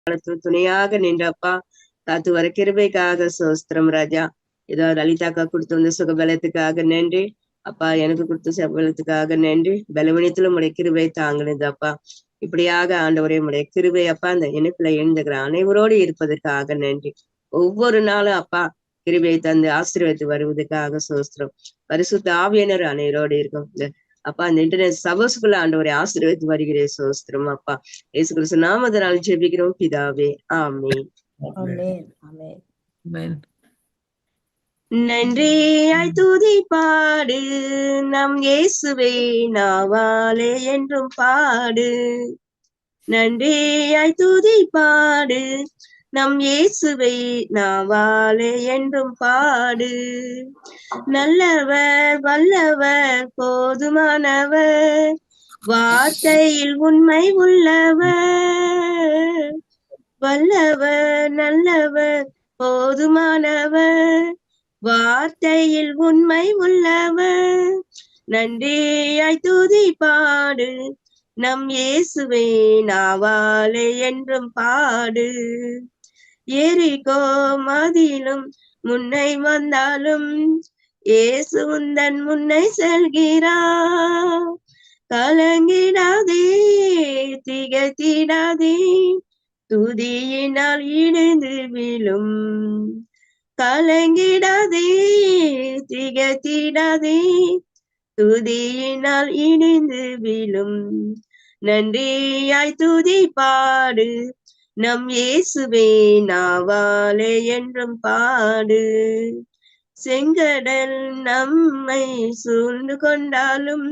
துணையாக நின்றப்பா காத்து வர கிருபைக்காக சோஸ்திரம் ராஜா. ஏதோ லலிதாக்கா கொடுத்து வந்த சுகபலத்துக்காக நன்றி அப்பா. எனக்கு கொடுத்த சுகபலத்துக்காக நன்றி. பலவீனத்திலும் உடைய கிருபை தாங்கினது அப்பா. இப்படியாக ஆண்டவரே உடைய கிருபை அப்பா அந்த இணைப்புல எழுந்துகிற அனைவரோடு இருப்பதற்காக நன்றி. ஒவ்வொரு நாளும் அப்பா கிருபையை தந்து ஆசீர்வதித்து வருவதற்காக சோஸ்திரம். பரிசுத்த ஆவியினர் அனைவரோடு இருக்கும் அப்பா. அந்த இன்டர்நெட் சபஸ்குள்ள ஆண்டவரை ஆசீர்வதித்து வருகிறேன் சோஸ்திரம் அப்பா. இயேசு கிறிஸ்து நாமத்தினால் ஜெபிக்கிறோம் பிதாவே, ஆமென். நன்றியாய் துதி பாடு நம் இயேசுவை நாவாலே என்றும் பாடு. நன்றியாய் துதி பாடு நம் இயேசுவை நாவாலே என்றும் பாடு. நல்லவர் வல்லவர் போதுமானவர் வார்த்தையில் உண்மை உள்ளவர். வல்லவர் நல்லவர் போதுமானவர் வார்த்தையில் உண்மை உள்ளவர். நன்றியாய் துதி பாடு நம் இயேசுவை நாவாலே என்றும் பாடு. எரிகோ மதிலும் முன்னை வந்தாலும் இயேசு உந்தன் முன்னை செல்கிறார். கலங்கிடாதே திகைத்திடாதே துதியினால் இணைந்து விழும். கலங்கிடாதே திகைத்திடாதே துதியினால் இணைந்து விழும். நன்றியாய் துதி பாடு நம் இயேசுவே நாவாலே என்றும் பாடு. செங்கடல் நம்மை சூழ்ந்து கொண்டாலும்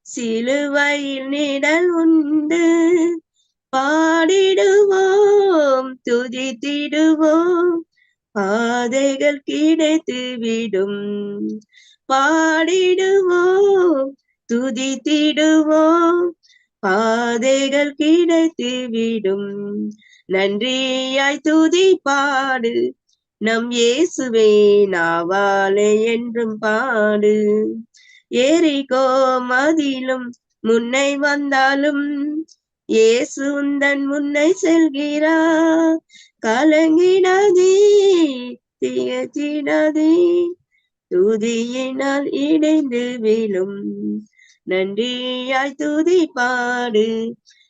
சிலுவையில் நிழல் உண்டு. பாடிடுவோம் துதித்திடுவோம் பாதைகள் கிடைத்து விடும். பாடிடுவோம் துதித்திடுவோம் பாதைகள் கிடைத்து விடும். நன்றியாய் துதி பாடு நம் இயேசுவே நாவாலே என்றும் பாடு. எரிகோ மதிலும் முன்னை வந்தாலும் இயேசு உந்தன் முன்னை செல்கிறார். கலங்கிடாதே திகைத்திடாதே துதியினால் இணைந்து விழும். நன்றியாய் துதி பாடு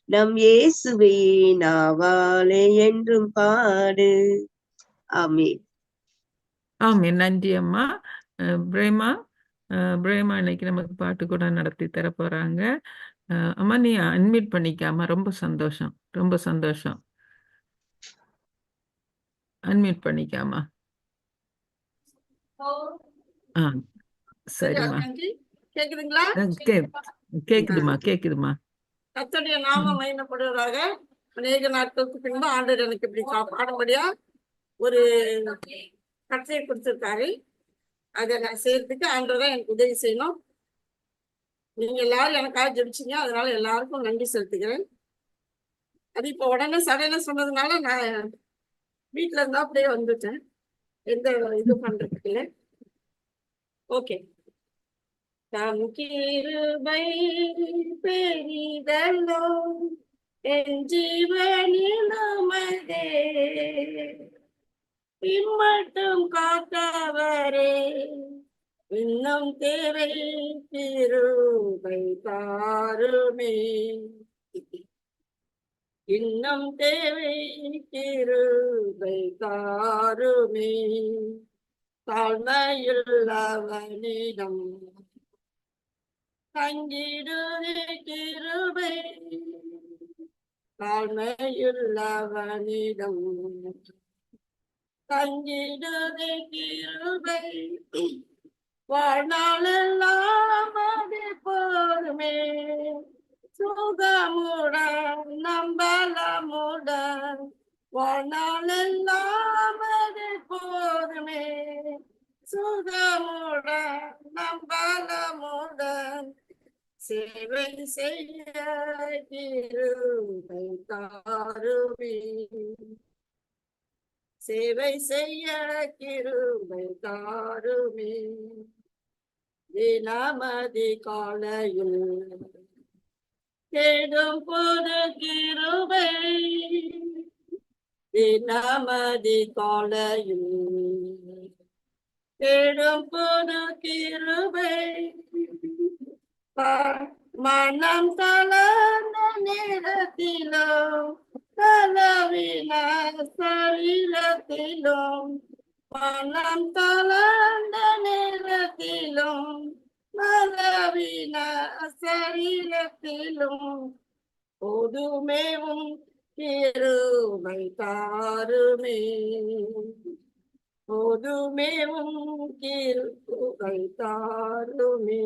நம் இயேசுவே நாவாலே என்றும் பாடு. ஆமென். ஆமென். நன்றி அம்மா. பிரேமா பிரேமா இன்னைக்கு நமக்கு பாட்டு கூட நடத்தி தர போறாங்க. அம்மா நீ அன்மியூட் பண்ணிக்காம. ரொம்ப சந்தோஷம், ரொம்ப சந்தோஷம். அன்மியூட் பண்ணிக்காமா. சரிம்மா. கேக்குதுங்களா? கேக்குதுமா கேக்குதுமா. கர்த்தருடைய நாமம் மகிமைப்படுவதாக. அநேக நாட்களுக்கு பின்பு ஆண்டவர் எனக்கு இப்படி பாடும்படியா ஒரு கட்டளை கொடுத்திருக்காரு. அதை நான் செய்யறதுக்கு ஆண்டவர் தான் எனக்கு உதவி செய்யணும். நீங்க எல்லாரும் எனக்காக ஜெபிச்சீங்க, அதனால எல்லாருக்கும் நன்றி செலுத்துகிறேன். அது இப்போ உடனே சடனா சொன்னதுனால நான் வீட்டுல இருந்தா அப்படியே வந்துட்டேன். எந்த இது பண்றதுக்கு இல்லை. ஓகே. தம் கிருபை பெரிதல்லோ என் ஜீவனில் நமதே இம்மட்டும் காத்தவரே இன்னும் தேவை கிருபை தாருமே. இன்னும் தேவை கிருபை தாருமே. தாழ்மையுள்ளவனிடம் தங்கிடுவே கிருபை. தாழ்மையுள்ளவனிடம் தங்கிடுவே கிருபை. வாழ்நாளெல்லாம் அது போதுமே. சுகமுடன் நம்பலமுடன் வாழ்நாளெல்லாம் அது போதுமே. சுகமுடன் நம்பலமுடன் சேவை செய்ய கிருபை தாருமே. சேவை செய்ய கிருபை தாருமே. தினமதி காலையில் தேடும் போது கிருபை தினமதி காலையில் தேடும் புது கிருபை மனம் தளர்ந்த நேரத்திலும் தளவின சரீரத்திலும் மனம் தளர்ந்த நேரத்திலும் மலவின சரீரத்திலும் பொதுமேவும் கிருபை தாருமே பொதுமேவும் கிருபை தாருமே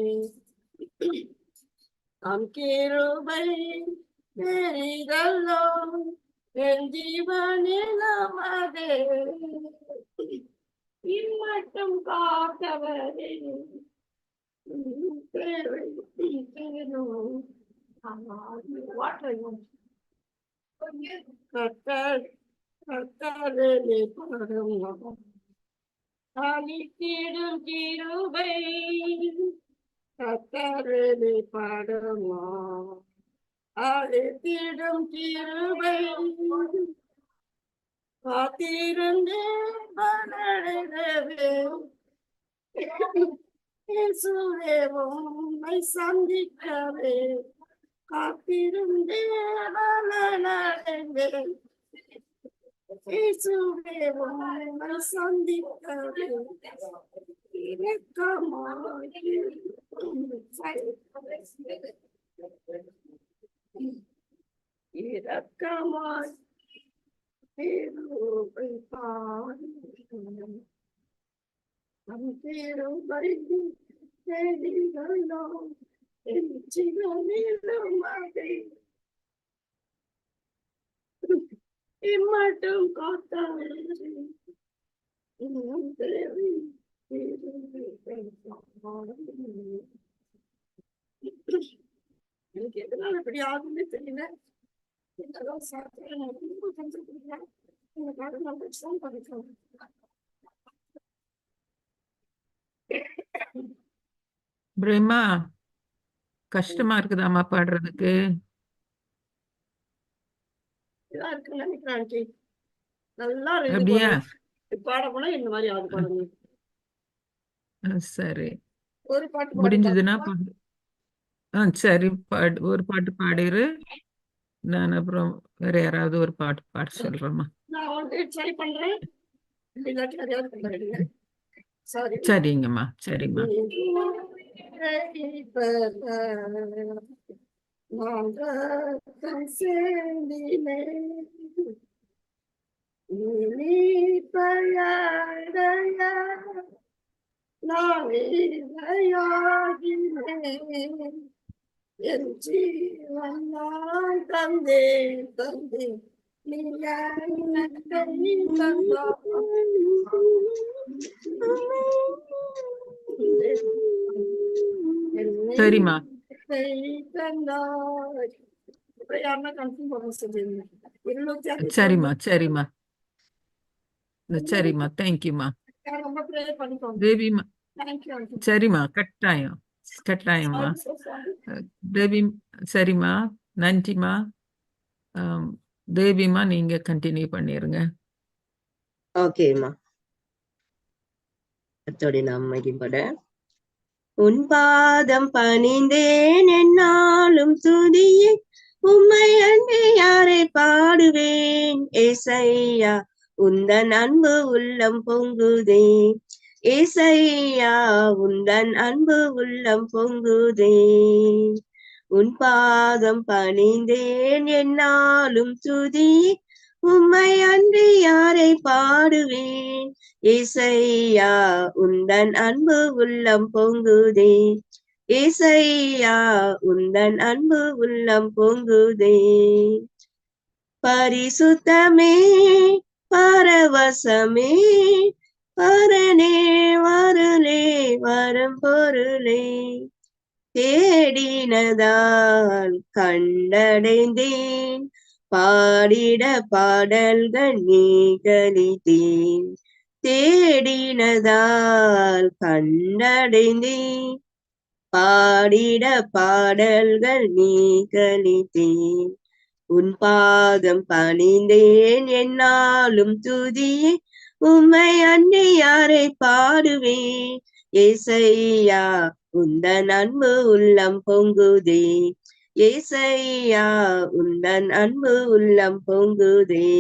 நம் கிருபை பெரிதல்லோ என் ஜீவனில் நமதே இம்மட்டும் காத்தவரே கர்த்தரே பரம அளித்திடும் கிருபை கர்த்தரே பரம அளித்திடும் கிருபை காத்திருந்தே பலரவே இயேசுவே உம்மை சந்திக்கவே காத்திருந்தே பலரவே இயேசுவே உம்மை சந்திக்கவே இரக்கமாய் கிருபை பாரும் நம் கிருபை பெரிதல்லோ என் ஜீவனிலும் அதை இம்மட்டும் காத்தவரே இன்னும் தேவை எனக்கு எதனால இப்படி ஆகும்னு தெரியல. என்னதான் சாப்பிட்டு ரொம்ப கண்டுபிடிக்கிறேன். எனக்காக நான் எக்ஸாம் படிக்கிறேன். பிரேமா கஷ்டமா இருக்குதாம்மா பாடுறதுக்கு? இதா இருக்குன்னு நினைக்கிறேன் ஆண்டி. நல்லா இருந்து அப்படியா? பாட போனா இந்த மாதிரி ஆகுது பாருங்க. சரி, ஒரு பாட்டு முடிஞ்சதுன்னா பாடி பாடு. சரி, ஒரு பாட்டு பாடிரு. நான் அப்புறம் வேற யாராவது ஒரு பாட்டு பாட சொல்றேம்மா. நான் வந்து ட்ரை பண்றேன். இல்லாட்டி யாரையாவது பண்ணுறீங்க. சாரி. சரிங்கம்மா, சரிம்மா. என் ஜீவன் நான் தந்தே தந்தே நீ என்னை சரிம்மா, யாருன்னா கன்ஃபார்ம் பண்ண சொல்லுங்க. சரிம்மா, சரிம்மா, சரிம்மா. தேங்க்யூம்மா. ரொம்ப ப்ரே பண்ணிக்கோங்க. தேவிம்மா, தேங்க்யூ ஆண்டி. சரிம்மா. கட்டாயம், கட்டாயம்மா. தேவி, சரிம்மா, நன்றிம்மா. தேவிம்மா, நீங்க கண்டினியூ பண்ணிருங்க. ஓகேம்மா. கர்த்தருடைய நாமம் மகிமைப்பட. உன் பாதம் பணிந்தேன் என்னாலும் துதியே உம்மை அன்றி யாரை பாடுவேன் ஏசையா உந்தன் அன்பு உள்ளம் பொங்குதே ஏசையா உந்தன் அன்பு உள்ளம் பொங்குதே உன் பாதம் பணிந்தேன் என்னாலும் துதியே உம்மை அன்றி யாரை பாடுவேன் ஏசையா உந்தன் அன்பு உள்ளம் பொங்குதே ஏசையா உந்தன் அன்பு உள்ளம் பொங்குதே பரிசுத்தமே பரவசமே பரனே வருளே வரும் பொருளே தேடினதால் கண்டடைந்தேன் பாடிட பாடல்கள் நீ கலித்தேன் தேடினதால் கண்டடைந்தேன் பாடிட பாடல்கள் நீ கலித்தேன் உன் பாதம் பணிந்தேன் என்னாலும் துதியே உம்மை அன்றி யாரை பாடுவேன் ஏசையா உந்தன் அன்பு உள்ளம் பொங்குதே ஏசையா உந்தன் அன்பு உள்ளம் பொங்குதே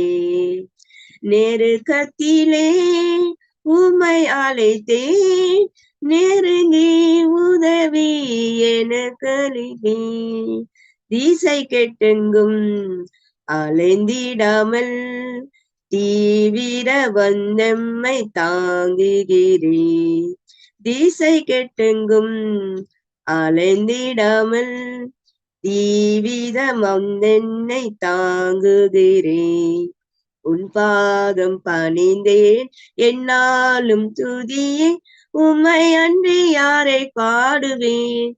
நெருக்கத்திலே உம்மை அழைத்தேன் நெருங்கி உதவி எனக்கு திசை கெட்டெங்கும் அலைந்திடாமல் தீவிர வந்தம்மை தாங்குகிறேன் திசை கெட்டெங்கும் அலைந்திடாமல் தீவிர வந்தென்னை தாங்குகிறேன் உன் பாதம் பணிந்தேன் என்னாலும் துதியே உம்மை அன்றி யாரை பாடுவேன்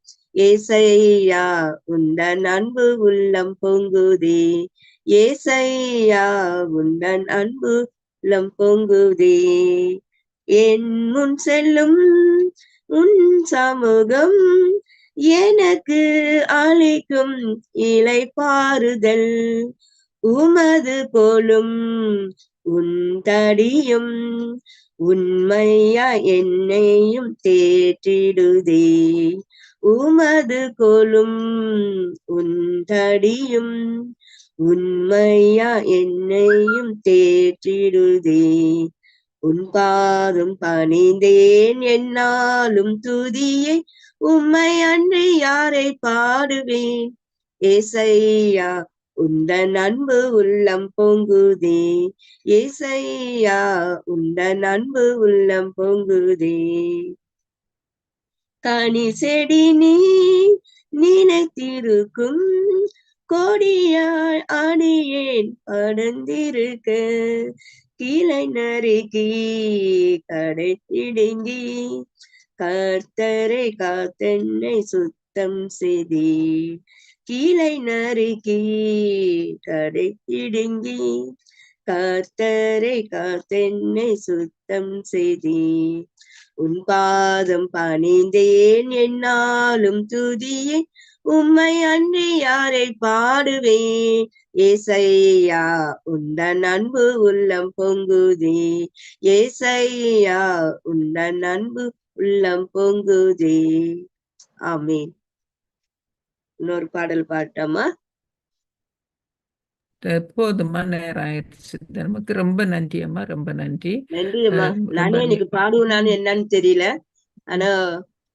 ஏசையா உந்தன் அன்பு உள்ளம் பொங்குதே ஏசையா உந்தன் அன்பு உள்ளம் பொங்குதே என் முன் செல்லும் உன் சமூகம் எனக்கு அளிக்கும் இளைப்பாறுதல் உமது போலும் உன் தடியும் உண்மையா என்னையும் தேற்றிடுதே உமது கோலும் உன் தடியும் உண்மையா என்னையும் தேற்றிடுதே உன் பாதம் பணிந்தேன் என்னாலும் துதியை உம்மை அன்றி யாரை பாடுவேன் ஏசையா உந்தன் அன்பு உள்ளம் பொங்குதே ஏசையா உந்தன் அன்பு உள்ளம் பொங்குதே கனி செடி நீ நினைத்திருக்கும் கொடியாய் அடியேன் படர்ந்திருக்க கீழை நறுக்கி கடை இடுங்கி கர்த்தரை காத்தென்னை சுத்தம் செய்தி கீழை நறுக்கி கடை இடுங்கி கர்த்தரை காத்தென்னை சுத்தம் செய்தி உன் பாதம் பணிந்தேன் என்னாலும் துதியே உம்மை அன்றி யாரை பாடுவேன் ஏசையா உந்தன் அன்பு உள்ளம் பொங்குதே ஏசையா உந்தன் அன்பு உள்ளம் பொங்குதே ஆமீன். இன்னொரு பாடல் பாட்டமா? போதுமா, நேரம் ஆயிடுச்சு. நமக்கு ரொம்ப நன்றி அம்மா, ரொம்ப நன்றி. நன்றி அம்மா. ரொம்ப நானே இன்னைக்கு பாடுவேனான்னு என்னன்னு தெரியல. ஆனா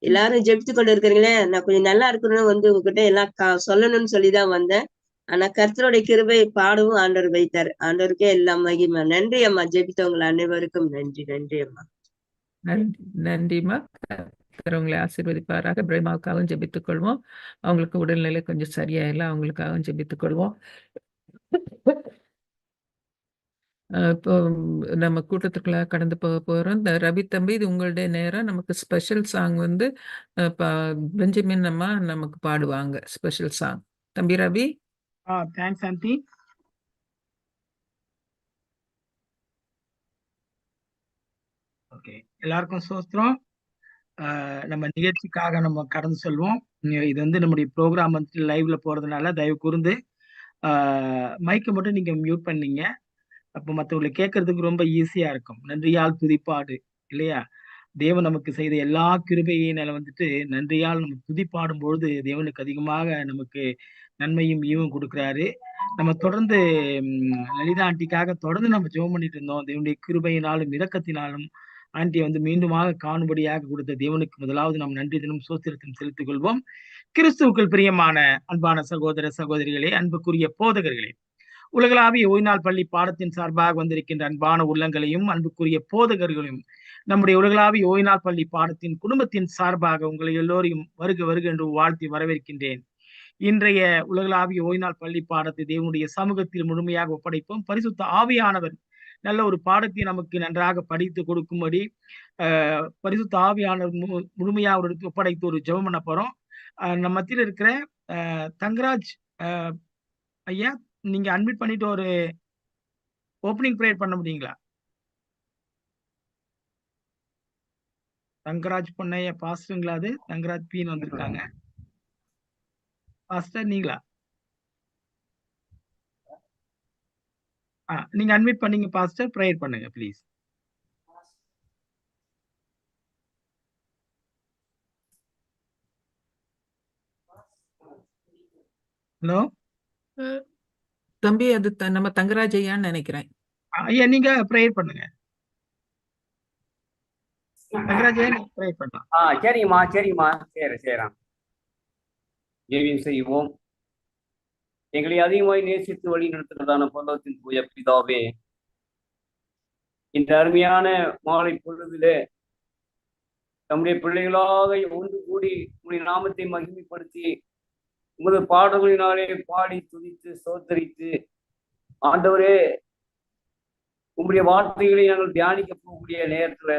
எல்லாரும் ஜெபித்து கொண்டு இருக்கிறீங்களே, நான் கொஞ்சம் நல்லா இருக்கணும்னு வந்து உங்ககிட்ட எல்லாம் சொல்லணும்னு சொல்லிதான் வந்தேன். ஆனா கர்த்தருடைய கிருபை பாடவும் ஆண்டவர் வைத்தார். ஆண்டவருக்கே எல்லாம் மகிமை. நன்றி அம்மா. ஜெபித்தவங்க அனைவருக்கும் நன்றி. நன்றி அம்மா. நன்றிம்மா. உங்களை ஆசீர்வதிப்பாராக. பிரேமாவுக்காகவும் ஜெபித்துக் கொள்வோம். அவங்களுக்கு உடல்நிலை கொஞ்சம் சரியாயில்ல, அவங்களுக்காகவும் ஜெபித்துக் கொள்வோம். இப்போ நம்ம கூட்டத்துக்குள்ள கடந்து போக போறோம். இந்த ரவி தம்பி, இது உங்களுடைய நேரம். நமக்கு ஸ்பெஷல் சாங் வந்து பெஞ்சமின் அம்மா நமக்கு பாடுவாங்க. Special song. தம்பி ரவி. Thanks aunty. ஓகே, எல்லாருக்கும் சோஸ்திரம். நம்ம நிகழ்ச்சிக்காக நம்ம கடந்து செல்வோம். இது வந்து நம்முடைய ப்ரோக்ராம் வந்து லைவ்ல போறதுனால தயவு கூர்ந்து மைக்கை மட்டும் நீங்க மியூட் பண்ணீங்க. அப்போ மற்றவங்களை கேட்கறதுக்கு ரொம்ப ஈஸியா இருக்கும். நன்றியால் துதிப்பாடு இல்லையா? தேவன் நமக்கு செய்த எல்லா கிருபையினால வந்துட்டு நன்றியால் நம்ம துதிப்பாடும் பொழுது தேவனுக்கு அதிகமாக நமக்கு நன்மையும் ஈவும் கொடுக்குறாரு. நம்ம தொடர்ந்து லலிதா ஆண்டிக்காக தொடர்ந்து நம்ம ஜெபம் பண்ணிட்டு இருந்தோம். தேவனுடைய கிருபையினாலும் இரக்கத்தினாலும் ஆண்டியை வந்து மீண்டுமாக காணும்படியாக கொடுத்த தேவனுக்கு முதலாவது நாம் நன்றி தினம் சோத்திரத்தின் செலுத்திக் கொள்வோம். கிறிஸ்துவுக்குள் பிரியமான அன்பான சகோதர சகோதரிகளே, அன்புக்குரிய போதகர்களே, உலகளாவிய ஓய்நாள் பள்ளி பாடத்தின் சார்பாக வந்திருக்கின்ற அன்பான உள்ளங்களையும் அன்புக்குரிய போதகர்களையும் நம்முடைய உலகளாவிய ஓய்நாள் பள்ளி பாடத்தின் குடும்பத்தின் சார்பாக உங்களை எல்லோரையும் வருக வருக என்று வாழ்த்தி வரவேற்கின்றேன். இன்றைய உலகளாவிய ஓய்நாள் பள்ளி பாடத்தை தேவனுடைய சமூகத்தில் முழுமையாக ஒப்படைப்போம். பரிசுத்த ஆவியானவர் நல்ல ஒரு பாடத்தை நமக்கு நன்றாக படித்து கொடுக்கும்படி பரிசுத்த ஆவியானவர் முழுமையாக ஒப்படைத்து ஒரு ஜெபம் பண்ண போறோம். நம்ம மத்தியில் இருக்கிற தங்கராஜ் ஐயா, நீங்க அட்மிட் பண்ணிட்டு ஒரு ஓப்பனிங் ப்ரேயர் பண்ண முடியுங்களா? தங்கராஜ் பொன்னையா பாஸ்டருங்களா? அது தங்கராஜ் பீன் வந்திருக்காங்க. பாஸ்டர் நீங்களா? நீங்க அட்மிட் பண்ணீங்க பாஸ்டர், ப்ரேயர் பண்ணுங்க ப்ளீஸ். ஹலோ தம்பி, அது நம்ம தங்கராஜ் ஐயான்னு நினைக்கிறேன். ஐயா நீங்க ப்ரேயர் பண்ணுங்க. தங்கராஜ் ஐயா நீங்க ப்ரேயர் பண்ணலாம். சரிங்கம்மா செய்யறேன். ஜெபம் செய்வோம். எங்களை அதிகமாய் நேசித்து வழி நடத்துகிறதான பரலோகத்தின் தூய பிதாவே, இந்த அருமையான மாலை பொழுதிலே நம்முடைய பிள்ளைகளாக ஒன்று கூடி உங்களுடைய நாமத்தை மகிமைப்படுத்தி உமது பாடல்களினாலே பாடி துதித்து சோத்தரித்து ஆண்டவரே உங்களுடைய வார்த்தைகளை நாங்கள் தியானிக்க போகக்கூடிய நேரத்துல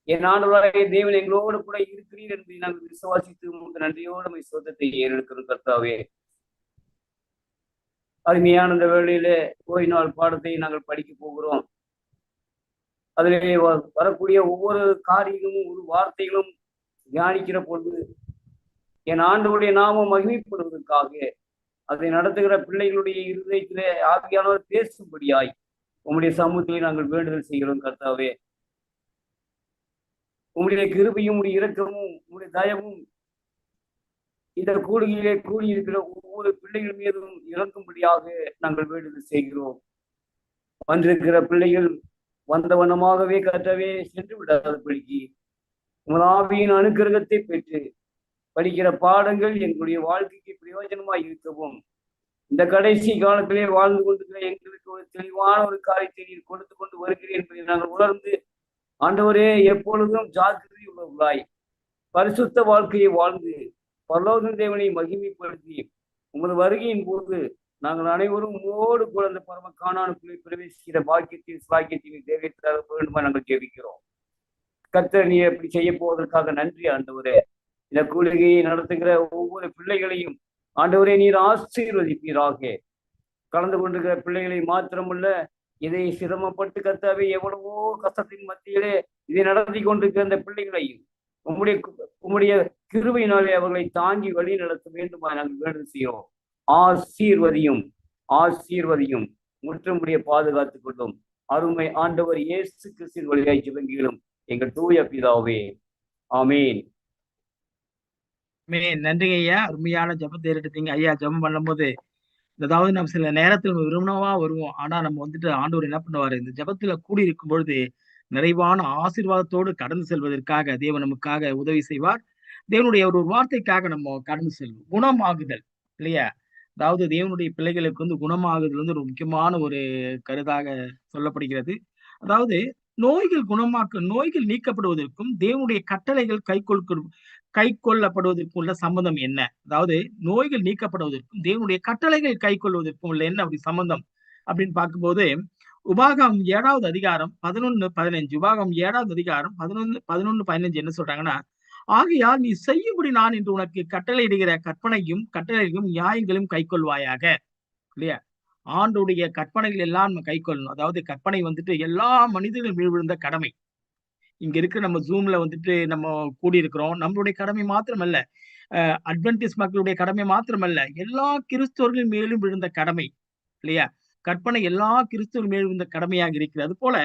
என் ஆண்டவராகிய தேவன் எங்களோடு கூட இருக்கிறீர் என்பதை நாங்கள் விசுவாசித்து உங்களுக்கு நன்றியோடு நம்ம சோதத்தை ஏறெடுக்கிறோம் கர்த்தாவே. அருமையான இந்த வேளையில ஓய் நாள் பாடத்தை நாங்கள் படிக்க போகிறோம். அதிலே வரக்கூடிய ஒவ்வொரு காரியமும் ஒரு வார்த்தைகளும் தியானிக்கிற பொழுது என் ஆண்டவருடைய நாமம் மகிமைப்படுவதற்காக அதை நடத்துகிற பிள்ளைகளுடைய இருதயத்திலே ஆவியானவர் பேசும்படியாய் உங்களுடைய சமூகத்திலே நாங்கள் வேண்டுதல் செய்கிறோம் கர்த்தாவே. உங்களுடைய கிருபையும் உங்களுடைய இரக்கமும் உங்களுடைய தயவும் இந்த கூடுகையிலே கூடியிருக்கிற ஒவ்வொரு பிள்ளைகள் மீதும் இறங்கும்படியாக நாங்கள் வேண்டுதல் செய்கிறோம். வந்திருக்கிற பிள்ளைகள் வந்த வண்ணமாகவே கர்த்தாவே சென்று விடாதபடிக்கு உங்கள் ஆவியின் அனுக்கிரகத்தை பெற்று படிக்கிற பாடங்கள் எங்களுடைய வாழ்க்கைக்கு பிரயோஜனமாய் இருக்கவும் இந்த கடைசி காலத்திலே வாழ்ந்து கொண்டிருக்கிற எங்களுக்கு ஒரு தெளிவான ஒரு காரியத்தை நீர் கொடுத்து கொண்டு வருகிறேன் என்பதை நாங்கள் உணர்ந்து ஆண்டவரே எப்பொழுதும் ஜாக்கிரதை உள்ளவர்களாய் பரிசுத்த வாழ்க்கையை வாழ்ந்து பரலோக தேவனை மகிமைப்படுத்தி உமது வருகையின் போது நாங்கள் அனைவரும் உங்களோடு கூட அந்த பரம காணானுக்குள்ளே பிரவேசிக்கிற பாக்கியத்தையும் தேவையாக வேண்டுமா நாங்கள் ஜெபிக்கிறோம். கர்த்தர் நீ எப்படி செய்ய போவதற்காக நன்றி ஆண்டவரே. இந்த கூலிகையை நடத்துகிற ஒவ்வொரு பிள்ளைகளையும் ஆண்டவரே நீர் ஆசீர்வதிப்பீராக. கலந்து கொண்டிருக்கிற பிள்ளைகளை மாத்திரமல்ல, இதை சிரமப்பட்டு கர்த்தாவே எவ்வளவோ கஷ்டத்தின் மத்தியிலே இதை நடத்தி கொண்டிருக்கிற அந்த பிள்ளைகளையும் உம்முடைய கிருபையினாலே அவர்களை தாங்கி வழி நடத்த வேண்டுமா நாங்கள் வேண்டுதல் செய்கிறோம். ஆசீர்வதியும் முற்றுமுடிய பாதுகாத்துக் கொள்ளும் அருமை ஆண்டவர் இயேசு கிறிஸ்துவின் வழியாய் ஜெபங்களும் எங்கள் தூய பிதாவே, ஆமீன். நன்றி ஐயா, அருமையான ஜபத்தை எடுத்தீங்க ஐயா. ஜபம் பண்ணும்போது அதாவது நம்ம சில நேரத்தில் நம்ம விரும்பினவா வருவோம். ஆனா நம்ம வந்துட்டு ஆண்டவர் என்ன பண்ணுவாரு, இந்த ஜபத்துல கூடி இருக்கும் பொழுது நிறைவான ஆசீர்வாதத்தோடு கடந்து செல்வதற்காக தேவன் நமக்காக உதவி செய்வார். தேவனுடைய ஒரு வார்த்தைக்காக நம்ம கடந்து செல்வோம். குணமாகுதல் இல்லையா? அதாவது தேவனுடைய பிள்ளைகளுக்கு வந்து குணமாகுதல் வந்து ஒரு முக்கியமான ஒரு கருதாக சொல்லப்படுகிறது. அதாவது நோய்கள் நீக்கப்படுவதற்கும் தேவனுடைய கட்டளைகள் கை கொள்ளப்படுவதற்கும் உள்ள சம்பந்தம் என்ன? அதாவது நோய்கள் நீக்கப்படுவதற்கும் தேவனுடைய கட்டளைகள் கை கொள்வதற்கும் உள்ள என்ன அப்படி சம்பந்தம் அப்படின்னு பார்க்கும்போது உபாகம் 7வது அதிகாரம் 11-15 உபாகம் 7வது அதிகாரம் 11-15 என்ன சொல்றாங்கன்னா, ஆகையால் நீ செய்யும்படி நான் இன்று உனக்கு கட்டளையிடுகிற கட்டளையும் நியாயங்களும் கை கொள்வாயாக. இல்லையா? ஆண்டுடைய கற்பனைகள் எல்லாம் நம்ம கை கொள்ளணும். அதாவது கற்பனை வந்துட்டு எல்லா மனிதர்கள் மீது விழுந்த கடமை. இங்க இருக்கிற நம்ம ஜூம்ல வந்துட்டு நம்ம கூடியிருக்கிறோம். நம்மளுடைய கடமை மாத்திரமல்ல, அட்வென்டிஸ்ட் மக்களுடைய கடமை மாத்திரமல்ல, எல்லா கிறிஸ்தவர்கள் மேலும் விழுந்த கடமை இல்லையா? கற்பனை எல்லா கிறிஸ்தவர்கள் மேலும் விழுந்த கடமையாக இருக்கிறது. அது போல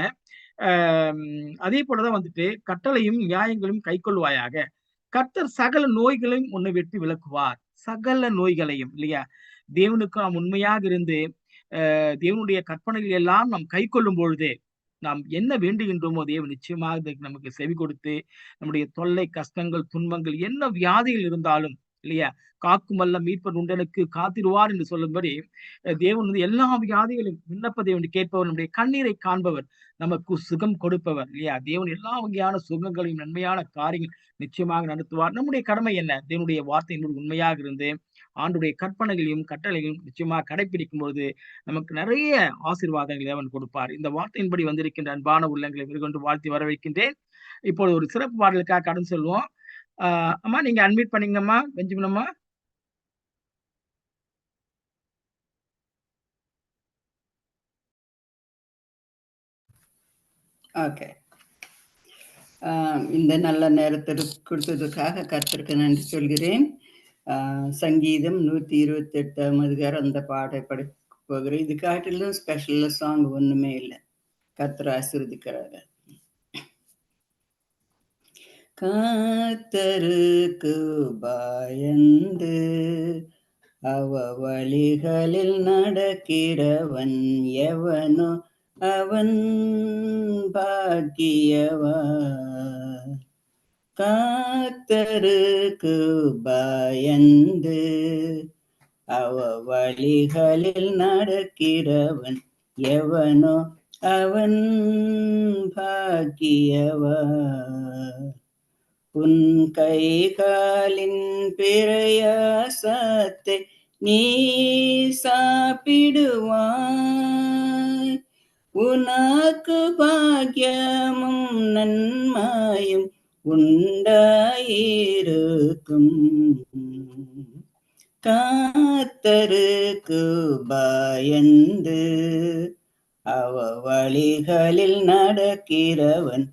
அதே போலதான் வந்துட்டு கட்டளையும் நியாயங்களும் கை கொள்வாயாக. கர்த்தர் சகல நோய்களையும் உன்னை வெட்டி விலக்குவார். சகல நோய்களையும் இல்லையா? தேவனுக்கு நாம் உண்மையாக இருந்து தேவனுடைய கற்பனைகள் எல்லாம் நாம் கை கொள்ளும் பொழுது நாம் என்ன வேண்டுகின்றோமோ தேவன் நிச்சயமாக நமக்கு செவி கொடுத்து நம்முடைய தொல்லை, கஷ்டங்கள், துன்பங்கள், என்ன வியாதிகள் இருந்தாலும் இல்லையா, காக்கும் வல்ல மீட்பர் உண்டனுக்கு காத்திருவார் என்று சொல்லும்படி தேவன் வந்து எல்லா வியாதிகளையும் விண்ணப்ப தேவன் கேட்பவர், நம்முடைய கண்ணீரை காண்பவர், நமக்கு சுகம் கொடுப்பவர் இல்லையா? தேவன் எல்லா வகையான சுகங்களையும் நன்மையான காரியங்கள் நிச்சயமாக நடத்துவார். நம்முடைய கடமை என்ன? தேவனுடைய வார்த்தையினோடு உண்மையாக இருந்து ஆண்டுடைய கற்பனைகளையும் கட்டளைகளையும் நிச்சயமாக கடைபிடிக்கும் பொழுது நமக்கு நிறைய ஆசீர்வாதங்களை அவன் கொடுப்பார். இந்த வார்த்தையின்படி வந்திருக்கின்ற அன்பான உள்ளங்களை கொண்டு வாழ்த்தி வர வைக்கின்றேன். இப்போது ஒரு சிறப்பு பாடலுக்காக கடந்து செல்வோம். அம்மா நீங்க அட்மிட் பண்ணீங்கம்மா, பெஞ்சமின் அம்மா. ஓகே, இந்த நல்ல நேரத்திற்கு கொடுத்ததுக்காக கர்த்தருக்கு நன்றி சொல்கிறேன். சங்கீதம் 128 அதிகாரம் அந்த போகிறோம். இது காட்டிலும் ஸ்பெஷல் சாங் ஒண்ணுமே இல்லை. கர்த்தர் ஆசீர்வதிக்கிறாங்க. கர்த்தருக்கு பயந்து அவ வழிகளில் நடக்கிறவன் எவனோ அவன் பாக்கியவான். கர்த்தருக்கு பயந்து அவ வழிகளில் நடக்கிறவன் எவனோ அவன் பாக்கியவான். உன் கைகாலின் பிரயாசத்தை நீ சாப்பிடுவாய். உனக்கு பாக்கியமும் நன்மையும் உண்டாயிருக்கும். கர்த்தருக்கு பயந்து அவ வழிகளில் நடக்கிறவன்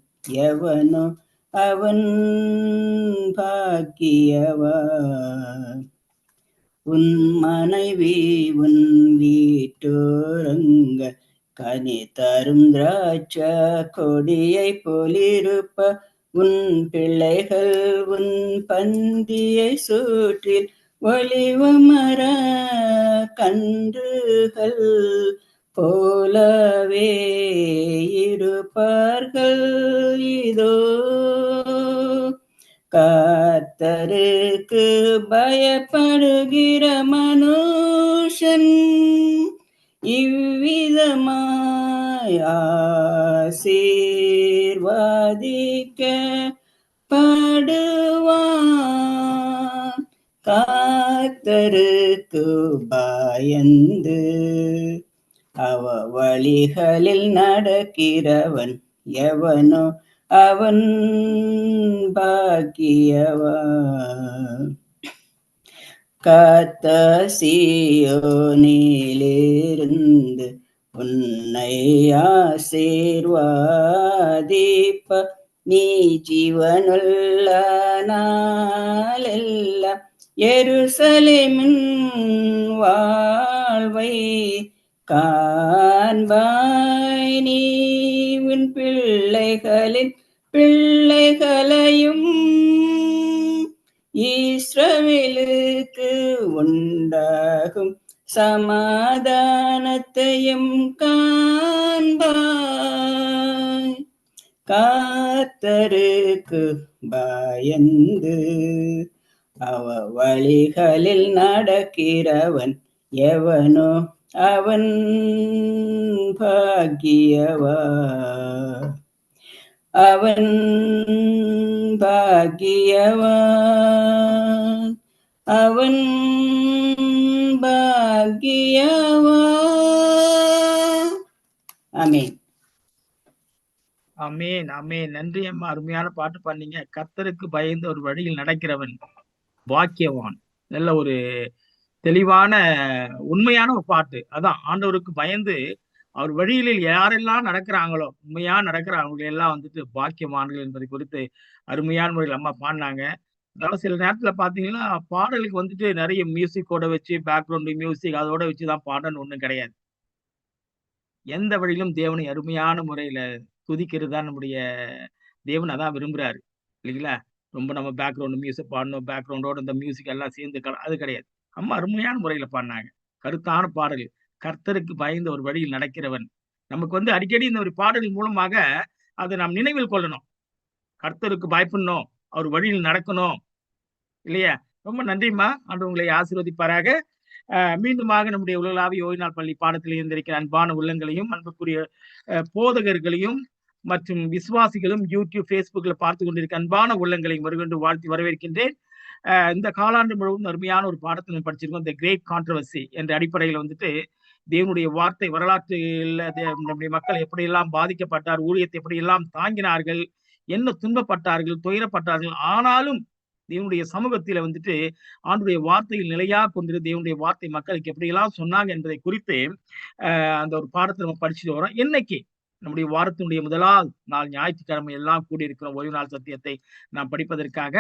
எவனோ அவன் பாக்கியவான். உன் மனைவி உன் வீட்டோரங்க கனி தரும் திராட்ச கொடியை போலிருப்ப. உன் பிள்ளைகள் உன் பந்தியை சுற்றில் ஒலிவ மர கன்றுகள் போலவே இருப்பார்கள். இதோ கர்த்தருக்கு பயப்படுகிற மனுஷன் இவ்விதமாய் ஆசீர்வதிக்கப்படுவான். கர்த்தருக்கு பயந்து அவ வழிகளில் நடக்கிறவன் எவனோ அவன் பாக்கியவான். கர்த்தர் சீயோனிலிருந்து உன்னை ஆசீர்வதிப்ப. நீ ஜீவனுள்ள நாளெல்லாம் எருசலேமின் வாழ்வை காண்பாய். நீ உன் பிள்ளைகளின் பிள்ளைகளையும் இஸ்ரவேலுக்கு உண்டாகும் சமாதானத்தையும் காண்பாய். கர்த்தருக்கு பயந்து அவ வழிகளில் நடக்கிறவன் எவனோ அவன் பாக்கியவான். அவன் பாக்கியவான். அவன் பாக்கியவான். ஆமென். ஆமென், ஆமென். நன்றி அம்மா, அருமையான பாட்டு பாடுனீங்க. கர்த்தருக்கு பயந்து ஒரு வழியில் நடக்கிறவன் பாக்கியவான். நல்ல ஒரு தெளிவான உண்மையான ஒரு பாட்டு. அதான் ஆண்டவருக்கு பயந்து அவர் வழிகளில் யாரெல்லாம் நடக்கிறாங்களோ, உண்மையா நடக்கிறாங்க எல்லாம் வந்துட்டு பாக்கியவான்கள் என்பதை குறித்து அருமையான முறையில் அம்மா பாடினாங்க. அதனால சில நேரத்துல பாத்தீங்கன்னா பாடலுக்கு வந்துட்டு நிறைய மியூசிக்கோட வச்சு பேக்ரவுண்ட் மியூசிக் அதோட வச்சுதான் பாடணும் ஒண்ணும் கிடையாது. எந்த வழியிலும் தேவனை அருமையான முறையில துதிக்கிறது தான் நம்முடைய தேவன் அதான் விரும்புறாரு இல்லைங்களா? ரொம்ப நம்ம பேக்ரவுண்ட் மியூசிக் பாடணும், பேக்ரவுண்டோட இந்த மியூசிக் எல்லாம் சேர்ந்து அது கிடையாது. அம்மா அருமையான முறையில பாடினாங்க. கருத்தான பாடல். கர்த்தருக்கு பயந்து ஒரு வழியில் நடக்கிறவன். நமக்கு வந்து அடிக்கடி இந்த ஒரு பாடல் மூலமாக அதை நாம் நினைவில் கொள்ளணும். கர்த்தருக்கு பயப்படணும், அவர் வழியில் நடக்கணும் இல்லையா? ரொம்ப நன்றிம்மா. ஆண்டு உங்களை ஆசீர்வதிப்பாராக. மீண்டுமாக நம்முடைய உலகளாவிய ஓய்வு நாள் பள்ளி பாடத்தில் இருந்திருக்கிற அன்பான உள்ளங்களையும் அன்புக்குரிய போதகர்களையும் மற்றும் விசுவாசிகளும் யூடியூப் ஃபேஸ்புக்ல பார்த்து கொண்டிருக்க அன்பான உள்ளங்களையும் வருகின்ற வாழ்த்தி வரவேற்கின்றேன். இந்த காலாண்டு முழுவதும் அருமையான ஒரு பாடத்தை நம்ம படிச்சிருக்கோம், தி கிரேட் கான்ட்ரவர்சி என்ற அடிப்படையில் வந்துட்டு தேவனுடைய வார்த்தை வரலாற்றில் நம்முடைய மக்கள் எப்படியெல்லாம் பாதிக்கப்பட்டார், ஊழியத்தை எப்படியெல்லாம் தாங்கினார்கள், என்ன துன்பப்பட்டார்கள், துயரப்பட்டார்கள், ஆனாலும் தேவனுடைய சமூகத்தில வந்துட்டு ஆண்டுடைய வார்த்தையில் நிலையாக கொண்டு தேவனுடைய வார்த்தை மக்களுக்கு எப்படியெல்லாம் சொன்னாங்க என்பதை குறித்து அந்த ஒரு பாடத்தை நம்ம படிச்சுட்டு வரோம். இன்னைக்கு நம்முடைய வாரத்தினுடைய முதலாவது நாள் ஞாயிற்றுக்கிழமை எல்லாம் கூடியிருக்கிறோம் ஓய்வு நாள் சத்தியத்தை நாம் படிப்பதற்காக.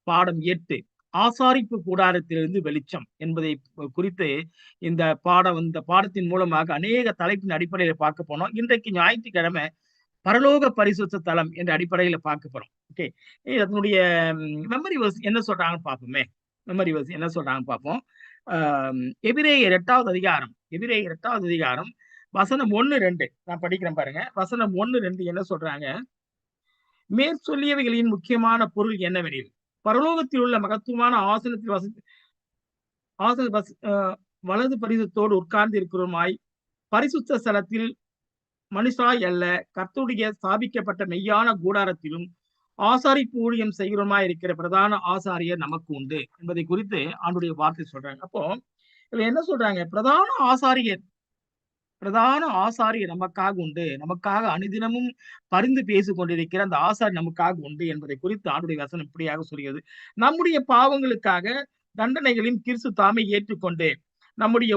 பாடம் 8 ஆசாரிப்பு கூடாரத்திலிருந்து வெளிச்சம் என்பதை குறித்து இந்த பாடத்தின் மூலமாக அநேக தலைப்பின் அடிப்படையில பார்க்க போனோம். இன்றைக்கு ஞாயிற்றுக்கிழமை பரலோக பரிசுத்த தலம் என்ற அடிப்படையில பார்க்க போறோம். ஓகே, அதனுடைய மெமரி வேர்ஸ் என்ன சொல்றாங்கன்னு பார்ப்போமே. மெமரி வேர்ஸ் என்ன சொல்றாங்கன்னு பார்ப்போம். எபிரேயர் 8வது அதிகாரம் வசனம் 1-2 நான் படிக்கிறேன் பாருங்க. வசனம் 1-2 என்ன சொல்றாங்க? மேற்சொல்லியவைகளின் முக்கியமான பொருள் என்னவெனில், பரலோகத்தில் உள்ள மகத்துவமான ஆசனத்தில் வலது பரிசுத்தோடு உட்கார்ந்து இருக்கிறோமாய், பரிசுத்த ஸ்தலத்தில் மனுஷாய் அல்ல, கர்த்தருடைய ஸ்தாபிக்கப்பட்ட மெய்யான கூடாரத்திலும் ஆசாரிப்பு ஊழியம் செய்கிறோமாய் இருக்கிற பிரதான ஆசாரியர் நமக்கு உண்டு என்பதை குறித்து ஆண்டுடைய வார்த்தை சொல்றாங்க. அப்போ இதுல என்ன சொல்றாங்க? பிரதான ஆசாரியர் நமக்காக உண்டு, நமக்காக அனுதினமும் பரிந்து பேசிக் கொண்டிருக்கிற அந்த ஆசாரி நமக்காக உண்டு என்பதை குறித்து ஆண்டுடைய வசனம் இப்படியாக சொல்கிறது. நம்முடைய பாவங்களுக்காக தண்டனைகளின் கிறிஸ்து தாமே ஏற்றுக்கொண்டு தம்முடைய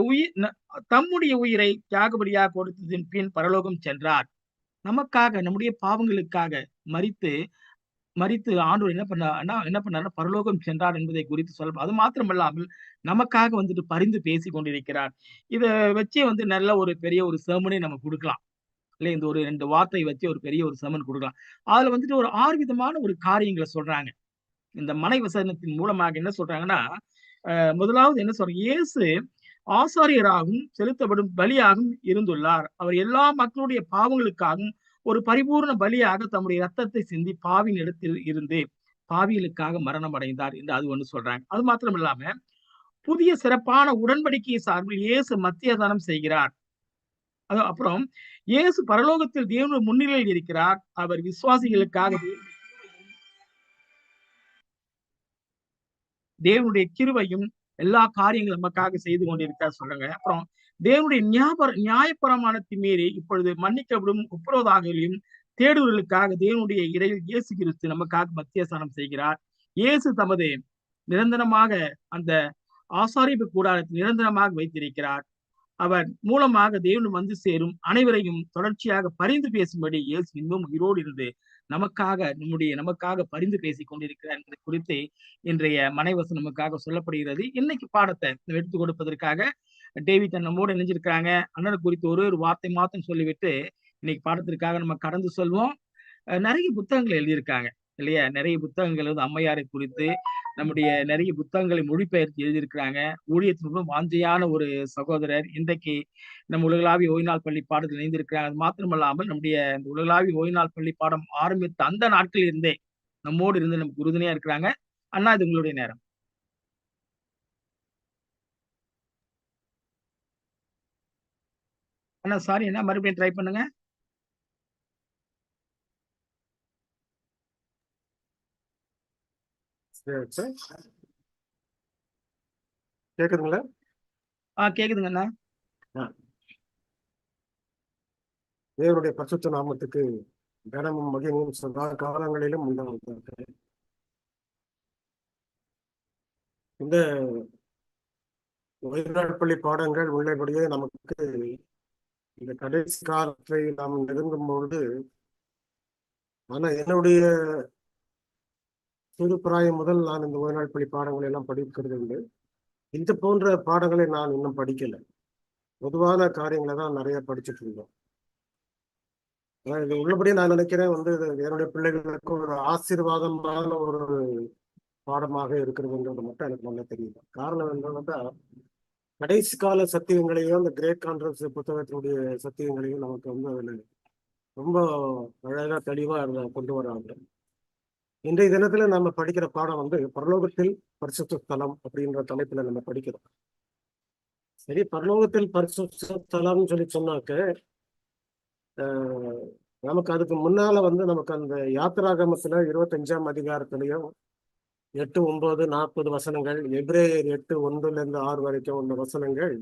உயிரை தியாகபலியாக கொடுத்ததின் பின் பரலோகம் சென்றார். நமக்காக, நம்முடைய பாவங்களுக்காக மரித்து ஆண்டவர் என்ன பண்ணார்? பரலோகம் சென்றார் என்பதை குறித்து சொல்ல. அது மாத்திரமல்லாமல் நமக்காக வந்துட்டு பரிந்து பேசி கொண்டிருக்கிறார். இதை வச்சே நல்ல ஒரு பெரிய ஒரு sermon நம்ம கொடுக்கலாம் இல்ல? இந்த ஒரு 2 வார்த்தை வச்சு ஒரு பெரிய ஒரு sermon கொடுக்கலாம். அதுல ஒரு 6 விதமான ஒரு காரியங்களை சொல்றாங்க. இந்த மனை வசனத்தின் மூலமாக என்ன சொல்றாங்கன்னா, முதலாவது என்ன சொல்றாங்க? இயேசு ஆசாரியராகவும் செலுத்தப்படும் பலியாகவும் இருந்துள்ளார். அவர் எல்லா மக்களுடைய பாவங்களுக்காகவும் ஒரு பரிபூர்ண பலியாக தம்முடைய ரத்தத்தை சிந்தி பாவின் இடத்தில் இருந்து பாவிகளுக்காக மரணம் அடைந்தார் என்று அது ஒண்ணு சொல்றாங்க. அது மாத்திரம் இல்லாம புதிய சிறப்பான உடன்படிக்கை சார்பில் இயேசு மத்தியதானம் செய்கிறார். அப்புறம் இயேசு பரலோகத்தில் தேவனுடைய முன்னிலையில் இருக்கிறார். அவர் விசுவாசிகளுக்காக தேவனுடைய கிருபையும் எல்லா காரியங்களும் நமக்காக செய்து கொண்டிருக்கார் சொல்றாங்க. அப்புறம் தேவனுடைய நியாயப்பிரமாணத்தை மீறி இப்பொழுது மன்னிக்கப்படும் ஒப்புரவாகலையும் தேடுவர்களுக்காக தேவனுடைய இறையில் இயேசு கிறிஸ்து நமக்காக மத்தியஸ்தானம் செய்கிறார். இயேசு தமது நிரந்தரமாக அந்த ஆசாரிப்பு கூடாரத்தை நிரந்தரமாக வைத்திருக்கிறார். அவர் மூலமாக தேவன் வந்து சேரும் அனைவரையும் தொடர்ச்சியாக பரிந்து பேசும்படி இயேசு இன்னும் உயிரோடு இருந்து நமக்காக பரிந்து பேசிக் கொண்டிருக்கிறார் என்பதை குறித்து இன்றைய மனைவசம் நமக்காக சொல்லப்படுகிறது. இன்னைக்கு பாடத்தை எடுத்துக் கொடுப்பதற்காக டேவிட் நம்மோடு இணைஞ்சிருக்கிறாங்க. அண்ணனை குறித்து ஒரு வார்த்தை மாத்திரம் சொல்லிவிட்டு இன்னைக்கு பாடத்திற்காக நம்ம கடந்து சொல்வோம். நிறைய புத்தகங்கள் எழுதியிருக்காங்க இல்லையா? நிறைய புத்தகங்கள் அம்மையாரை குறித்து நம்முடைய நிறைய புத்தகங்களை மொழிபெயர்த்து எழுதியிருக்கிறாங்க. ஊழியத்தின் வாஞ்சையான ஒரு சகோதரர் இன்றைக்கு நம்ம உலகளாவிய ஓய்நாள் பள்ளி பாடத்தில் இணைந்திருக்கிறாங்க. அது மாத்திரமல்லாமல் நம்முடைய இந்த உலகளாவிய ஓய்நாள் பள்ளி பாடம் ஆரம்பித்த அந்த நாட்களில் இருந்தே நம்மோடு இருந்து நமக்கு உறுதுணையா இருக்கிறாங்க. அண்ணா, இது உங்களுடைய நேரம். அண்ணா சாரி அண்ணா, மறுபடியும் ட்ரை பண்ணுங்க. கேக்குதுங்களா? கேக்குதுங்க அண்ணா. தேவனுடைய பரிசுத்த நாமத்துக்கு கனமும் மகிமையும் சதா காலங்களிலும் உண்டாவதாக. இந்த ஓய்நாட்பள்ளி பாடங்கள் உள்ளபடியே நமக்கு இந்த கடைசி காலத்தை நாம் நெருங்கும் பொழுது, ஆனா என்னுடைய சிறு பிராயம் முதல் நான் இந்த ஓய்நாட்பள்ளி பாடங்களை எல்லாம் படிக்கிறது உண்டு. இந்த போன்ற பாடங்களை நான் இன்னும் படிக்கல. பொதுவான காரியங்களை தான் நிறைய படிச்சுட்டு இருந்தோம். இது உள்ளபடியே நான் நினைக்கிறேன் என்னுடைய பிள்ளைகளுக்கு ஒரு ஆசீர்வாதமான ஒரு பாடமாக இருக்கிறதுன்றது மட்டும் எனக்கு நல்லா தெரியுது. காரணம் என்னன்னா, கடைசி கால சத்தியங்களையும் அந்த கிரேட் கான்ஃபரன்ஸ் புத்தகத்தினுடைய சத்தியங்களையும் நமக்கு அதில் ரொம்ப அழகா தெளிவா கொண்டு வராங்க. இன்றைய தினத்துல நம்ம படிக்கிற பாடம் பரலோகத்தில் பரிசுத்த ஸ்தலம் அப்படின்ற தலைப்புல நம்ம படிக்கிறோம். சரி, பரலோகத்தில் பரிசுத்த ஸ்தலம்னு சொன்னாக்க நமக்கு அதுக்கு முன்னால நமக்கு அந்த யாத்திராகமத்துல 25ஆம் அதிகாரத்திலையும் 8, 9, 40 வசனங்கள், எபிரேயர் 8:1-6 வரைக்கும் உள்ள வசனங்கள்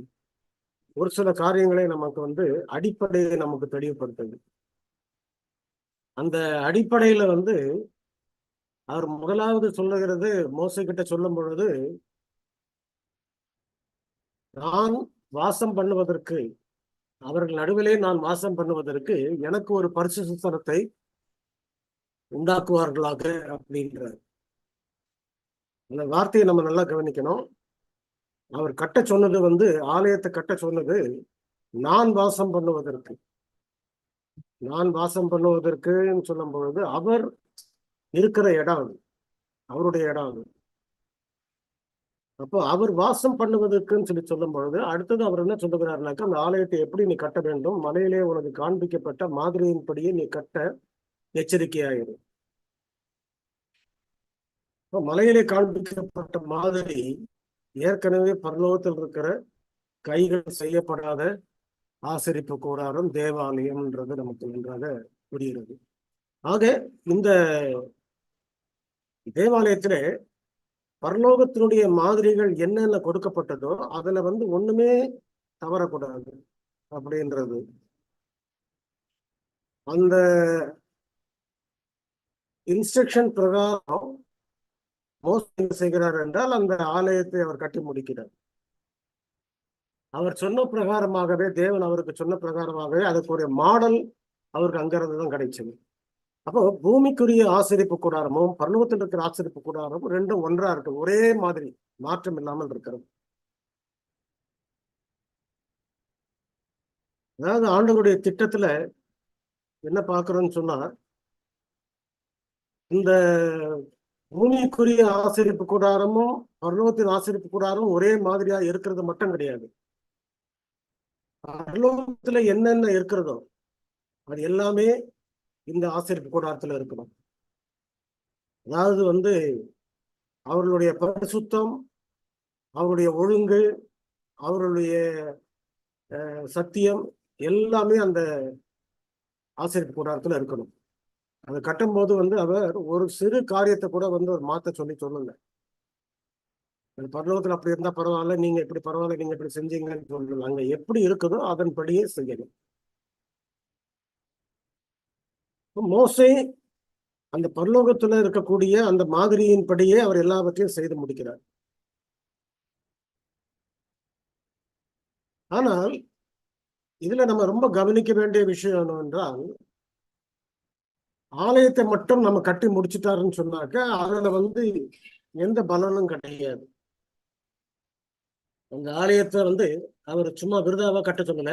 ஒரு சில காரியங்களை நமக்கு அடிப்படையை நமக்கு தெளிவுபடுத்துது. அந்த அடிப்படையில அவர் முதலாவது சொல்லுகிறது, மோசே கிட்ட சொல்லும் பொழுது, நான் வாசம் பண்ணுவதற்கு, அவர்கள் நடுவிலே நான் வாசம் பண்ணுவதற்கு எனக்கு ஒரு பரிசுத்த ஸ்தலத்தை உண்டாக்குவார்களாக அப்படின்றார். அந்த வார்த்தையை நம்ம நல்லா கவனிக்கணும். அவர் கட்ட சொன்னது வந்து, ஆலயத்தை கட்ட சொன்னது நான் வாசம் பண்ணுவதற்கு. நான் வாசம் பண்ணுவதற்குன்னு சொல்லும் பொழுது அவர் இருக்கிற இடம் அது, அவருடைய இடம் அது. அப்போ அவர் வாசம் பண்ணுவதற்குன்னு சொல்லி சொல்லும் பொழுது அடுத்தது அவர் என்ன சொல்லுகிறாருனாக்கா, அந்த ஆலயத்தை எப்படி நீ கட்ட வேண்டும், மலையிலே உனக்கு காண்பிக்கப்பட்ட மாதிரியின்படியே நீ கட்ட எச்சரிக்கையாயிரு. இப்போ மலையிலே காண்பிக்கப்பட்ட மாதிரி ஏற்கனவே பரலோகத்தில் இருக்கிற கைகள் செய்யப்படாத ஆசரிப்பு கூடாரம் தேவாலயம்ன்றது நமக்கு நன்றாக புரிகிறது. ஆக இந்த தேவாலயத்திலே பரலோகத்தினுடைய மாதிரிகள் என்னென்ன கொடுக்கப்பட்டதோ அதுல வந்து ஒண்ணுமே தவறக்கூடாது அப்படின்றது. அந்த இன்ஸ்ட்ரக்ஷன் பிரகாரம் மோசே என்ன செய்கிறார் என்றால், அந்த ஆலயத்தை அவர் கட்டி முடிக்கிறார். அவர் சொன்ன பிரகாரமாகவே, தேவன் அவருக்கு சொன்ன பிரகாரமாகவே அதுக்குரிய மாடல் அவருக்கு அங்கிருந்து தான் கிடைச்சது. அப்போ பூமிக்குரிய ஆசரிப்பு கூடாரமும் பரலோகத்தில் இருக்கிற ஆசரிப்பு கூடாரமும் ரெண்டும் ஒன்றா இருக்கு, ஒரே மாதிரி, மாற்றம் இல்லாமல் இருக்கிறது. அதாவது ஆண்டவருடைய திட்டத்துல என்ன பார்க்கிறோம்னு சொன்னா, இந்த பூமிக்குரிய ஆசரிப்பு கூடாரமும் பரலோகத்தின் ஆசரிப்பு கூடாரமும் ஒரே மாதிரியா இருக்கிறது மட்டும் கிடையாது. பரலோகத்துல என்னென்ன இருக்கிறதோ அது எல்லாமே இந்த ஆசரிப்பு கூடாரத்துல இருக்கணும். அதாவது வந்து அவர்களுடைய பரிசுத்தம், அவருடைய ஒழுங்கு, அவருடைய சத்தியம் எல்லாமே அந்த ஆசரிப்பு கூடாரத்துல இருக்கணும். அதை கட்டும் போது வந்து அவர் ஒரு சிறு காரியத்தை கூட வந்து ஒரு மாத்த சொல்லல. பரலோகத்துல அப்படி இருந்தா பரவாயில்ல, நீங்க இப்படி பரவாயில்ல, நீங்க இப்படி செஞ்சீங்கன்னு சொல்லல. அங்க எப்படி இருக்குதோ அதன்படியே செய்யணும். மோசே அந்த பரலோகத்துல இருக்கக்கூடிய அந்த மாதிரியின்படியே அவர் எல்லாவற்றையும் செய்து முடிக்கிறார். ஆனால் இதுல நம்ம ரொம்ப கவனிக்க வேண்டிய விஷயம் என்னவென்றால், ஆலயத்தை மட்டும் நம்ம கட்டி முடிச்சுட்டாருன்னு சொன்னாக்க அதுல வந்து எந்த பலனும் கிடையாது. அந்த ஆலயத்தை வந்து அவர் சும்மா விருதாவா கட்ட சொல்லல.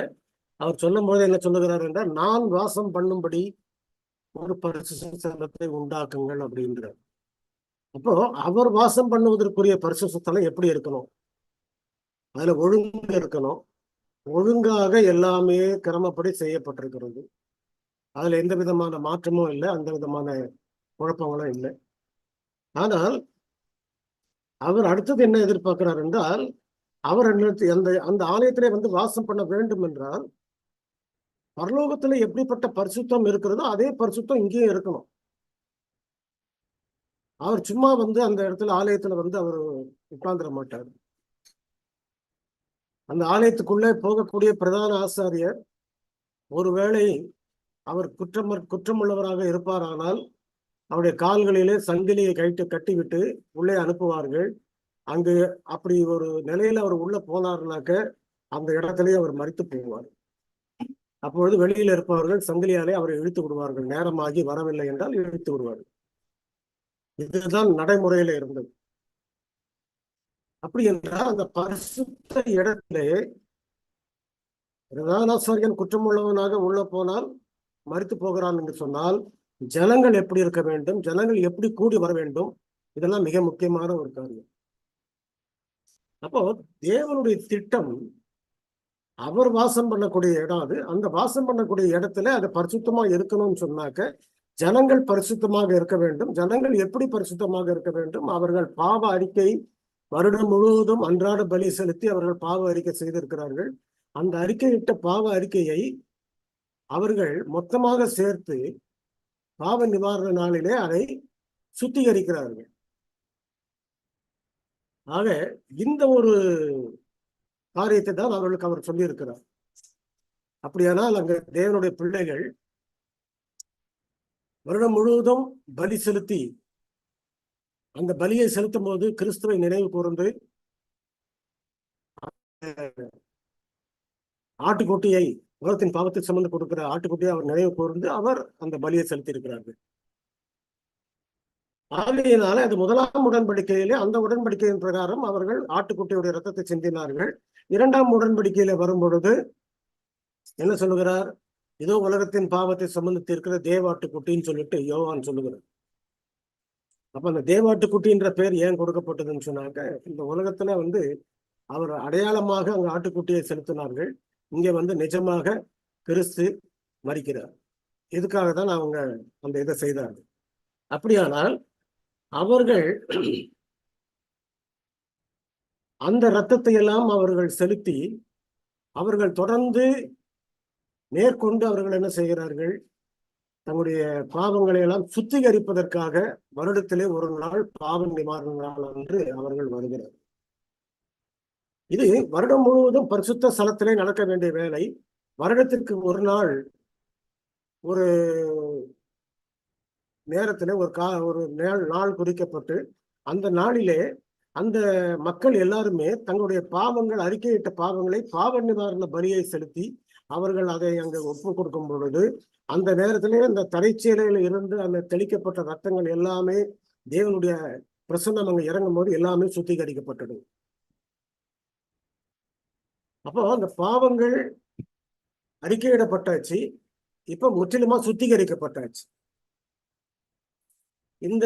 அவர் சொல்லும் போது என்ன சொல்லுகிறார் என்றால், நான் வாசம் பண்ணும்படி ஒரு பரிசுத்த ஸ்தலத்தை உண்டாக்குங்கள் அப்படின்றார். அப்போ அவர் வாசம் பண்ணுவதற்குரிய பரிசுத்த ஸ்தலம் எப்படி இருக்கணும்? அதுல ஒழுங்கு இருக்கணும். ஒழுங்காக எல்லாமே கிரமப்படி செய்யப்பட்டிருக்கிறது. அதுல எந்த விதமான மாற்றமும் இல்லை, அந்த விதமான குழப்பங்களும் இல்லை. ஆனால் அவர் அடுத்தது என்ன எதிர்பார்க்கிறார் என்றால், அவர் அந்த ஆலயத்திலே வந்து வாசம் பண்ண வேண்டும் என்றால் பரலோகத்துல எப்படிப்பட்ட பரிசுத்தம் இருக்கிறதோ அதே பரிசுத்தம் இங்கேயும் இருக்கணும். அவர் சும்மா வந்து அந்த இடத்துல ஆலயத்துல வந்து அவர் உட்கார்ந்துட மாட்டார். அந்த ஆலயத்துக்குள்ளே போகக்கூடிய பிரதான ஆசாரியர் ஒருவேளை அவர் குற்றமுள்ளவராக இருப்பாரானால் அவருடைய கால்களிலே சங்கிலியை கட்டிவிட்டு உள்ளே அனுப்புவார்கள். அங்கு அப்படி ஒரு நிலையில அவர் உள்ள போனார்னாக்க அந்த இடத்திலேயே அவர் மரித்து போவார். அப்பொழுது வெளியில் இருப்பவர்கள் சங்கிலியாலே அவரை இழுத்து விடுவார்கள். நேரமாகி வரவில்லை என்றால் இழுத்து விடுவார்கள். இதுதான் நடைமுறையில இருந்தது. அப்படி என்றால் அந்த பரிசுத்த இடத்திலே பிரதானாசாரியன் குற்றமுள்ளவனாக உள்ள போனால் மரித்து போகிறான் என்று சொன்னால் ஜனங்கள் எப்படி இருக்க வேண்டும், ஜனங்கள் எப்படி கூடி வர வேண்டும், இதெல்லாம் மிக முக்கியமான ஒரு காரியம். அப்போ தேவனுடைய திட்டம் அவர் வாசம் பண்ணக்கூடிய இடம் அது. அந்த வாசம் பண்ணக்கூடிய இடத்துல அது பரிசுத்தமா இருக்கணும்னு சொன்னாக்க ஜனங்கள் பரிசுத்தமாக இருக்க வேண்டும். ஜனங்கள் எப்படி பரிசுத்தமாக இருக்க வேண்டும்? அவர்கள் பாவ அறிக்கை வருடம் முழுவதும் அன்றாட பலி செலுத்தி அவர்கள் பாவ அறிக்கை செய்திருக்கிறார்கள். அந்த அறிக்கையிட்ட பாவ அறிக்கையை அவர்கள் மொத்தமாக சேர்த்து பாவ நிவாரண நாளிலே அதை சுத்திகரிக்கிறார்கள். ஆக இந்த ஒரு காரியத்தை தான் அவர்களுக்கு அவர் சொல்லியிருக்கிறார். அப்படியானால் அங்க தேவனுடைய பிள்ளைகள் வருடம் முழுவதும் பலி செலுத்தி அந்த பலியை செலுத்தும் போது கிறிஸ்துவை நினைவு கூர்ந்து ஆட்டுக்குட்டியை, உலகத்தின் பாவத்தை சுமந்து கொடுக்கிற ஆட்டுக்குட்டியை அவர் நினைவு கூர்ந்து அவர் அந்த பலியை செலுத்தி இருக்கிறார்கள். ஆகையினால அது முதலாம் உடன்படிக்கையிலே அந்த உடன்படிக்கையின் பிரகாரம் அவர்கள் ஆட்டுக்குட்டியுடைய ரத்தத்தை சிந்தினார்கள். இரண்டாம் உடன்படிக்கையில வரும் பொழுது என்ன சொல்லுகிறார்? இதோ உலகத்தின் பாவத்தை சுமந்து தீர்க்கிற தேவாட்டுக்குட்டின்னு சொல்லிட்டு யோவான் சொல்லுகிறார். அப்ப அந்த தேவாட்டுக்குட்டின்ற பேர் ஏன் கொடுக்கப்பட்டதுன்னு சொன்னாங்க, இந்த உலகத்துல அவர் அடையாளமாக அங்க ஆட்டுக்குட்டியை செலுத்தினார்கள். இங்க நிஜமாக கிறிஸ்து மரிக்கிறார். இதுக்காக தான் அவங்க அந்த இதை செய்தார்கள். அப்படியானால் அவர்கள் அந்த இரத்தத்தை எல்லாம் அவர்கள் செலுத்தி அவர்கள் தொடர்ந்து மேற்கொண்டு அவர்கள் என்ன செய்கிறார்கள்? தங்களுடைய பாவங்களை எல்லாம் சுத்திகரிப்பதற்காக வருடத்திலே ஒரு நாள் பாவ நிவாரண நாள் அன்று அவர்கள் வருகிறார். இது வருடம் முழுவதும் பரிசுத்த ஸ்தலத்திலே நடக்க வேண்டிய வேலை. வருடத்திற்கு ஒரு நாள் ஒரு நேரத்திலே ஒரு நாள் குறிக்கப்பட்டு அந்த நாளிலே அந்த மக்கள் எல்லாருமே தங்களுடைய பாவங்கள், அறிக்கையிட்ட பாவங்களை பாவ நிவாரண பலியை செலுத்தி அவர்கள் அதை அங்கு ஒப்பு கொடுக்கும் பொழுது அந்த நேரத்திலே அந்த தரைச்சீலையில இருந்து அந்த தெளிக்கப்பட்ட ரத்தங்கள் எல்லாமே தேவனுடைய பிரசன்னம் அங்க இறங்கும் போது எல்லாமே சுத்திகரிக்கப்பட்டது. அப்போ அந்த பாவங்கள் அறிக்கையிடப்பட்டாச்சு, இப்ப முற்றிலுமா சுத்திகரிக்கப்பட்டாச்சு. இந்த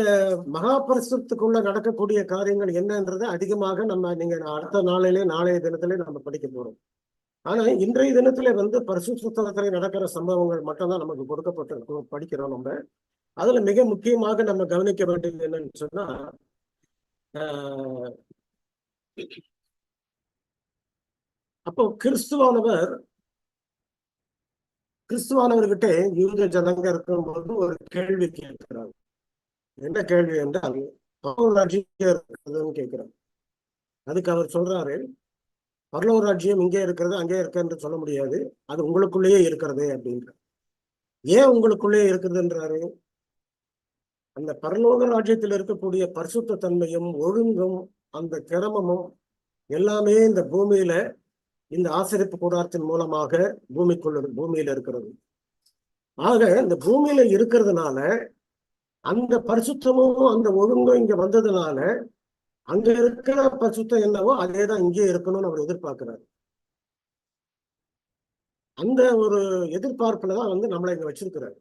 மகாபரிசுத்துக்குள்ள நடக்கக்கூடிய காரியங்கள் என்னன்றதை அதிகமாக நீங்க அடுத்த நாளைய தினத்திலே நம்ம படிக்க போறோம். ஆனா இன்றைய தினத்திலே பரிசுத்த ஸ்தலத்திலே நடக்கிற சம்பவங்கள் மட்டும்தான் நமக்கு கொடுக்கப்பட்டு படிக்கிறோம். நம்ம அதுல மிக முக்கியமாக நம்ம கவனிக்க வேண்டியது என்னன்னு சொன்னா, அப்போ கிறிஸ்துவானவர்கிட்ட யூத ஜனங்க இருக்கும்போது ஒரு கேள்வி கேட்கிறாங்க. என்ன கேள்வி என்றால், பரலோக ராஜ்யம் இருக்குதுன்னு கேட்கிறார். அதுக்கு அவர் சொல்றாரு, பரலோக ராஜ்யம் இங்கே இருக்கிறது அங்கே இருக்கிறது சொல்ல முடியாது, அது உங்களுக்குள்ளேயே இருக்கிறது அப்படின்ற. ஏன் உங்களுக்குள்ளேயே இருக்குதுன்றாரு? அந்த பரலோக ராஜ்யத்தில் இருக்கக்கூடிய பரிசுத்த தன்மையும் ஒழுங்கும் அந்த கிரமமும் எல்லாமே இந்த பூமியில இந்த ஆசரிப்பு கூடாரத்தின் மூலமாக பூமியில இருக்கிறது. ஆக இந்த பூமியில இருக்கிறதுனால அந்த பரிசுத்தமும் அந்த ஒழுங்கும் இங்க வந்ததுனால அங்க இருக்கிற பரிசுத்தம் என்னவோ அதேதான் இங்கே இருக்கணும்னு அவர் எதிர்பார்க்கிறார். அந்த ஒரு எதிர்பார்ப்புலதான் நம்மளை இங்க வச்சிருக்கிறாரு.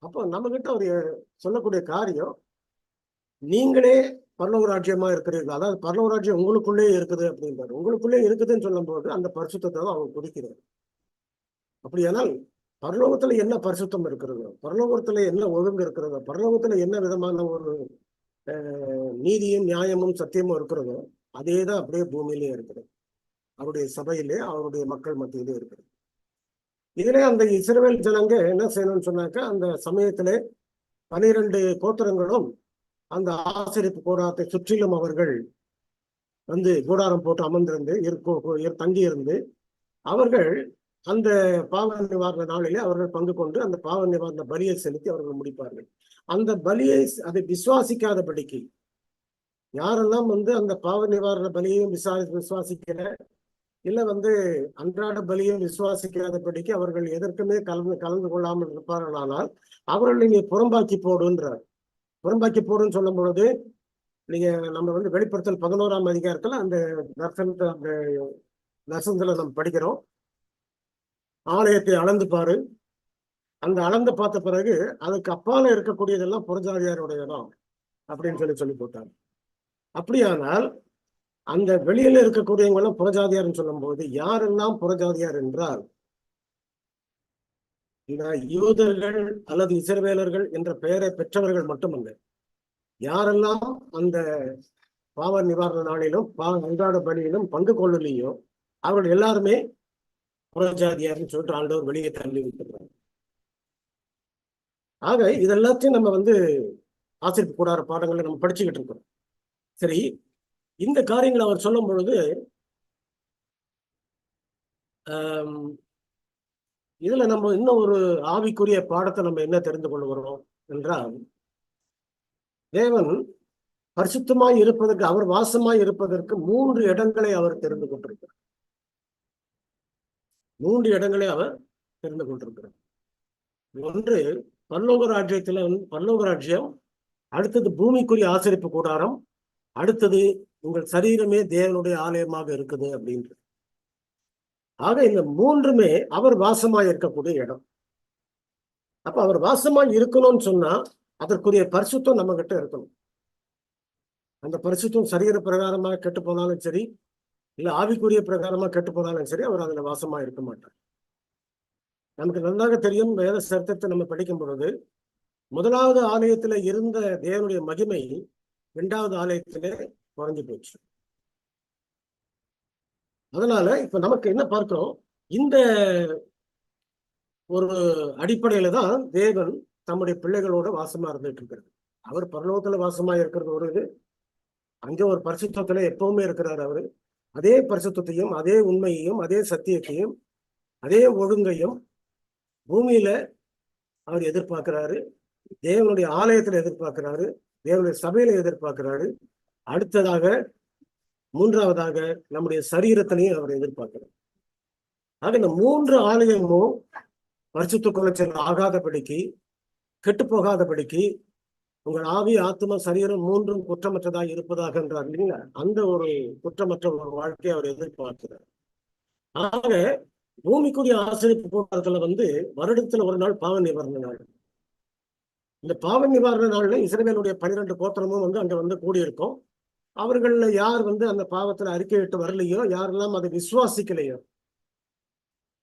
அப்போ நம்ம கிட்ட அவர் சொல்லக்கூடிய காரியம், நீங்களே பரலோக ராஜ்யமா இருக்கிறீர்கள், அதாவது பரலோக ராஜ்யம் உங்களுக்குள்ளே இருக்குது அப்படின்றாரு. உங்களுக்குள்ளே இருக்குதுன்னு சொல்லும் போது அந்த பரிசுத்தத்தை தான் அவங்க குறிக்கிறார். அப்படியானால் பரலோகத்துல என்ன பரிசுத்தம் இருக்கிறதோ, பரலோகத்துல என்ன ஒழுங்கு இருக்கிறதோ, பரலோகத்துல என்ன விதமான ஒரு நீதியும் நியாயமும் சத்தியமும் இருக்கிறதோ அதேதான் அப்படியே பூமியிலே இருக்கிறது. அவருடைய சபையிலே அவருடைய மக்கள் மத்தியிலே இருக்கிறது. இதுல அந்த இஸ்ரவேல் ஜனங்க என்ன செய்யணும்னு சொன்னாக்கா, அந்த சமயத்திலே 12 கோத்திரங்களும் அந்த ஆசரிப்பு கூடாரத்தை சுற்றிலும் அவர்கள் கூடாரம் போட்டு அமர்ந்திருந்து தங்கி இருந்து அவர்கள் அந்த பாவ நிவாரண நாளிலே அவர்கள் பங்கு கொண்டு அந்த பாவ நிவாரண பலியை செலுத்தி அவர்கள் முடிப்பார்கள். அந்த பலியை அதை விசுவாசிக்காதபடிக்கு யாரெல்லாம் அந்த பாவ நிவாரண பலியையும் விசுவாசிக்கிற இல்ல அன்றாட பலியும் விசுவாசிக்காதபடிக்கு அவர்கள் எதற்குமே கலந்து கொள்ளாமல் இருப்பார்களானால் அவர்கள் நீங்க புறம்பாக்கி போடுன்றார். புறம்பாக்கி போடுன்னு சொல்லும் பொழுது நீங்க நம்ம வெளிப்படுத்தல் 11ஆம் அதிகாரத்துல அந்த தர்சனத்துல நம்ம படிக்கிறோம். ஆலயத்தை அளந்து பாரு, அந்த அளந்து பார்த்த பிறகு அதுக்கு அப்பால இருக்கக்கூடியதெல்லாம் புறஜாதியாருடைய இடம் அப்படின்னு சொல்லி போட்டாங்க. அப்படியானால் அந்த வெளியில இருக்கக்கூடியவங்க எல்லாம் புறஜாதியார்னு சொல்லும் போது யாரெல்லாம் புறஜாதியார் என்றால், இந்த யூதர்கள் அல்லது இஸ்ரவேலர்கள் என்ற பெயரை பெற்றவர்கள் மட்டுமல்ல, யாரெல்லாம் அந்த பாவ நிவாரண நாளிலும் அன்றாட பலியிலும் பங்கு கொள்ளலையோ அவர்கள் எல்லாருமே புறஜாதியார்னு சொல்லிட்டு ஆண்டவர் வெளியே தள்ளி விட்டுறாங்க. ஆக இதெல்லாத்தையும் நம்ம ஆசரிப்பு கூடார பாடங்களை நம்ம படிச்சுக்கிட்டு இருக்கோம். சரி, இந்த காரியங்களை அவர் சொல்லும் பொழுது இதுல நம்ம இன்னும் ஒரு ஆவிக்குரிய பாடத்தை நம்ம என்ன தெரிந்து கொள்கிறோம் என்றால், தேவன் பரிசுத்தமாய் இருப்பதற்கு, அவர் வாசமாய் இருப்பதற்கு 3 இடங்களை அவர் தெரிந்து கொண்டிருக்கிறார். 3 இடங்களை அவர் தெரிந்து கொண்டிருக்கிறார். ஒன்று, பரலோக ராஜ்யம் அடுத்தது பூமிக்குரிய ஆசரிப்பு கூடாரம், அடுத்தது உங்கள் சரீரமே தேவனுடைய ஆலயமாக இருக்குது அப்படின்றது. ஆக இந்த மூன்றுமே அவர் வாசமாய் இருக்கக்கூடிய இடம். அப்ப அவர் வாசமாய் இருக்கணும்னு சொன்னா அதற்குரிய பரிசுத்தம் நம்ம கிட்ட இருக்கணும். அந்த பரிசுத்தம் சரீர பிரகாரமாக கெட்டு போனாலும் சரி, இல்ல ஆவிக்குரிய பிரகாரமா கெட்டு போனாலும் சரி, அவர் அதுல வாசமா இருக்க மாட்டார். நமக்கு நன்றாக தெரியும், வேத சரித்திரத்தை நம்ம படிக்கும் பொழுது முதலாவது ஆலயத்துல இருந்த தேவனுடைய மகிமை இரண்டாவது ஆலயத்திலே குறைஞ்சு போச்சு. அதனால இப்ப நமக்கு என்ன பார்க்கிறோம், இந்த ஒரு அடிப்படையில தான் தேவன் தம்முடைய பிள்ளைகளோட வாசமா இருந்துட்டு இருக்கிறது. அவர் பரலோகத்துல வாசமா இருக்கிறது ஒரு இது, அங்க ஒரு பரிசுத்தத்துல எப்பவுமே இருக்கிறார். அவரு அதே பரிசுத்தையும் அதே உண்மையையும் அதே சத்தியத்தையும் அதே ஒழுங்கையும் பூமியில அவர் எதிர்பார்க்கிறாரு. தேவனுடைய ஆலயத்துல எதிர்பார்க்கிறாரு, தேவனுடைய சபையில எதிர்பார்க்கிறாரு. அடுத்ததாக மூன்றாவதாக நம்முடைய சரீரத்திலையும் அவர் எதிர்பார்க்கிறார். ஆக இந்த மூன்று ஆலயமும் பரிசுத்த குலைச்சல் ஆகாதபடிக்கு, கெட்டு போகாதபடிக்கு உங்கள் ஆவி ஆத்மா சரீரம் மூன்றும் குற்றமற்றதாக இருப்பதாக என்றார் இல்லைங்களா? அந்த ஒரு குற்றமற்ற ஒரு வாழ்க்கையை அவர் எதிர்பார்க்கிறார். ஆக பூமிக்குரிய ஆசரிப்பு கூட்டத்துல வருடத்துல ஒரு நாள் பாவ நிவாரண நாள். இந்த பாவ நிவாரண நாள்ல இஸ்ரவேலுடைய 12 கோத்திரமும் அங்க கூடியிருக்கும். அவர்கள்ல யார் அந்த பாவத்துல அறிக்கையிட்டு வரலையோ, யாரெல்லாம் அதை விசுவாசிக்கலையோ,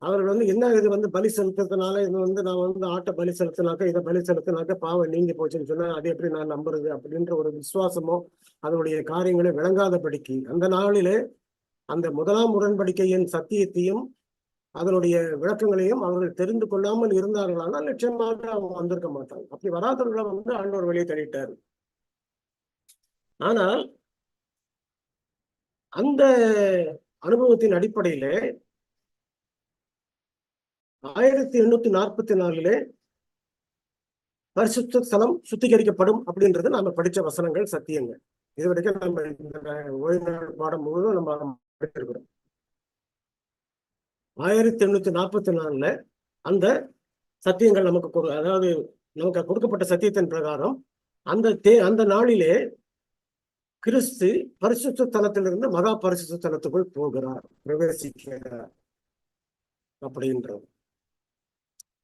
அவர்கள் என்ன இது பலி செலுத்துறதுனால இது நான் ஆட்டை பலி செலுத்தினாக்க, இதை பலி செலுத்தினாக்க பாவம் நீங்கி போச்சுன்னு சொன்னா அது எப்படி நான் நம்புறது அப்படின்ற ஒரு விசுவாசமோ அதனுடைய காரியங்களை விளங்காதபடிக்கு அந்த நாளிலே அந்த முதலாம் உடன்படிக்கையின் சத்தியத்தையும் அதனுடைய விளக்கங்களையும் அவர்கள் தெரிந்து கொள்ளாமல் இருந்தார்களானால் நிச்சயமாக அவங்க வந்திருக்க மாட்டாங்க. அப்படி வராதவர்களை ஆண்டவர் வெளியே தள்ளிட்டாரு. ஆனால் அந்த அனுபவத்தின் அடிப்படையில 1844 பரிசுத்த ஸ்தலம் சுத்திகரிக்கப்படும் அப்படின்றது நாம படிச்ச வசனங்கள், சத்தியங்கள். இது வரைக்கும் நம்ம இந்த ஓய்வு பாடம் முழுவதும் நம்ம படித்திருக்கிறோம். 1844 அந்த சத்தியங்கள் நமக்கு அதாவது நமக்கு கொடுக்கப்பட்ட சத்தியத்தின் பிரகாரம் அந்த நாளிலே கிறிஸ்து பரிசுத்த ஸ்தலத்திலிருந்து மகா பரிசுத்த ஸ்தலத்துக்குள் போகிறார், பிரவேசிக்கிறார் அப்படின்றது.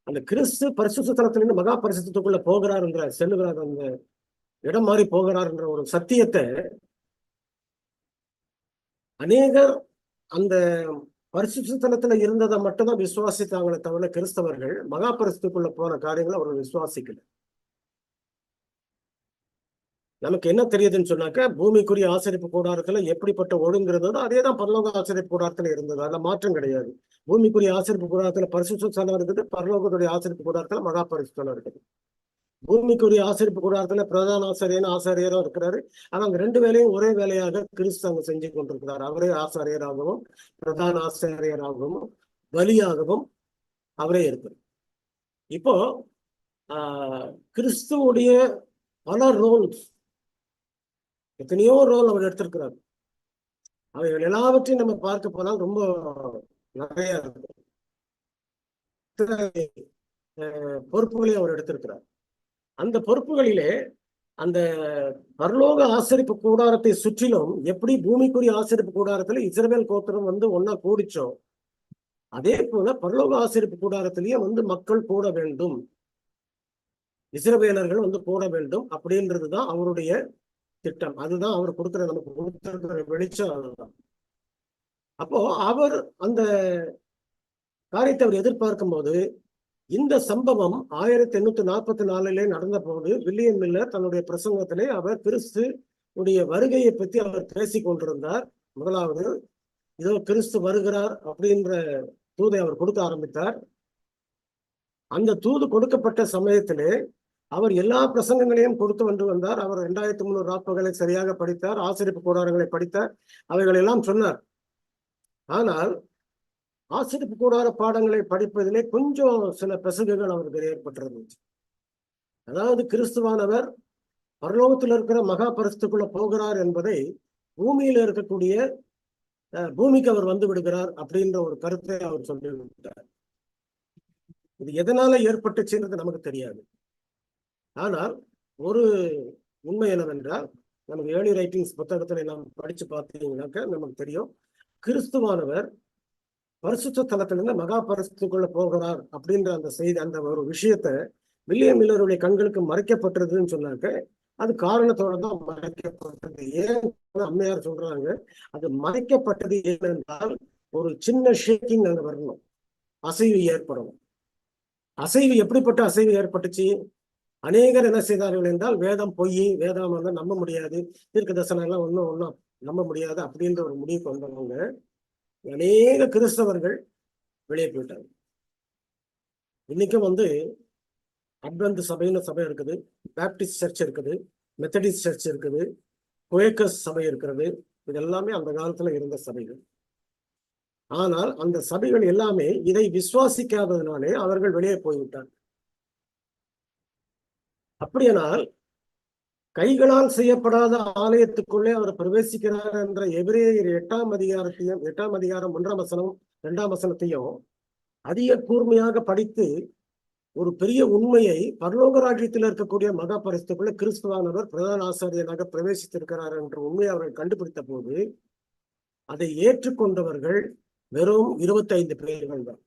அந்த கிறிஸ்து பரிசுத்த ஸ்தலத்திலிருந்து மகா பரிசுத்தத்துக்குள்ள போகிறார் என்ற செல்லுகிறார், அந்த இடம் மாறி போகிறார் என்ற ஒரு சத்தியத்தை அநேகர் அந்த பரிசுத்த ஸ்தலத்துல இருந்ததை மட்டும்தான் விசுவாசித்தாங்களே தவிர கிறிஸ்தவர்கள் மகா பரிசுத்துக்குள்ள போன காரியங்களை அவர்கள் விசுவாசிக்கல. நமக்கு என்ன தெரியுதுன்னு சொன்னாக்க, பூமிக்குரிய ஆசரிப்பு கூடாரத்துல எப்படிப்பட்ட ஒழுங்கு இருந்ததோ அதே தான் பரலோக ஆசரிப்பு கூடாரத்துல இருந்தது. அதுல மாற்றம் கிடையாது. பூமிக்குரிய ஆசரிப்பு கூடாரத்துல பரிசுத்த ஸ்தலம் இருக்குது, பரலோகத்துடைய ஆசரிப்பு கூடாரத்துல மகா பரிசுத்தம் இருக்குது. பூமிக்குரிய ஆசரிப்பு கூடாரத்துல பிரதான ஆசாரியரும் இருக்கிறாரு. ஆனா அந்த ரெண்டு வேலையும் ஒரே வேலையாக கிறிஸ்து அங்க செஞ்சு கொண்டிருக்கிறார். அவரே ஆசாரியராகவும் பிரதான ஆசாரியராகவும் பலியாகவும் அவரே இருக்கிறார். இப்போ கிறிஸ்துவுடைய பல ரோல்ஸ், எத்தனையோ ரோல் அவர் எடுத்திருக்கிறார். அவைகள் எல்லாவற்றையும் நம்ம பார்க்க போனால் ரொம்ப நிறைய பொறுப்புகளையும் அவர் எடுத்திருக்கிறார். அந்த பொறுப்புகளிலே அந்த பரலோக ஆசரிப்பு கூடாரத்தை சுற்றிலும் எப்படி பூமிக்குரிய ஆசரிப்பு கூடாரத்துல இஸ்ரவேல் கோத்திரம் ஒன்னா கூடிச்சோ, அதே போல பரலோக ஆசரிப்பு கூடாரத்திலேயே மக்கள் கூட வேண்டும், இஸ்ரவேலர்கள் கூட வேண்டும் அப்படின்றதுதான் அவருடைய திட்டம். அதுதான் அவர் நமக்கு கொடுத்திருக்கிற வெளிச்சம். அதுதான். அப்போ அவர் அந்த காரியத்தை அவர் எதிர்பார்க்கும் போது, இந்த சம்பவம் 1844 நடந்த போது வில்லியம் மில்லர் தன்னுடைய பிரசங்கத்திலே அவர் கிறிஸ்து உடைய வருகையை பற்றி அவர் பேசி கொண்டிருந்தார். முதலாவது இதோ கிறிஸ்து வருகிறார் அப்படின்ற தூதை அவர் கொடுக்க ஆரம்பித்தார். அந்த தூது கொடுக்கப்பட்ட சமயத்திலே அவர் எல்லா பிரசங்கங்களையும் கொடுத்து வந்தார். அவர் 2300 ராப்பகளை சரியாக படித்தார், ஆசரிப்பு கூடாரங்களை படித்தார், அவைகள் எல்லாம் சொன்னார். ஆனால் ஆசரிப்பு கூடார பாடங்களை படிப்பதிலே கொஞ்சம் சில பெசகுகள் அவருக்கு ஏற்பட்டிருந்துச்சு. அதாவது கிறிஸ்துவானவர் பரலோகத்தில் இருக்கிற மகா பரிசுத்துக்குள்ள போகிறார் என்பதை பூமியில இருக்கக்கூடிய பூமிக்கு அவர் வந்து விடுகிறார் அப்படின்ற ஒரு கருத்தை அவர் சொல்லி விட்டார். இது எதனால ஏற்பட்டுச்சுன்றது நமக்கு தெரியாது. ஆனால் ஒரு உண்மை என்னவென்றால் நமக்கு ஏர்லி ரைட்டிங்ஸ் புத்தகத்துல நாம் படிச்சு பார்த்தீங்கன்னாக்க நமக்கு தெரியும், கிறிஸ்துவானவர் பரிசுத்த தலத்திலிருந்து மகா பரிசுக்குள்ள போகிறார் அப்படின்ற அந்த செய்தி, அந்த ஒரு விஷயத்த வில்லியம் மில்லருடைய கண்களுக்கு மறைக்கப்பட்டதுன்னு சொன்னாக்க அது காரணத்தோட தான் மறைக்கப்பட்டது. ஏன் அம்மையார் சொல்றாங்க அது மறைக்கப்பட்டது ஏனென்றால் ஒரு சின்ன ஷேக்கிங் அங்க வரணும், அசைவு ஏற்படணும். அசைவு எப்படிப்பட்ட அசைவு ஏற்பட்டுச்சு? அநேகர் என்ன செய்தார்கள் என்றால் வேதம் பொய், வேதம் வந்து நம்ப முடியாது, தீர்க்க தரிசனம் எல்லாம் ஒன்றும் நம்ப முடியாது அப்படின்ற ஒரு முடிவுக்கு வந்தவங்க அநேக கிறிஸ்தவர்கள் வெளியே போயிட்டாங்க. இன்னைக்கும் வந்து அட்வென்ட் சபைன்னு சபை இருக்குது, பேப்டிஸ்ட் சர்ச் இருக்குது, மெத்தடிஸ்ட் சர்ச் இருக்குது, குவேக்கர்ஸ் சபை இருக்கிறது. இது எல்லாமே அந்த காலத்துல இருந்த சபைகள். ஆனால் அந்த சபைகள் எல்லாமே இதை விசுவாசிக்காததினாலே அவர்கள் வெளியே போய்விட்டார். அப்படியானால் கைகளால் செய்யப்படாத ஆலயத்துக்குள்ளே அவர் பிரவேசிக்கிறார் என்ற எபிரேயர் 8ஆம் அதிகாரம் 1ஆம் வசனம் 2ஆம் வசனத்தையும் அதிக கூர்மையாக படித்து ஒரு பெரிய உண்மையை பரலோக ராஜ்யத்தில் இருக்கக்கூடிய மகா பரிசுக்குள்ள கிறிஸ்துவானவர் பிரதான ஆசாரியனாக பிரவேசித்திருக்கிறார் என்ற உண்மையை அவர்கள் கண்டுபிடித்த போது அதை ஏற்றுக்கொண்டவர்கள் வெறும் 25 பேர்கள் தான்.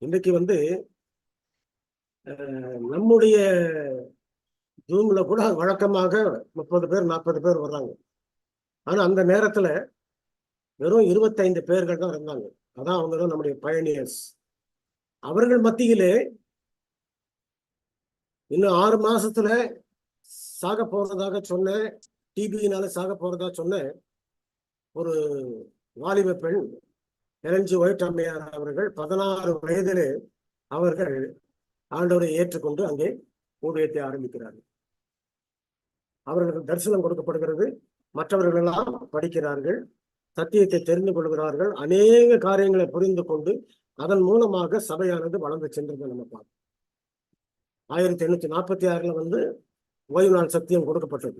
இன்றைக்கு வந்து நம்முடைய ஜூம்ல கூட வழக்கமாக 30 பேர் 40 பேர் வர்றாங்க. ஆனா அந்த நேரத்துல வெறும் 25 பேர்கள் தான் இருந்தாங்க. அதான் அவங்க தான் நம்முடைய பயணியர்ஸ். அவர்கள் மத்தியிலே இன்னும் 6 மாசத்துல சாக போறதாக சொன்ன, டிபியினால சாக போறதா சொன்ன ஒரு வாலிப பெண் எலன்ஜி ஒயிட் அம்மையார் அவர்கள் 16 வயதிலே அவர்கள் ஆண்டவரை ஏற்றுக்கொண்டு அங்கே ஊழியத்தை ஆரம்பிக்கிறார்கள். அவர்களுக்கு தரிசனம் கொடுக்கப்படுகிறது, மற்றவர்கள் எல்லாம் படிக்கிறார்கள், சத்தியத்தை தெரிந்து கொள்கிறார்கள், அநேக காரியங்களை புரிந்து கொண்டு அதன் மூலமாக சபையானது வளர்ந்து சென்றது. நம்ம பார்ப்போம். 1846 வந்து ஓய்வு நாள் சத்தியம் கொடுக்கப்பட்டது.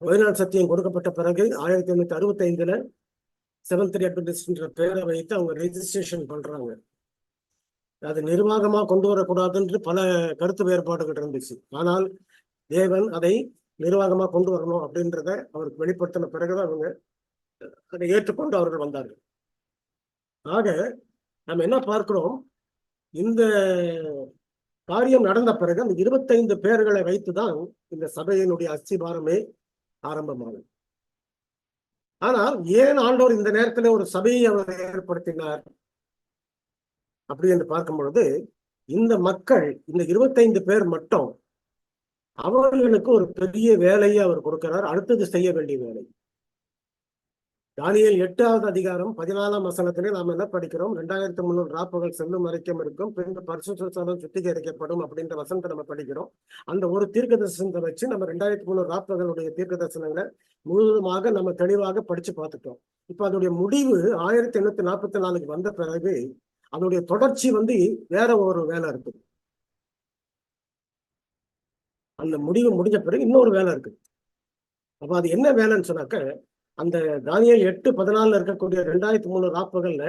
ஓய்வு நாள் சத்தியம் கொடுக்கப்பட்ட பிறகு 1865 செவன்த் டே அட்வென்டிஸ்ட்ன்ற பெயரை வைத்து அவங்க ரெஜிஸ்ட்ரேஷன் பண்றாங்க. அது நிர்வாகமா கொண்டு வரக்கூடாதுன்று பல கருத்து வேறுபாடுகள் இருந்துச்சு. ஆனால் தேவன் அதை நிர்வாகமா கொண்டு வரணும் அப்படின்றத அவருக்கு வெளிப்படுத்தின பிறகுதான் அவங்க அதை ஏற்றுக்கொண்டு அவர்கள் வந்தார்கள். ஆக நம்ம என்ன பார்க்கிறோம், இந்த காரியம் நடந்த பிறகு அந்த 25 பேர்களை வைத்துதான் இந்த சபையினுடைய அஸ்திபாரமே ஆரம்பமானது. ஆனால் ஏன் ஆண்டவர் இந்த நேரத்தில் ஒரு சபையை அவர் ஏற்படுத்தினார் அப்படி என்று பார்க்கும் பொழுது, இந்த மக்கள் இந்த 25 பேர் மட்டும் அவர்களுக்கு ஒரு பெரிய வேலையை அவர் கொடுக்கிறார். அடுத்தது செய்ய வேண்டிய வேலை. தானியேல் 8ஆவது அதிகாரம் 14ஆம் வசனத்திலே நாம் என்ன படிக்கிறோம்? 2300 ராப்பகல் செல்லும் வரைக்கும் இருக்கும், பின்பு பரிசுத்த ஸ்தலம் சுத்திகரிக்கப்படும் அப்படின்ற வசனத்தை நம்ம படிக்கிறோம். அந்த ஒரு தீர்க்க தரிசனத்தை வச்சு நம்ம 2300 ராப்பகளுடைய தீர்க்க தரிசனங்களை முழுவதுமாக நம்ம தெளிவாக படிச்சு பார்த்துட்டோம். இப்ப அதனுடைய முடிவு 1844 வந்த பிறகு அதனுடைய தொடர்ச்சி வந்து வேற ஒரு வேலை இருக்குது. அந்த முடிவு முடிஞ்ச பிறகு இன்னொரு வேலை இருக்குது. அப்ப அது என்ன வேலைன்னு சொன்னாக்க, அந்த தானியேல் 8:14 இருக்கக்கூடிய 2300 ராப்பகல்ல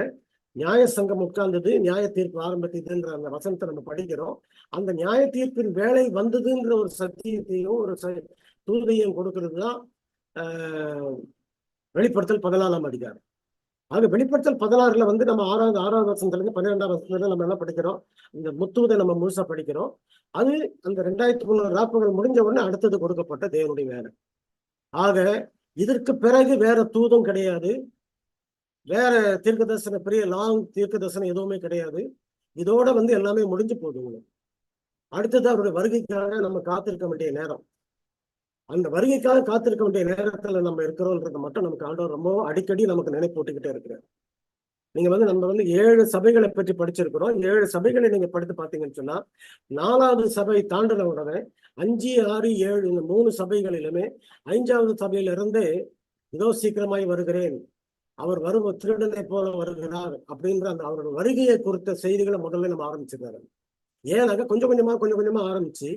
நியாய சங்கம் உட்கார்ந்தது, நியாய தீர்ப்பு ஆரம்பித்ததுன்ற அந்த வசனத்தை நம்ம படிக்கிறோம். அந்த நியாய தீர்ப்பின் வேலை வந்ததுன்ற ஒரு சத்தியத்தையும் ஒரு தூதையும் கொடுக்கிறது தான் வெளிப்படுத்தல் 14ஆம் அதிகாரம். ஆக வெளிப்படுத்தல் 16ல வந்து நம்ம 6வது வசனத்துல இருந்து 12ஆம் வசனத்துல நம்ம என்ன படிக்கிறோம்? இந்த முத்துவதை நம்ம முழுசா படிக்கிறோம். அது அந்த 2300 ராப்பகல் முடிஞ்ச உடனே அடுத்தது கொடுக்கப்பட்ட தேவனுடைய வேலை. ஆக இதற்கு பிறகு வேற தூதும் கிடையாது, வேற தீர்க்க தரிசன பெரிய லாங் தீர்க்க தரிசனம் எதுவுமே கிடையாது. இதோட வந்து எல்லாமே முடிஞ்சு போகுதுங்க. அடுத்தது அவருடைய வருகைக்காக நம்ம காத்திருக்க வேண்டிய நேரம். அந்த வருகைக்காக காத்திருக்க வேண்டிய நேரத்துல நம்ம இருக்கிறோம்ன்றத மட்டும் நமக்கு ஆண்டவர் ரொம்ப அடிக்கடி நமக்கு நினைப்பூட்டிக்கிட்டே இருக்கிறார். நீங்க வந்து நம்ம வந்து 7 சபைகளை பற்றி படிச்சிருக்கிறோம். 7 சபைகளை நீங்க படித்து பார்த்தீங்கன்னு சொன்னா, 4வது சபை தாண்டின உடனே 5, 6, 7 இந்த 3 சபைகளிலுமே 5வது சபையிலிருந்து இதோ சீக்கிரமாய் வருகிறேன், அவர் வரும் திருடனை போல வருகிறார் அப்படின்ற அந்த அவரோட வருகையை குறித்த செய்திகளை முதல்ல நம்ம ஆரம்பிச்சிருக்காரு. ஏன்னாக்க கொஞ்சம் கொஞ்சமா ஆரம்பிச்சு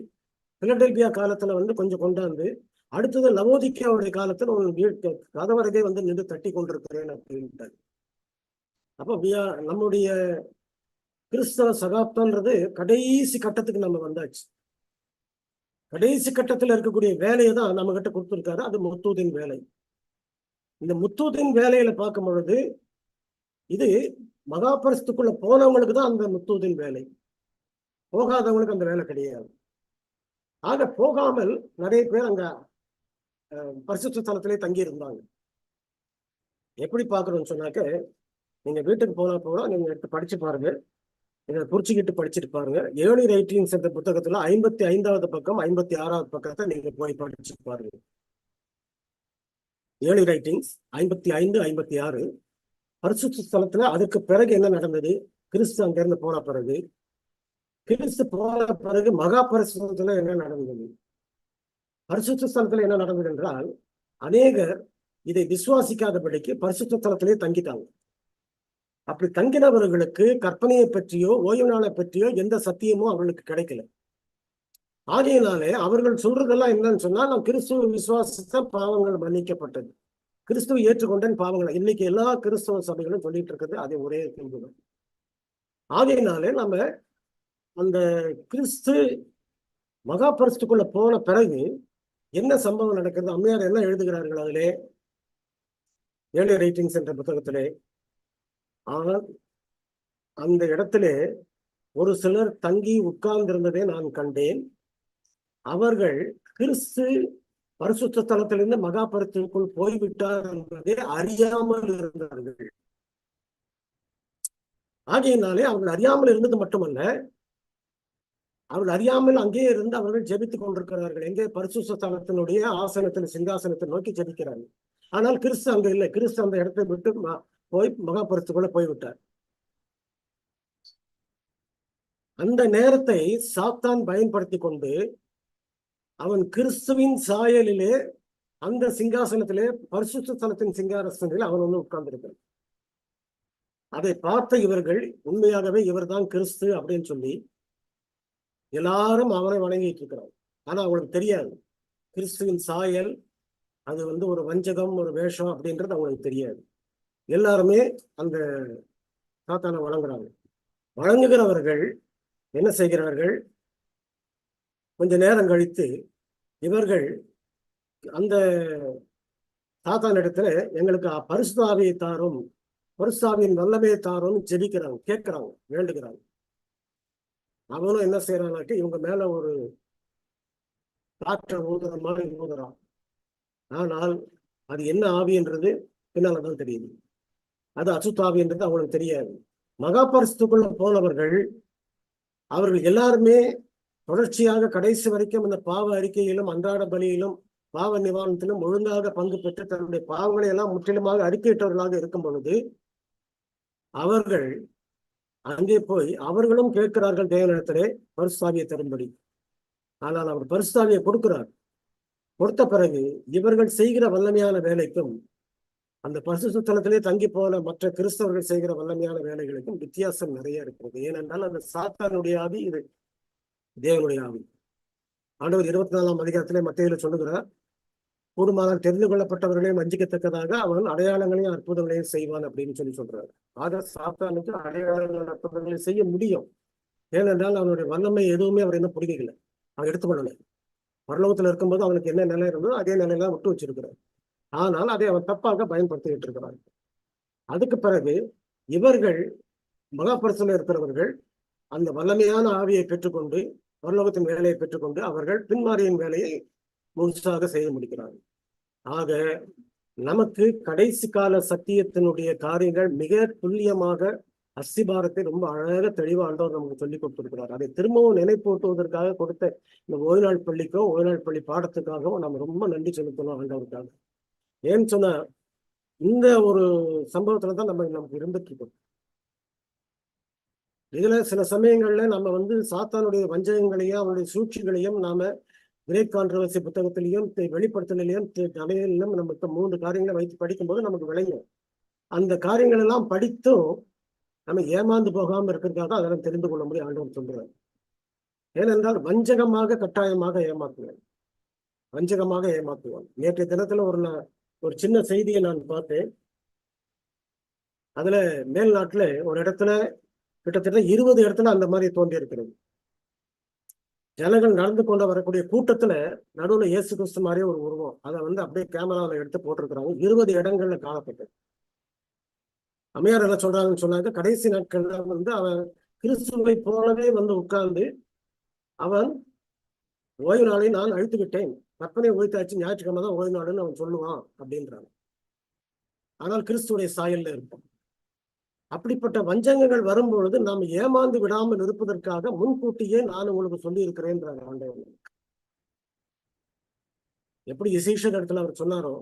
பிலடெல்பியா காலத்துல வந்து கொஞ்சம் கொண்டாந்து, அடுத்தது லவோதிக்கேயாவுடைய காலத்துல ஒரு கதவருகே வந்து நின்று தட்டி கொண்டிருக்கிறேன் அப்படின்ட்டாரு. அப்போ நம்முடைய கிறிஸ்தவ சகாப்தம்ன்றது கடைசி கட்டத்துக்கு நம்ம வந்தாச்சு. கடைசி கட்டத்தில் இருக்கக்கூடிய வேலையை தான் நம்ம கிட்ட கொடுத்துருக்காரு. அது முத்தூதின் வேலை. இந்த முத்தூதின் வேலையில பார்க்கும் பொழுது இது மகாபரிசுக்குள்ள போனவங்களுக்கு தான் அந்த முத்தூதின் வேலை, போகாதவங்களுக்கு அந்த வேலை கிடையாது. ஆக போகாமல் நிறைய பேர் அங்க பரிசுத்த ஸ்தலத்திலே தங்கி இருந்தாங்க. எப்படி பாக்குறோம்னு சொன்னாக்க, நீங்க வீட்டுக்கு போனா நீங்க எடுத்து படிச்சு பாருங்க, இதை குறிச்சுக்கிட்டு படிச்சுட்டு பாருங்க. ஏர்லி ரைட்டிங்ஸ் என்ற புத்தகத்துல 55வது பக்கம் 56வது பக்கத்தை நீங்க போய் படிச்சு பாருங்க. ஏர்லி ரைட்டிங்ஸ் 55, 56 பரிசுத்த ஸ்தலத்துல அதுக்கு பிறகு என்ன நடந்தது, கிறிஸ்து அங்கிருந்து போன பிறகு, கிறிஸ்து போன பிறகு மகா பரிசுத்தத்துல என்ன நடந்தது, பரிசுத்த ஸ்தலத்துல என்ன நடந்தது என்றால், அநேகர் இதை விசுவாசிக்காதபடிக்கு பரிசுத்த ஸ்தலத்திலே தங்கிட்டாங்க. அப்படி தங்கினவர்களுக்கு கற்பனையை பற்றியோ ஓய்வு நாளை பற்றியோ எந்த சத்தியமும் அவர்களுக்கு கிடைக்கல. ஆகையினாலே அவர்கள் சொல்றதெல்லாம் என்னன்னு சொன்னா, நான் கிறிஸ்துவ விசுவாசித்த பாவங்கள் மன்னிக்கப்பட்டது, கிறிஸ்துவை ஏற்றுக்கொண்டேன் பாவங்கள். இன்னைக்கு எல்லா கிறிஸ்தவ சபைகளும் சொல்லிட்டு இருக்கிறது அதே ஒரே கேள்விதான். ஆகையினாலே நம்ம அந்த கிறிஸ்து மகா பரிசுக்குள்ள போன பிறகு என்ன சம்பவம் நடக்கிறது, அம்மையார் என்ன எழுதுகிறார்கள் அதிலே, ஏர்லி ரைட்டிங்ஸ் என்ற புத்தகத்திலே. ஆனால் அந்த இடத்திலே ஒரு சிலர் தங்கி உட்கார்ந்திருந்ததை நான் கண்டேன். அவர்கள் கிறிஸ்து பரிசுத்த ஸ்தலத்திலிருந்து மகா பரிசுக்குள் போய்விட்டார் என்பதை அறியாமல் இருந்தார்கள். ஆகையினாலே அவர்கள் அறியாமல் இருந்தது மட்டுமல்ல, அவர்கள் அறியாமல் அங்கே இருந்து அவர்கள் ஜெபித்துக் கொண்டிருக்கிறார்கள். எங்கே, பரிசுத்த ஸ்தலத்தினுடைய ஆசனத்தில் சிங்காசனத்தை நோக்கி ஜெபிக்கிறார்கள். ஆனால் கிறிஸ்து அங்க இல்லை. கிறிஸ்து அந்த இடத்தை விட்டு போய் மகா பரிசுக்குள்ள போய்விட்டார். அந்த நேரத்தை சாத்தான் பயன்படுத்தி கொண்டு அவன் கிறிஸ்துவின் சாயலிலே அந்த சிங்காசனத்திலே பரிசுத்த ஸ்தலத்தின் சிங்காசனத்தில் அவன் வந்து உட்கார்ந்திருக்கிறான். அதை பார்த்த இவர்கள் உண்மையாகவே இவர்தான் கிறிஸ்து அப்படின்னு சொல்லி எல்லாரும் அவனை வணங்கிட்டு இருக்கிறார். ஆனா அவங்களுக்கு தெரியாது கிறிஸ்துவின் சாயல் அது வந்து ஒரு வஞ்சகம், ஒரு வேஷம் அப்படின்றது அவங்களுக்கு தெரியாது. எல்லாருமே அந்த சாத்தானை வணங்குறாங்க. வணங்குகிறவர்கள் என்ன செய்கிறார்கள், கொஞ்ச நேரம் கழித்து இவர்கள் அந்த சாத்தான் இடத்துல எங்களுக்கு பரிசுத்த ஆவியை தாரும், பரிசுத்த ஆவியின் வல்லமையை தாரும் ஜெபிக்கிறாங்க, கேட்கிறாங்க, வேண்டுகிறாங்க. அவனும் என்ன செய்யறான்னாக்க இவங்க மேல ஒரு காற்றை ஊதுற மாதிரி ஊதுறான். ஆனால் அது என்ன ஆவின்றது பின்னால்தான் தெரியுது. அது அசுத்தாவி என்றது அவங்களுக்கு தெரியாது. மகா பரிசுக்குள்ள போனவர்கள் அவர்கள் எல்லாருமே தொடர்ச்சியாக கடைசி வரைக்கும் அந்த பாவ அறிக்கையிலும் அன்றாட பலியிலும் பாவ நிவாரணத்திலும் ஒழுங்காக பங்கு பெற்று தன்னுடைய பாவங்களை எல்லாம் முற்றிலுமாக அறிக்கையிட்டவர்களாக இருக்கும் பொழுது அவர்கள் அங்கே போய் அவர்களும் கேட்கிறார்கள் தேவனிடத்திலே பரிசுத்தாவியை தரும்படி. ஆனால் அவர் பரிசுத்தாவியை கொடுக்கிறார். கொடுத்த பிறகு இவர்கள் செய்கிற வல்லமையான வேலைக்கும் அந்த பரிசுத்த ஸ்தலத்திலே தங்கி போன மற்ற கிறிஸ்தவர்கள் செய்கிற வல்லமையான வேலைகளுக்கும் வித்தியாசம் நிறைய இருக்கிறது. ஏனென்றால் அந்த சாத்தானுடைய ஆவி, இது தேவனுடைய ஆவி. ஆண்டவர் 24ஆம் அதிகாரத்திலே மத்தேயுவிலே சொல்லுகிறார், கூடுமானால் தெரிந்து கொள்ளப்பட்டவர்களையும் வஞ்சிக்கத்தக்கதாக அவன் அடையாளங்களையும் அற்புதங்களையும் செய்வான் அப்படின்னு சொல்றாரு. ஆக சாத்தானுக்கு அடையாளங்கள் அற்புதங்களை செய்ய முடியும். ஏனென்றால் அவனுடைய வல்லமை எதுவுமே அவர் என்ன பிடிக்கல, அவன் எடுத்துக்கொள்ளலை. பரலோகத்தில் இருக்கும்போது அவனுக்கு என்ன நிலை இருந்ததோ அதே நிலையெல்லாம் விட்டு வச்சிருக்கிறார். ஆனால் அதை அவன் தப்பாக பயன்படுத்திக்கிட்டு இருக்கிறார். அதுக்கு பிறகு இவர்கள் மகாபரிசுல இருக்கிறவர்கள் அந்த வல்லமையான ஆவியை பெற்றுக்கொண்டு பரலோகத்தின் வேலையை பெற்றுக்கொண்டு அவர்கள் பின்மாரியின் வேலையை முழுசாக செய்து முடிக்கிறார்கள். ஆக நமக்கு கடைசி கால சத்தியத்தினுடைய காரியங்கள் மிக துல்லியமாக அஸ்திபாரத்தை ரொம்ப அழகாக தெளிவாக ஆண்டவர் நமக்கு சொல்லிக் கொடுத்திருக்கிறார். அதை திரும்பவும் நினைப்பூட்டுவதற்காக கொடுத்த இந்த ஓய்நாள் பள்ளிக்கோ ஓய்நாள் பள்ளி பாடத்துக்காகவும் நம்ம ரொம்ப நன்றி செலுத்தணும் ஆண்டவருக்காக. ஏன்னு சொன்னா இந்த ஒரு சம்பவத்துல தான் நமக்கு இருந்துட்டு இருக்கோம். இதுல சில சமயங்கள்ல நம்ம வந்து சாத்தானுடைய வஞ்சகங்களையும் அவனுடைய சூழ்ச்சிகளையும் நாம கிரேக் கான்ட்ரவர்சி புத்தகத்திலையும் வெளிப்படுத்தலையும் தலையிலும் நமக்கு 3 காரியங்களை வைத்து படிக்கும்போது நமக்கு விளங்கும். அந்த காரியங்கள் எல்லாம் படித்தும் நம்ம ஏமாந்து போகாம இருக்கிறதுக்காக அதெல்லாம் தெரிந்து கொள்ள முடியும் ஆண்டவர் சொல்றார். ஏனென்றால் வஞ்சகமாக கட்டாயமாக ஏமாத்துவான், வஞ்சகமாக ஏமாத்துவான். நேற்றைய தினத்துல ஒரு சின்ன செய்தியை நான் பார்த்தேன். அதுல மேல்நாட்டுல ஒரு இடத்துல கிட்டத்தட்ட 20 இடத்துல அந்த மாதிரி தோன்றி இருக்கிறது. ஜனங்கள் நடந்து கொண்டு வரக்கூடிய கூட்டத்துல நடுவுல இயேசு கிறிஸ்து மாதிரியே ஒரு உருவம், அதை அப்படியே கேமராவில் எடுத்து போட்டிருக்கிறாங்க. 20 இடங்கள்ல காணப்பட்டது. அம்மையார் என்ன சொல்றாங்கன்னு சொன்னாங்க, கடைசி நாட்கள்ல அவன் கிறிஸ்துவை போலவே உட்கார்ந்து அவன் ஓய்வு நாளை நான் அழித்து விட்டேன், கற்பனை ஒழித்தாச்சு, ஞாயிற்றுக்கிழமை தான் ஓய்வு நாடுன்னு அவன் சொல்லுவான் அப்படின்றாங்க. ஆனால் கிறிஸ்துடைய சாயல்ல இருக்கும். அப்படிப்பட்ட வஞ்சகங்கள் வரும்பொழுது நாம் ஏமாந்து விடாமல் இருப்பதற்காக முன்கூட்டியே நான் உங்களுக்கு சொல்லி இருக்கிறேன்றாங்க ஆண்டவர். எப்படி எசேக்கியேல் இடத்துல அவர் சொன்னாரோ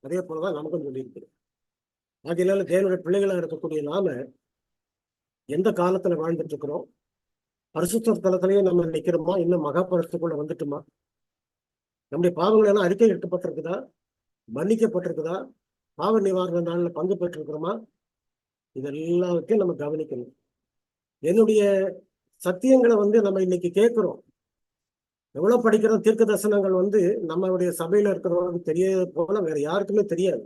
அதே போலதான் நமக்கும் சொல்லி இருக்கிறேன். ஆகையினால தேவனுடைய பிள்ளைகளா இருக்கக்கூடிய நாம எந்த காலத்துல வாழ்ந்துட்டு இருக்கிறோம்? பரிசுத்த தலத்திலேயே நம்ம நிக்கிறோமா? இன்னும் மகாபரிசுக்குள்ள வந்துட்டுமா? நம்முடைய பாவங்கள் எல்லாம் அறிக்கை எடுக்கப்பட்டிருக்குதா? மன்னிக்கப்பட்டிருக்குதா? பாவ நிவாரண நாள்ல பங்கு பெற்றிருக்கிறோமா? இதெல்லாத்தையும் நம்ம கவனிக்கணும். என்னுடைய சத்தியங்களை நம்ம இன்னைக்கு கேட்கிறோம். எவ்வளவு படிக்கிறோம்? தீர்க்க தரிசனங்கள் நம்மளுடைய சபையில இருக்கிறவங்களுக்கு தெரிய போல வேற யாருக்குமே தெரியாது.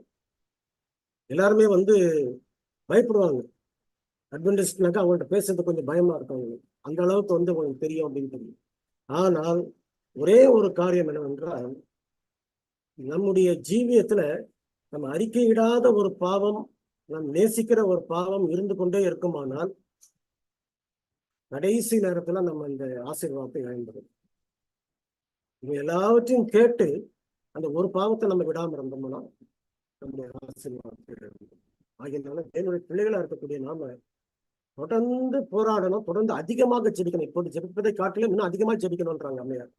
எல்லாருமே பயப்படுவாங்க. அட்வென்டிஸ்ட்னாக்கா அவங்கள்ட்ட பேசுறது கொஞ்சம் பயமா இருக்காங்க. அந்த அளவுக்கு உங்களுக்கு தெரியும் அப்படின்னு தெரியும். ஆனால் ஒரே ஒரு காரியம் என்னவென்றால், நம்முடைய ஜீவியத்துல நம்ம அறிக்கையிடாத ஒரு பாவம், நாம் நேசிக்கிற ஒரு பாவம் இருந்து கொண்டே இருக்குமானால் கடைசி நேரத்துல நம்ம இந்த ஆசீர்வாதத்தை இழந்துடும். இது எல்லாவற்றையும் கேட்டு அந்த ஒரு பாவத்தை நம்ம விடாம இருந்தோம்னா நம்முடைய ஆசீர்வாதத்தை இழந்துடும். ஆகியனால என்னுடைய பிள்ளைகளா இருக்கக்கூடிய நாம தொடர்ந்து போராடணும், தொடர்ந்து அதிகமாக ஜெபிக்கணும். இப்போது ஜெபிப்பதை காட்டிலும் இன்னும் அதிகமா ஜெபிக்கணும்ன்றாங்க அம்மையார்.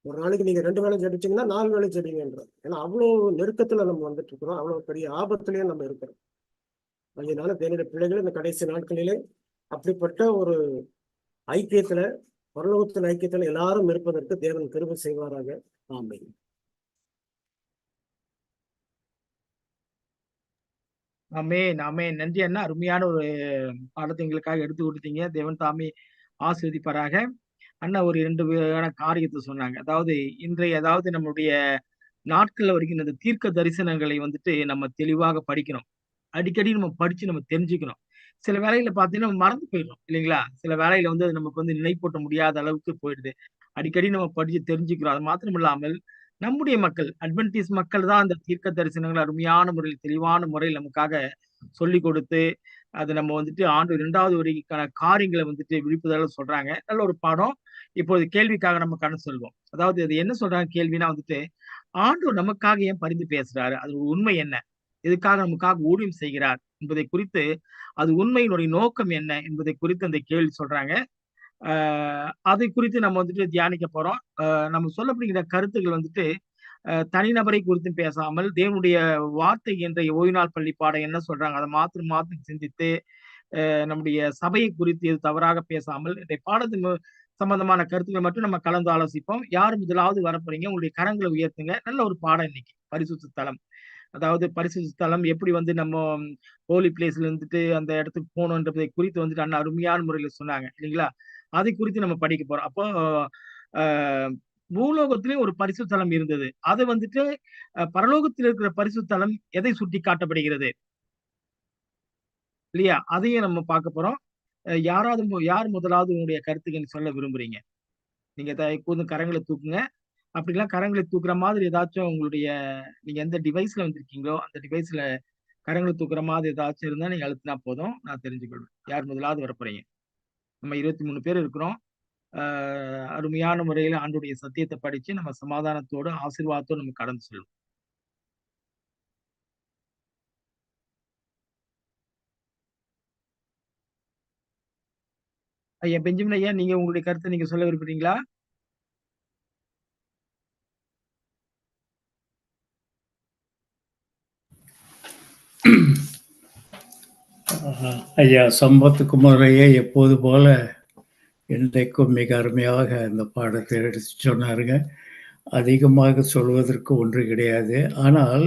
ஒரு நாளைக்கு நீங்க 2 வேளை ஜெபிச்சீங்கன்னா 4 வேளை ஜெபிங்கன்ற. ஏன்னா அவ்வளவு நெருக்கத்துல நம்ம வந்துட்டு இருக்கிறோம், அவ்வளவு பெரிய ஆபத்துலயும் நம்ம இருக்கிறோம். அதனால தேவனுடைய பிள்ளைகள் இந்த கடைசி நாட்களிலே அப்படிப்பட்ட ஒரு ஐக்கியத்துல, பரலோகத்தின் ஐக்கியத்துல எல்லாரும் இருப்பதற்கு தேவன் கிருபை செய்வாராக. ஆமென். ஆமென், ஆமென். நன்றி அண்ணா, அருமையான ஒரு பாடத்தை எங்களுக்காக எடுத்து கொடுத்தீங்க. தேவன் தாமே ஆசீர்வதிப்பாராக. அண்ணா ஒரு 2 காரியத்தை சொன்னாங்க. அதாவது இன்றைய நம்மளுடைய நாட்கள்ல வரைக்கும் இந்த தீர்க்க தரிசனங்களை நம்ம தெளிவாக படிக்கணும். அடிக்கடி நம்ம படிச்சு நம்ம தெரிஞ்சுக்கணும். சில வேலையில பாத்தீங்கன்னா மறந்து போயிடும் இல்லைங்களா? சில வேலையில அது நமக்கு நினைப்பூட்ட முடியாத அளவுக்கு போயிடுது. அடிக்கடி நம்ம படிச்சு தெரிஞ்சுக்கிறோம். அது மாத்திரம் இல்லாமல் நம்முடைய மக்கள், அட்வென்டிஸ் மக்கள் தான் அந்த தீர்க்க தரிசனங்களை அருமையான முறையில், தெளிவான முறையில் நமக்காக சொல்லி கொடுத்து, அது நம்ம ஆண்டு 2வது வரைக்கான காரியங்களை விழிப்புதல் சொல்றாங்க. நல்ல ஒரு பாடம். இப்போது கேள்விக்காக நம்ம கடந்து சொல்வோம். அதாவது அது என்ன சொல்றாங்க கேள்வினா ஆண்டவர் நமக்காக ஏன் பரிந்து பேசுறாரு? அது உண்மை என்ன? எதுக்காக நமக்காக ஊழியம் செய்கிறார் என்பதை குறித்து, அது உண்மையினுடைய நோக்கம் என்ன என்பதை குறித்து அந்த கேள்வி சொல்றாங்க. அதை குறித்து நம்ம தியானிக்க போறோம். நம்ம சொல்லப்படுகிற கருத்துக்கள் தனிநபரை குறித்து பேசாமல், தேவனுடைய வார்த்தை என்ற ஓய்வு நாள் பள்ளி பாடம் என்ன சொல்றாங்க அதை மாத்திரம் சிந்தித்து, நம்முடைய சபையை குறித்து எது தவறாக பேசாமல் இன்றைய பாடத்தின் சம்பந்தமான கருத்துக்களை மட்டும் நம்ம கலந்து ஆலோசிப்போம். யார் முதலாவது வரப்போறீங்க? உங்களுடைய கரங்களை உயர்த்துங்க. நல்ல ஒரு பாடம் இன்னைக்கு. பரிசுத்த ஸ்தலம், அதாவது பரிசுத்த ஸ்தலம் எப்படி நம்ம ஹோலி பிளேஸ்ல அந்த இடத்துக்கு போகணுன்றதை குறித்து அண்ணா அருமையான முறையில சொன்னாங்க இல்லைங்களா? அதை குறித்து நம்ம படிக்க போறோம். அப்போ பூலோகத்திலேயும் ஒரு பரிசுத்த ஸ்தலம் இருந்தது. அது பரலோகத்தில் இருக்கிற பரிசுத்த ஸ்தலம் எதை சுட்டி காட்டப்படுகிறது இல்லையா? அதையும் நம்ம பார்க்க போறோம். யார் முதலாவது உங்களுடைய கருத்துக்கள் சொல்ல விரும்புறீங்க? நீங்க எப்போதும் கரங்களை தூக்குங்க. அப்படிலாம் கரங்களை தூக்குற மாதிரி ஏதாச்சும் உங்களுடைய, நீங்க எந்த டிவைஸ்ல வந்திருக்கீங்களோ அந்த டிவைஸ்ல கரங்களை தூக்குற மாதிரி ஏதாச்சும் இருந்தா நீங்க அழுத்தினா போதும், நான் தெரிஞ்சுக்கொள்வேன். யார் முதலாவது வரப்போறீங்க? நம்ம 23 பேர் இருக்கிறோம். அருமையான முறையில ஆண்டுடைய சத்தியத்தை படிச்சு நம்ம சமாதானத்தோடு ஆசீர்வாதத்தோடு நம்ம கடந்து செல்வோம். ஐயா பெஞ்சமின் ஐயா, நீங்க உங்களுடைய கருத்தை நீங்க சொல்ல விரும்புறீங்களா? ஐயா சம்பத்து குமரையே எப்போது போல இன்றைக்கும் மிக அருமையாக இந்த பாடத்தை எடுத்து சொன்னாருங்க. அதிகமாக சொல்வதற்கு ஒன்று கிடையாது. ஆனால்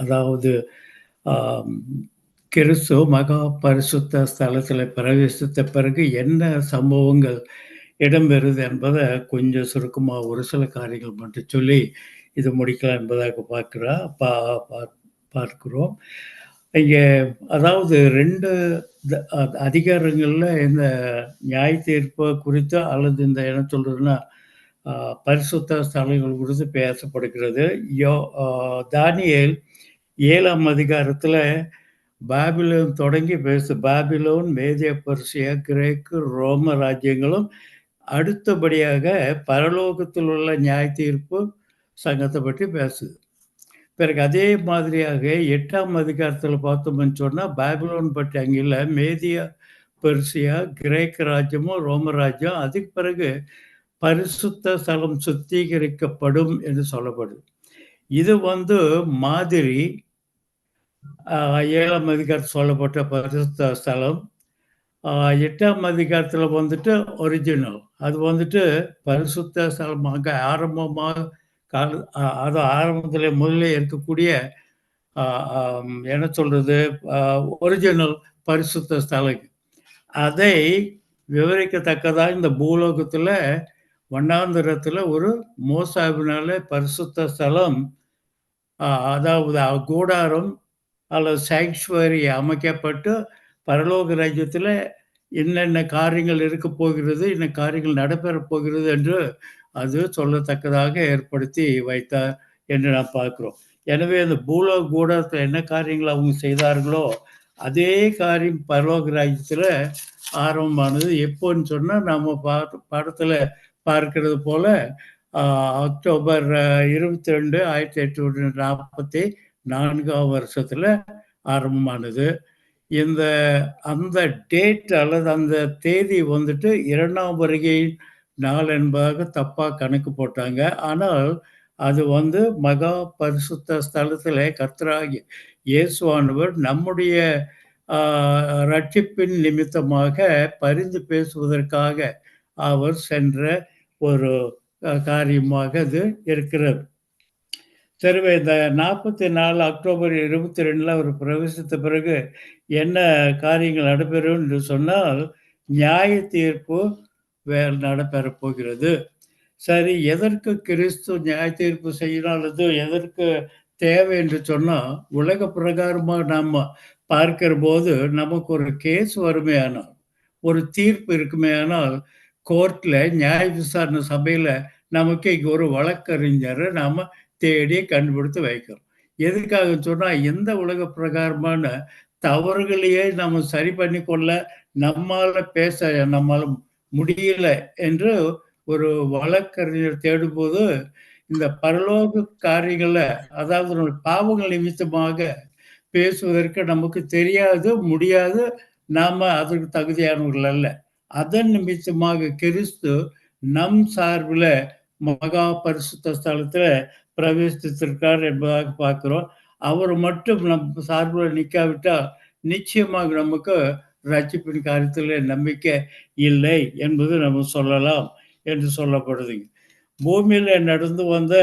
அதாவது கிறிஸ்து மகா பரிசுத்த ஸ்தலத்தில் பிரவேசித்த பிறகு என்ன சம்பவங்கள் இடம்பெறுது என்பதை கொஞ்சம் சுருக்கமாக ஒரு சில காரியங்கள் மட்டும் சொல்லி இது முடிக்கலாம் என்பதாக பார்க்கிறோம். இங்க அதாவது 2 அதிகாரங்கள்ல இந்த நியாய தீர்ப்பு குறித்து அல்லது இந்த என்ன சொல்றதுன்னா, பரிசுத்த ஸ்தலங்கள் குறித்து பேசப்படுகிறது. தானியேல் 7ஆம் அதிகாரத்துல பாபிலோன் தொடங்கி பாபிலோன், மேதிய பெர்சியா, கிரேக்கு, ரோம ராஜ்யங்களும் அடுத்தபடியாக பரலோகத்தில் உள்ள நியாய தீர்ப்பு சங்கத்தை பற்றி பேசுது. பிறகு அதே மாதிரியாக 8ஆம் அதிகாரத்துல பார்த்தோம்னு சொன்னா, பாபிலோன் பற்றி அங்க இல்ல. மேதியா, பெர்சியா, கிரேக்க ராஜ்யமும், ரோம ராஜ்யம். அதுக்கு பிறகு பரிசுத்த ஸ்தலம் சுத்திகரிக்கப்படும் என்று சொல்லப்படுது. இது மாதிரி 7ஆம் அதிகாரத்தில் சொல்லப்பட்ட பரிசுத்த ஸ்தலம். 8ஆம் அதிகாரத்துல ஒரிஜினல். அது பரிசுத்த ஸ்தலமாக ஆரம்பமாக அது ஆரம்பத்துல முதல்ல இருக்கக்கூடிய என்ன சொல்றது, ஒரிஜினல் பரிசுத்த ஸ்தலம். அதை விவரிக்கத்தக்கதாக இந்த பூலோகத்துல வண்ணாந்திரத்துல ஒரு மோசாவினால பரிசுத்த ஸ்தலம், அதாவது கூடாரம் அல்லது சாங்சுவரி அமைக்கப்பட்டு பரலோக ராஜ்யத்துல என்னென்ன காரியங்கள் இருக்க போகிறது, என்ன காரியங்கள் நடைபெறப் போகிறது என்று அது சொல்லத்தக்கதாக ஏற்படுத்தி வைத்தார் என்று நாம் பார்க்கிறோம். எனவே அந்த பூலோக கூடாரத்தில் என்ன காரியங்கள் அவங்க செய்தார்களோ அதே காரியம் பரலோக ராஜ்யத்துல ஆரம்பமானது. எப்போன்னு சொன்னா நம்ம பாடத்துல பார்க்கிறது போல அக்டோபர் 22, 1844ஆம் வருஷத்துல ஆரம்பமானது. அந்த டேட் அல்லது அந்த தேதி 2ஆம் வருகை நாள் என்பதாக தப்பா கணக்கு போட்டாங்க. ஆனால் அது மகா பரிசுத்த ஸ்தலத்திலே கர்த்தராகிய இயேசுவானவர் நம்முடைய ரட்சிப்பின் நிமித்தமாக பரிந்து பேசுவதற்காக அவர் சென்ற ஒரு காரியமாக அது இருக்கிறது. சரி, இந்த 44 அக்டோபர் 22 அவர் பிரவேசித்த பிறகு என்ன காரியங்கள் நடைபெறும் என்று சொன்னால், நியாய தீர்ப்பு நடைபெறப் போகிறது. சரி, எதற்கு கிறிஸ்து நியாய தீர்ப்பு செய்யணும் அல்லது எதற்கு தேவை என்று சொன்னால், உலக பிரகாரமாக நாம் பார்க்கிற போது நமக்கு ஒரு கேஸ் வருமே ஆனால், ஒரு தீர்ப்பு இருக்குமே ஆனால், கோர்ட்ல நியாய விசாரணை சபையில நமக்கு இங்க ஒரு வழக்கறிஞரை நாம தேடி கண்டுபிடித்து வைக்கிறோம். எதுக்காக சொன்னா, எந்த உலக பிரகாரமான தவறுகளையே நம்ம சரி பண்ணி கொள்ள நம்மால முடியல என்று ஒரு வழக்கறிஞர் தேடும்போது, இந்த பரலோக காரியங்கள, அதாவது நம்ம பாவங்கள் நிமித்தமாக பேசுவதற்கு நமக்கு தெரியாது, முடியாது, நாம அதற்கு தகுதியானவர்கள் அல்ல. அதன் நிமித்தமாக கிறிஸ்து நம் சார்பில் மகா பரிசுத்த ஸ்தலத்துல பிரவேசித்திருக்கார் என்பதாக பார்க்கிறோம். அவர் மட்டும் நம் சார்பில் நிற்காவிட்டால் நிச்சயமாக நமக்கு ரட்சிப்பின் காரியத்தில் நம்பிக்கை இல்லை என்பது நம்ம சொல்லலாம் என்று சொல்லப்படுதுங்க. பூமியில நடந்து வந்த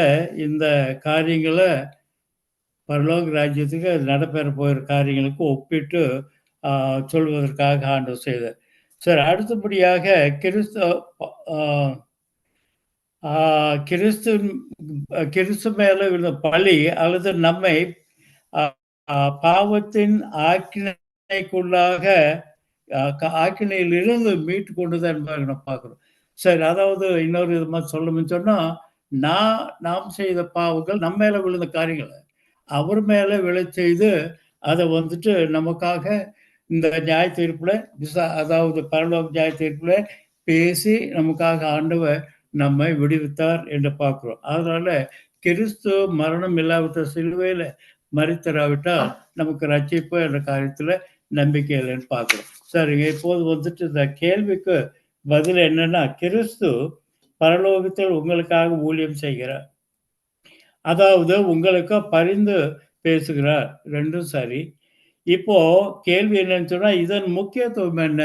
இந்த காரியங்களை பரலோக ராஜ்யத்துக்கு நடைபெற போகிற காரியங்களுக்கு ஒப்பிட்டு சொல்வதற்காக ஆண்டவர் செய்தார். சரி, அடுத்தபடியாக கிறிஸ்து மேல இருந்த பழி அல்லது நம்மை பாவத்தின் ஆக்கினைக்குள்ளாக ஆக்கினையில் இருந்து மீட்டு கொண்டுதான் என்பதை நம்ம பார்க்கிறோம். சரி, அதாவது இன்னொரு விதமா சொல்லணும்னு சொன்னா, நாம் செய்த பாவங்கள் நம்ம மேல விழுந்த காரியங்களை அவர் மேல விழச் செய்து அதை நமக்காக இந்த நியாய தீர்ப்புல அதாவது பரலோக நியாய தீர்ப்புல பேசி நமக்காக ஆண்டவர் நம்மை விடுவித்தார் என்று பார்க்கிறோம். அதனால கிறிஸ்து மரணம் இல்லாவிட்ட சிலுவையில மரித்தராவிட்டால் நமக்கு ரட்சிப்பு என்ற காரியத்துல நம்பிக்கை இல்லைன்னு பார்க்கிறோம். சரிங்க, இப்போது இந்த கேள்விக்கு பதில் என்னன்னா, கிறிஸ்து பரலோகத்தில் உங்களுக்காக ஊழியம் செய்கிறார், அதாவது உங்களுக்கு பரிந்து பேசுகிறார், ரெண்டும் சரி. இப்போ கேள்வி என்னன்னு சொன்னா, இதன் முக்கியத்துவம் என்ன?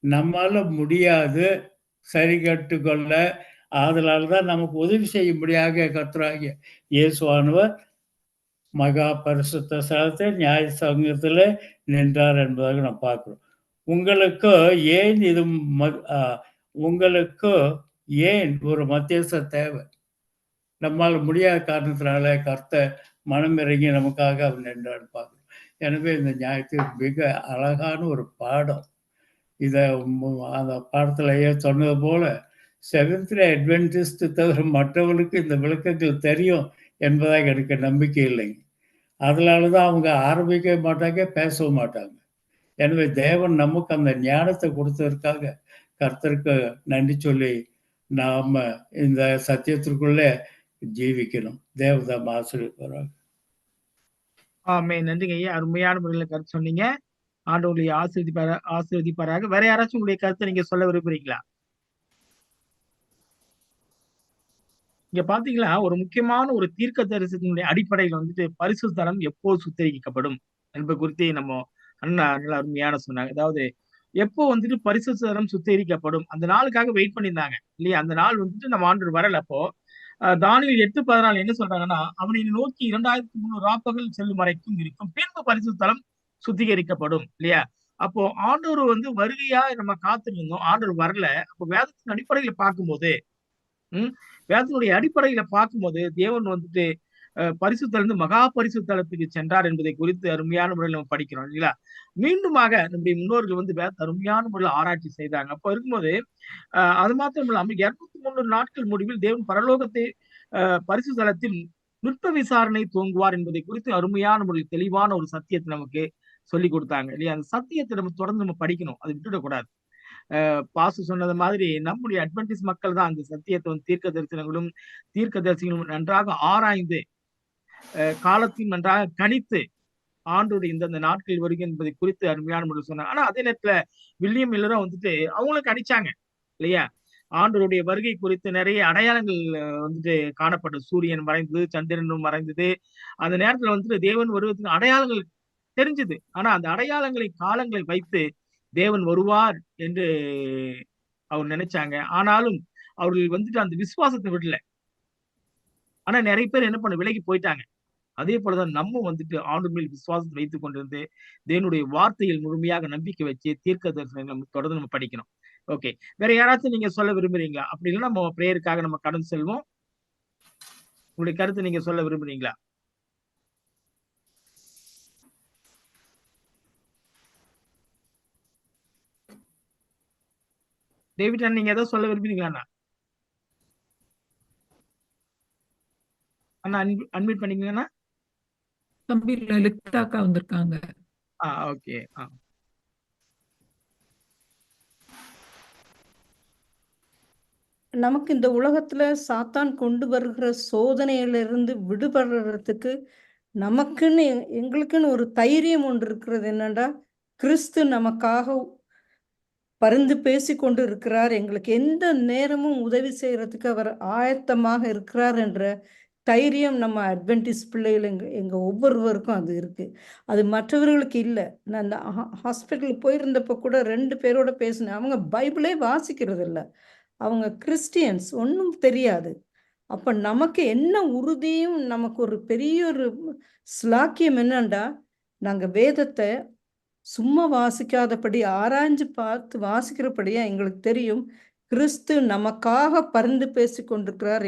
நம்மால முடியாது சரி கட்டுக்கொள்ள, அதனால்தான் நமக்கு உதவி செய்யும்படியாக கர்த்தராகிய இயேசுவானவர் மகா பரிசுத்த ஸ்தலத்தில் நியாய சங்கத்தில் நின்றார் என்பதாக நாம் பார்க்கிறோம். உங்களுக்கு ஏன் ஒரு மத்தியஸ்த தேவை? நம்மால் முடியாத காரணத்தினால கர்த்தர் மனம் இறங்கி நமக்காக அவர் நின்றார் பார்க்கிறோம். எனவே இந்த ஞாயிற்று மிக அழகான ஒரு பாடம். இதை அந்த பாடத்திலேயே சொன்னது போல செவன்த் டே அட்வென்டிஸ்ட் தவிர மற்றவர்களுக்கு இந்த விளக்கங்கள் தெரியும் என்பதாக எனக்கு நம்பிக்கை இல்லைங்க. அதனால தான் அவங்க ஆரம்பிக்க மாட்டாங்க, பேசவும் மாட்டாங்க. எனவே தேவன் நமக்கு அந்த ஞானத்தை கொடுத்ததற்காக கர்த்தருக்கு நன்றி சொல்லி நாம இந்த சத்தியத்திற்குள்ளே ஜீவிக்கணும். தேவதாம் ஆசீர்வதிப்பாராக. நன்றிங்க ஐயா, அருமையான முறையில் கருத்து சொன்னீங்க. ஆண்டவர்களை ஆசீர்வதிப்பாராக. வேற யாராச்சும் உங்களுடைய கருத்தை நீங்க சொல்ல விரும்புறீங்களா? இங்க பாத்தீங்களா, ஒரு முக்கியமான ஒரு தீர்க்க தரிசனத்தினுடைய அடிப்படையில் வந்துட்டு பரிசுத்தலம் எப்போது சுத்திகரிக்கப்படும் என்பது குறித்து நம்ம அண்ணா நல்ல அருமையான சொன்னாங்க. அதாவது எப்போ வந்துட்டு பரிசுத்தலம் சுத்திகரிக்கப்படும் அந்த நாளுக்காக வெயிட் பண்ணியிருந்தாங்க இல்லையா? அந்த நாள் வந்துட்டு நம்ம ஆண்டு வரல. அப்போ தானியேல் 8:14 என்ன சொல்றாங்கன்னா, அவனை நோக்கி 2300 ராப்பகல் செல்லும் வரைக்கும் இருக்கும், பின்பு பரிசுத்தலம் சுத்திகரிக்கப்படும் இல்லையா? அப்போ ஆண்டவர் வந்து வருகையா நம்ம காத்திருந்தோம், ஆண்டவர் வரல. அப்போ வேதத்தின் அடிப்படையில பார்க்கும்போது வேதத்தினுடைய அடிப்படையில பார்க்கும்போது தேவன் வந்துட்டு பரிசுத்தலிருந்து மகா பரிசுத்தலத்துக்கு சென்றார் என்பதை குறித்து அருமையான முறையில் நம்ம படிக்கிறோம் இல்லைங்களா? மீண்டுமாக நம்முடைய முன்னோர்கள் வந்து அருமையான முறையில் ஆராய்ச்சி செய்தாங்க. அப்ப இருக்கும்போது அது மாத்திரம் இல்லாம 203 நாட்கள் முடிவில் தேவன் பரலோகத்தை பரிசுத்தலத்தில் நுட்ப விசாரணை துவங்குவார் என்பதை குறித்து அருமையான முறையில் தெளிவான ஒரு சத்தியத்தை நமக்கு சொல்லி கொடுத்தாங்க இல்லையா? அந்த சத்தியத்தை நம்ம தொடர்ந்து நம்ம படிக்கணும், அதை விட்டுடக்கூடாது. பாசு சொன்னது மாதிரி நம்முடைய அட்வென்டிஸ் மக்கள் தான் அந்த சத்தியத்தை வந்து தீர்க்க தரிசனங்களும் நன்றாக ஆராய்ந்து காலத்தையும் நன்றாக கணித்து ஆண்டோடைய இந்த நாட்கள் வருகை என்பதை குறித்து அருமையான முறையில் சொன்னாங்க. ஆனா அதே நேரத்துல வில்லியம் மில்லரும் வந்துட்டு அவங்களும் கணிச்சாங்க இல்லையா? ஆண்டோருடைய வருகை குறித்து நிறைய அடையாளங்கள் வந்துட்டு காணப்பட்டது. சூரியன் மறைந்தது, சந்திரனும் மறைந்தது. அந்த நேரத்துல வந்துட்டு தேவன் வருவதற்கு அடையாளங்கள் தெரிஞ்சது. ஆனா அந்த அடையாளங்களை காலங்களை வைத்து தேவன் வருவார் என்று அவர் நினைச்சாங்க. ஆனாலும் அவர்கள் வந்துட்டு அந்த விசுவாசத்தை விடல. ஆனா நிறைய பேர் என்ன பண்ண விலகி போயிட்டாங்க. அதே போலதான் நம்ம வந்துட்டு ஆண்டு மேல் விசுவாசத்தை வைத்துக் கொண்டிருந்து தேவனுடைய வார்த்தையில் முழுமையாக நம்பிக்கை வச்சு தீர்க்க தரிசனம் தொடர்ந்து நம்ம படிக்கணும். ஓகே, வேற யாராச்சும் நீங்க சொல்ல விரும்புறீங்களா? அப்படி இல்லைன்னா நம்ம பிரேயருக்காக நம்ம கடந்து செல்வோம். உங்களுடைய கருத்தை நீங்க சொல்ல விரும்புறீங்களா? டேவிட் அண்ணா, நீங்க ஏதோ சொல்ல விரும்புறீங்களா? அண்ணா அன்மியூட் பண்ணிக்கங்கண்ணா. தம்பி லலிதாக்கா வந்திருக்காங்க. ஓகே. நமக்கு இந்த உலகத்துல சாத்தான் கொண்டு வருகிற சோதனையிலிருந்து விடுபடுறதுக்கு நமக்குன்னு எங்களுக்குன்னு ஒரு தைரியம் ஒன்று இருக்கிறது. என்னன்னா, கிறிஸ்து நமக்காக பரிந்து பேசி கொண்டு இருக்கிறார், எங்களுக்கு எந்த நேரமும் உதவி செய்யறதுக்கு அவர் ஆயத்தமாக இருக்கிறார் என்ற தைரியம் நம்ம அட்வென்டிஸ் பிள்ளைகள் எங்க ஒவ்வொருவருக்கும் அது இருக்கு. அது மற்றவர்களுக்கு இல்லை. நான் அந்த ஹாஸ்பிட்டலுக்கு போயிருந்தப்போ கூட 2 பேரோட பேசினேன். அவங்க பைபிளே வாசிக்கிறது இல்லை, அவங்க கிறிஸ்டியன்ஸ், ஒன்றும் தெரியாது. அப்ப நமக்கு என்ன உறுதியும் நமக்கு ஒரு பெரிய ஒரு ஸ்லாக்கியம் என்னண்டா, நாங்க வேதத்தை சும்மா வாசிக்காதபடி ஆராய்ஞ்சு பார்த்து வாசிக்கிறபடியா எங்களுக்கு தெரியும் கிறிஸ்து நமக்காக பரிந்து பேசி கொண்டிருக்கிறார்.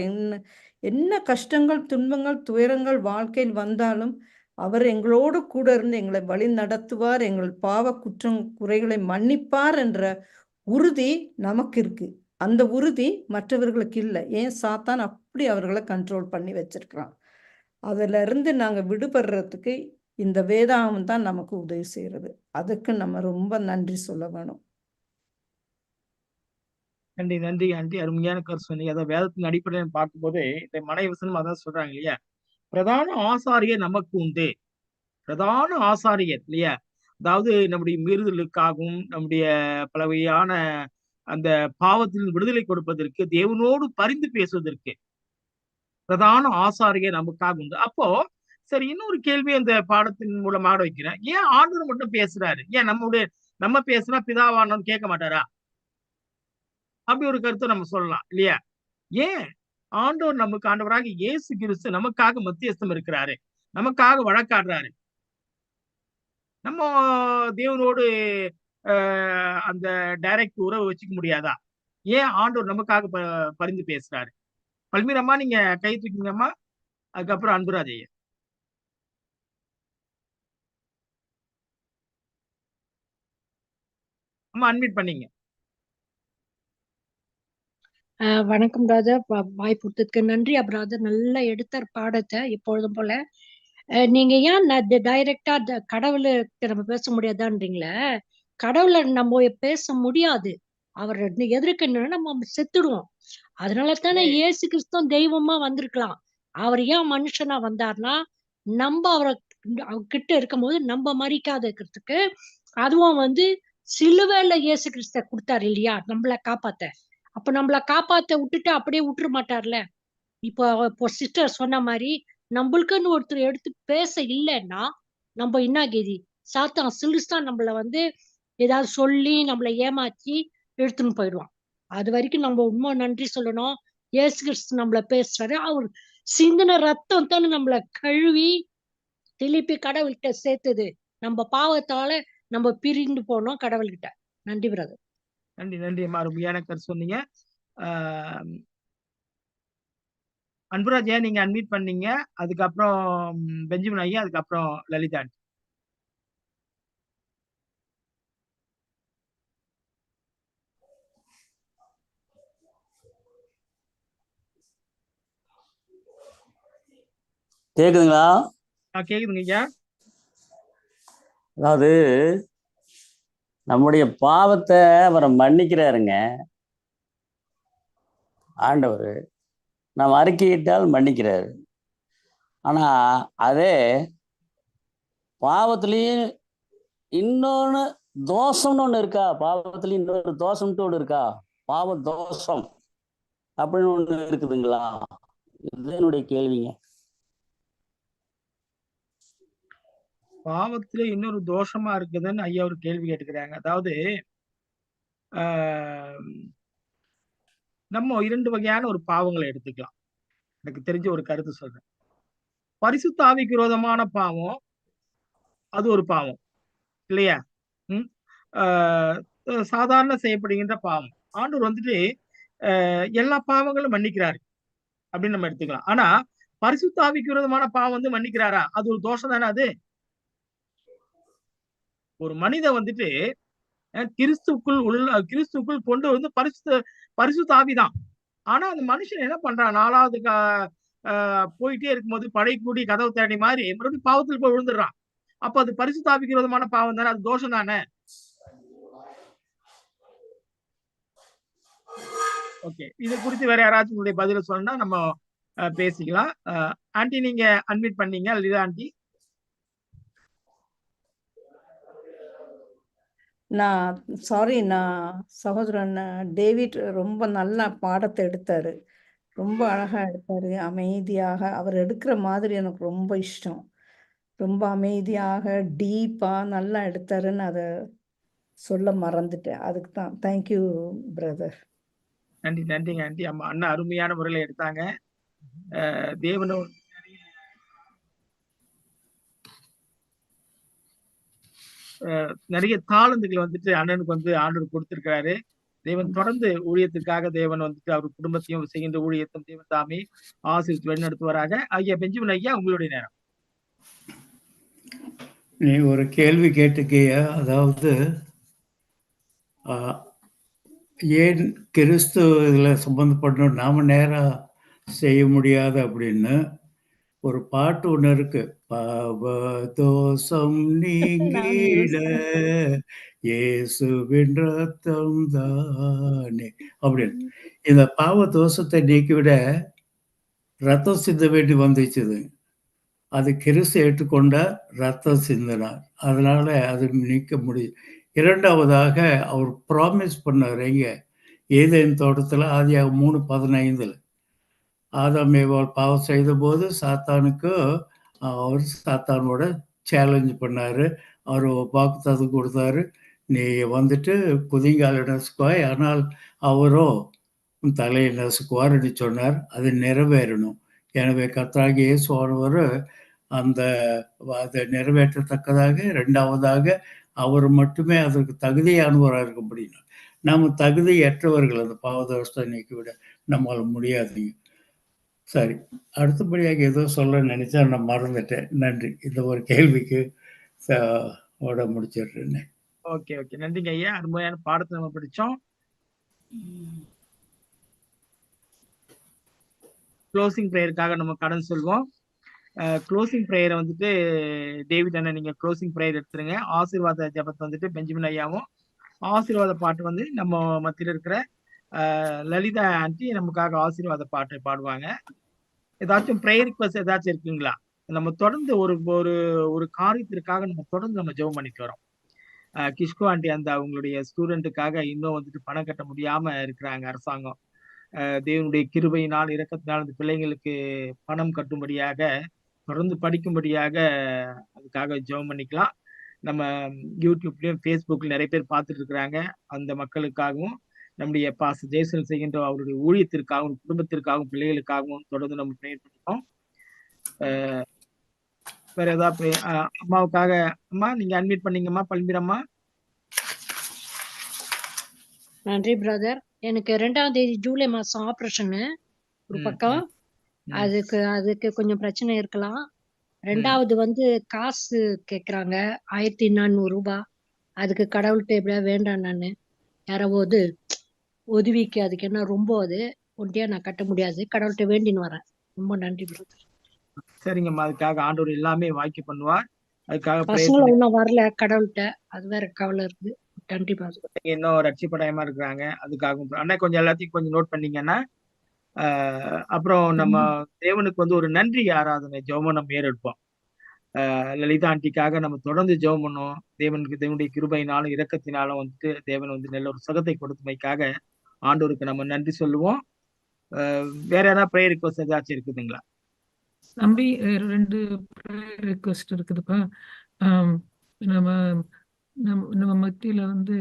என்ன கஷ்டங்கள், துன்பங்கள், துயரங்கள் வாழ்க்கையில் வந்தாலும் அவர் எங்களோடு கூட இருந்து எங்களை வழி நடத்துவார், எங்கள் பாவ குற்றம் குறைகளை மன்னிப்பார் என்ற உறுதி நமக்கு இருக்கு. அந்த உறுதி மற்றவர்களுக்கு இல்லை. ஏன்? சாத்தான் அப்படி அவர்களை கண்ட்ரோல் பண்ணி வச்சிருக்கிறான். அதுல இருந்து நாங்க விடுபடுறதுக்கு இந்த வேதாகம் தான் நமக்கு உதவி செய்யறது. அதுக்கு நம்ம ரொம்ப நன்றி சொல்ல வேணும். நன்றி நன்றி ஆண்டி, அருமையான கருத்து சொன்னீங்க. அதாவது வேதத்தின் அடிப்படையில் பார்க்கும்போது இந்த மனைவசனம் அதான் சொல்றாங்க இல்லையா? பிரதான ஆசாரியர் நமக்கு உண்டு. பிரதான ஆசாரியர் இல்லையா? அதாவது நம்முடைய மீறுதலுக்காகவும் நம்முடைய பலவையான அந்த பாவத்திலிருந்து விடுதலை கொடுப்பதற்கு, தேவனோடு பரிந்து பேசுவதற்கு பிரதான ஆசாரியர் நமக்காக உண்டு. அப்போ சரி, இன்னொரு கேள்வி அந்த பாடத்தின் மூலமாக வைக்கிறேன். ஏன் ஆண்டவர் மட்டும் பேசுறாரு? ஏன் நம்ம பேசுனா பிதாவானவன் கேட்க மாட்டாரா? அப்படி ஒரு கருத்தை நம்ம சொல்லலாம் இல்லையா? ஏன் ஆண்டவர் நமக்கு, ஆண்டவராக இயேசு கிறிஸ்து நமக்காக மத்தியஸ்தம் இருக்கிறாரு, நமக்காக வழக்காடுறாரு. நம்ம தேவனோடு அந்த டைரக்ட் உறவு வச்சுக்க முடியாதா? ஏன் ஆண்டவர் நமக்காக பரிந்து பேசுறாரு? பல்மீரம்மா, நீங்க கை தூக்கிங்கம்மா. அதுக்கப்புறம் அன்புராஜ் ஐயா. அம்மா அன்மியூட் பண்ணீங்க. வணக்கம் ராஜா, வாய்ப்பு கொடுத்ததுக்கு நன்றி. ராஜா நல்லா எடுத்தார் பாடத்தை எப்பொழுதும் போல. நீங்க ஏன் டைரக்டா கடவுளுக்கு நம்ம பேச முடியாதான்றீங்களே? கடவுளை நம்ம பேச முடியாது. அவர் எதிர்க்க நம்ம செத்துடுவோம். அதனால தானே இயேசு கிறிஸ்துவும் தெய்வமா வந்திருக்கலாம். அவர் ஏன் மனுஷனா வந்தார்னா, நம்ம அவரை கிட்ட இருக்கும் போது நம்ம மறிக்காத இருக்கிறதுக்கு, அதுவும் சிலுவையில இயேசு கிறிஸ்த கொடுத்தாரு இல்லையா, நம்மள காப்பாத்த. அப்ப நம்மள காப்பாத்த விட்டுட்டு அப்படியே விட்டுற மாட்டார்ல. இப்போ சிஸ்டர் சொன்ன மாதிரி நம்மளுக்குன்னு ஒருத்தர் எடுத்து பேச இல்லைன்னா நம்ம என்ன கதி? சாத்தான் சிலுஸ்தான் நம்மள ஏதாவது சொல்லி நம்மளை ஏமாற்றி எடுத்துன்னு போயிடுவான். அது வரைக்கும் நம்ம உண்மை நன்றி சொல்லணும். இயேசு கிறிஸ்து நம்மள பேசுறாரு. அவர் சிந்தின ரத்தம் தானே நம்மள கழுவி திருப்பி கடவுள்கிட்ட சேர்த்தது. நம்ம பாவத்தால நம்ம பிரிந்து போனோம் கடவுள்கிட்ட. நன்றி பிரதர். நன்றி நன்றி அம்மா, அருமையான கருத்து சொன்னீங்க. அன்புராஜ் நீங்க அன்மியூட் பண்ணீங்க. அதுக்கப்புறம் பெஞ்சமின் ஐயா, அதுக்கப்புறம் லலிதா. கேக்குதுங்களா? கேக்குதுங்க ஐயா. அதாவது நம்முடைய பாவத்தை அவரை மன்னிக்கிறாருங்க ஆண்டவர். நாம் அறிக்கையிட்டால் மன்னிக்கிறாரு. ஆனா அதே பாவத்திலையும் இன்னொன்னு தோஷம்னு ஒண்ணு இருக்கா? பாவத்திலையும் இன்னொரு தோஷம்ட்டு ஒண்ணு இருக்கா? பாவ தோஷம் அப்படின்னு ஒண்ணு இருக்குதுங்களா? இது என்னுடைய கேள்விங்க. பாவத்துல இன்னொரு தோஷமா இருக்குதுன்னு ஐயா ஒரு கேள்வி கேட்டுக்கிறாங்க. அதாவது நம்ம 2 வகையான ஒரு பாவங்களை எடுத்துக்கலாம். எனக்கு தெரிஞ்ச ஒரு கருத்து சொல்றேன். பரிசுத்த ஆவிக்கு விரோதமான பாவம், அது ஒரு பாவம் இல்லையா? சாதாரண செய்யப்படுகின்ற பாவம். ஆண்டவர் எல்லா பாவங்களும் மன்னிக்கிறாரு அப்படின்னு நம்ம எடுத்துக்கலாம். ஆனா பரிசுத்த ஆவிக்கு விரோதமான பாவம் மன்னிக்கிறாரா? அது ஒரு தோஷம் தானே. அது ஒரு மனிதன் கிறிஸ்துக்குள் கொண்டு பரிசுத்த ஆவிதான். ஆனா அந்த மனுஷன் என்ன பண்றான்? 4வது போயிட்டே இருக்கும்போது படை கூடி கதவு தேடி மாதிரி மறுபடியும் பாவத்தில் போய் விழுந்துடுறான். அப்ப அது பரிசுத்த ஆவிக்கு விரோதமான பாவம் தானே, அது தோஷம் தானே. ஓகே, இது குறித்து வேற யாராச்சும் உங்களுடைய பதில சொன்னா நம்ம பேசிக்கலாம். ஆண்டி நீங்க அன்மியூட் பண்ணீங்க. லலிதா ஆண்டி. நான் சகோதரன் டேவிட் ரொம்ப நல்ல பாடத்தை எடுத்தாரு. ரொம்ப அழகா எடுத்தாரு. அமைதியாக அவர் எடுக்கிற மாதிரி எனக்கு ரொம்ப இஷ்டம். ரொம்ப அமைதியாக டீப்பா நல்லா எடுத்தாருன்னு அதை சொல்ல மறந்துட்டேன். அதுக்கு தான் தேங்க்யூ பிரதர். நன்றி நன்றிங்க ஆண்டி. அம்மா அண்ணா அருமையான முறையில எடுத்தாங்க. தேவனும் நிறைய தாளந்துகளை அண்ணனுக்கு ஆண்டவர் கொடுத்திருக்கிறாரு. தேவன் தொடர்ந்து ஊழியத்துக்காக தேவன் அவர் குடும்பத்தையும் செய்கின்ற ஊழியத்தையும் தேவன் தாமே ஆசீர்வதித்து வழிநடத்துவாராக. ஐயா பெஞ்சமின் ஐயா, உங்களுடைய நேரம். நீ ஒரு கேள்வி கேட்டுக்கிய, அதாவது ஏன் கிறிஸ்து இதில் சம்பந்தப்படணும், நாம நேராக செய்ய முடியாது அப்படின்னு ஒரு பாட்டு ஒன்று இருக்கு. பாவதோஷம் நீங்கிட இயேசுவின் ரத்தம் தானே அப்படின்னு. இந்த பாவ தோஷத்தை நீக்கிவிட ரத்தம் சிந்த வேண்டி வந்துச்சுது. அது கிறிஸ்து ஏற்றுக்கொண்டார், ரத்தம் சிந்தினார். அதனால அது நீக்க முடியும். 2வதாக அவர் ப்ராமிஸ் பண்ணார். எங்க? ஏதேன் தோட்டத்தில் ஆதியாகமம் 3:15 ஆதாம் ஏவாள் பாவம் செய்த போது அவர் சாத்தானோட சேலஞ்ச் பண்ணாரு. அவர் வாக்குத்தத்தம் கொடுத்தாரு, நீ குதிங்கால நசுக்குவாய், ஆனால் அவரோ தலையை நசுக்குவார்னு சொன்னார். அது நிறைவேறணும். எனவே கர்த்தராகிய இயேசுவானவர் அதை நிறைவேற்றத்தக்கதாக 2வதாக அவர் மட்டுமே அதற்கு தகுதியானவராக இருக்க முடியும். நம்ம தகுதியற்றவர்கள் அந்த பாவதோஷத்தை நீக்கிவிட நம்மளால முடியாதுங்க. சரி, அடுத்தபடியாக ஏதோ சொல்ல நினைச்சா நான் மறந்துட்டேன். நன்றி. இந்த ஒரு கேள்விக்கு முடிச்சிடுறேன். ஓகே ஓகே, நன்றிங்க ஐயா. அருமையான பாடத்தை நம்ம படிச்சோம். க்ளோசிங் ப்ரேயருக்காக நம்ம கடன் சொல்வோம். க்ளோசிங் ப்ரேயரை வந்துட்டு டேவிட் அண்ணன் நீங்க க்ளோசிங் ப்ரேயர் எடுத்துருங்க. ஆசீர்வாத ஜெபத்தை வந்துட்டு பெஞ்சமின் ஐயாவும், ஆசீர்வாத பாட்டு வந்து நம்ம மத்தியில் இருக்கிற லலிதா ஆண்டி நமக்காக ஆசீர்வாத பாட்டு பாடுவாங்க. ஏதாச்சும் ப்ரேயர் ரிக்வெஸ்ட் ஏதாச்சும் இருக்குங்களா? நம்ம தொடர்ந்து ஒரு ஒரு ஒரு காரியத்திற்காக நம்ம தொடர்ந்து நம்ம ஜெபம் பண்ணிட்டு வரோம். கிஷ்கு ஆண்டி அந்த அவங்களுடைய ஸ்டூடெண்ட்டுக்காக இன்னும் வந்துட்டு பணம் கட்ட முடியாம இருக்கிறாங்க. அரசாங்கம் தேவனுடைய கிருபையினால் இரக்கத்தினால் அந்த பிள்ளைங்களுக்கு பணம் கட்டும்படியாக தொடர்ந்து படிக்கும்படியாக அதுக்காக ஜெபம் பண்ணிக்கலாம். நம்ம யூடியூப்லயும் ஃபேஸ்புக்ல நிறைய பேர் பார்த்துட்டு இருக்கிறாங்க. அந்த மக்களுக்காகவும் நம்முடைய பாஸ்டர் ஜெயசன் செய்கின்ற அவருடைய ஊழியத்திற்காகவும் குடும்பத்திற்காகவும் பிள்ளைகளுக்காகவும் தொடர்ந்து நம்ம ப்ரேயர் பண்ணிட்டோம். வேற ஏதாவது அம்மாவுக்காக அம்மா நீங்க அட்மிட் பண்ணீங்கம்மா பல்மீரம்மா. நன்றி பிரதர். எனக்கு 2ஆம் தேதி ஜூலை மாசம் ஆபரேஷனு ஒரு பக்கம். அதுக்கு கொஞ்சம் பிரச்சனை இருக்கலாம். 2வது வந்து காசு கேக்குறாங்க 1400 ரூபாய். அதுக்கு கடவுள்கிட்ட எப்படியா வேண்டாம், நானு யாராவது உதவிக்கு அதுக்கு என்ன ரொம்ப அது ஒன்றியா நான் கட்ட முடியாது, கடவுள்கிட்ட வேண்டின்னு வரேன். ரொம்ப நன்றி பிரதர். சரிங்கம்மா, அதுக்காக ஆண்டவர் எல்லாமே வாய்க்கு பண்ணுவார். அதுக்காக பசங்களும் இன்னும் வரல கடவுள்கிட்ட, அது வேற கவலை இருக்கு. நன்றி பிரதர். இன்னும் ரட்சிப்படையமா இருக்கிறாங்க. அதுக்காகவும் அண்ணா கொஞ்சம் எல்லாத்தையும் கொஞ்சம் நோட் பண்ணீங்கன்னா அப்புறம் நம்ம தேவனுக்கு வந்து ஒரு நன்றி ஆராதனை ஜெபம் நம்ம ஏறெடுப்போம். லலிதா ஆண்டிக்காக நம்ம தொடர்ந்து ஜெபம் பண்ணோம். தேவனுடைய கிருபையினாலும் இரக்கத்தினாலும் வந்துட்டு தேவன் வந்து நல்ல ஒரு சுகத்தை கொடுத்தமைக்காக ஆண்டவருக்கு நம்ம நன்றி சொல்லுவோம். வேற ஏதாவது ப்ரேயர் ரிக்வெஸ்ட் ஏதாச்சும் இருக்குதுங்களா? தம்பி 2 ப்ரேயர் ரிக்வெஸ்ட் இருக்குதுப்பா. நம்ம நம்ம மத்தியில வந்து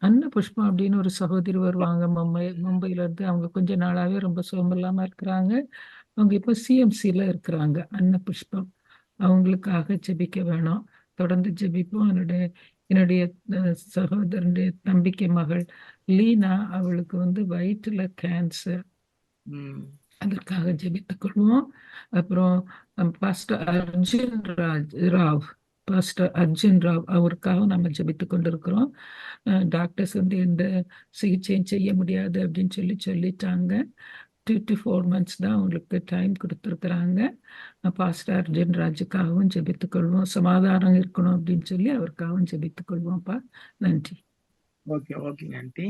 அன்ன புஷ்பா அப்படின்னு ஒரு சகோதரி வருவாங்க மும்பையில இருந்து. அவங்க கொஞ்ச நாளாவே ரொம்ப சோம்பல்லாம இருக்கிறாங்க. அவங்க இப்ப சிஎம்சில இருக்கிறாங்க. அன்ன புஷ்பம் அவங்களுக்காக ஜெபிக்க வேணும். தொடர்ந்து ஜெபிப்போம். என்னுடைய சகோதரனுடைய தம்பிக்கு மகள் லீனா, அவளுக்கு வந்து வயிற்றுல கேன்சர், அதற்காக ஜெபித்துக் கொள்வோம். அப்புறம் பாஸ்டர் அர்ஜுன் ராவ் அவருக்காக நம்ம ஜெபித்துக் கொண்டிருக்கிறோம். டாக்டர்ஸ் வந்து எந்த சிகிச்சையும் செய்ய முடியாது அப்படின்னு சொல்லிட்டாங்க. 2 to 4 months தான் அவங்களுக்கு டைம் கொடுத்துருக்குறாங்க. பாஸ்டர் அர்ஜுன் ராஜுக்காகவும் ஜெபித்துக் கொள்வோம். சமாதானம் இருக்கணும் அப்படின்னு சொல்லி அவருக்காகவும் ஜெபித்துக் கொள்வோம்ப்பா. நன்றி. Okay okay aunty.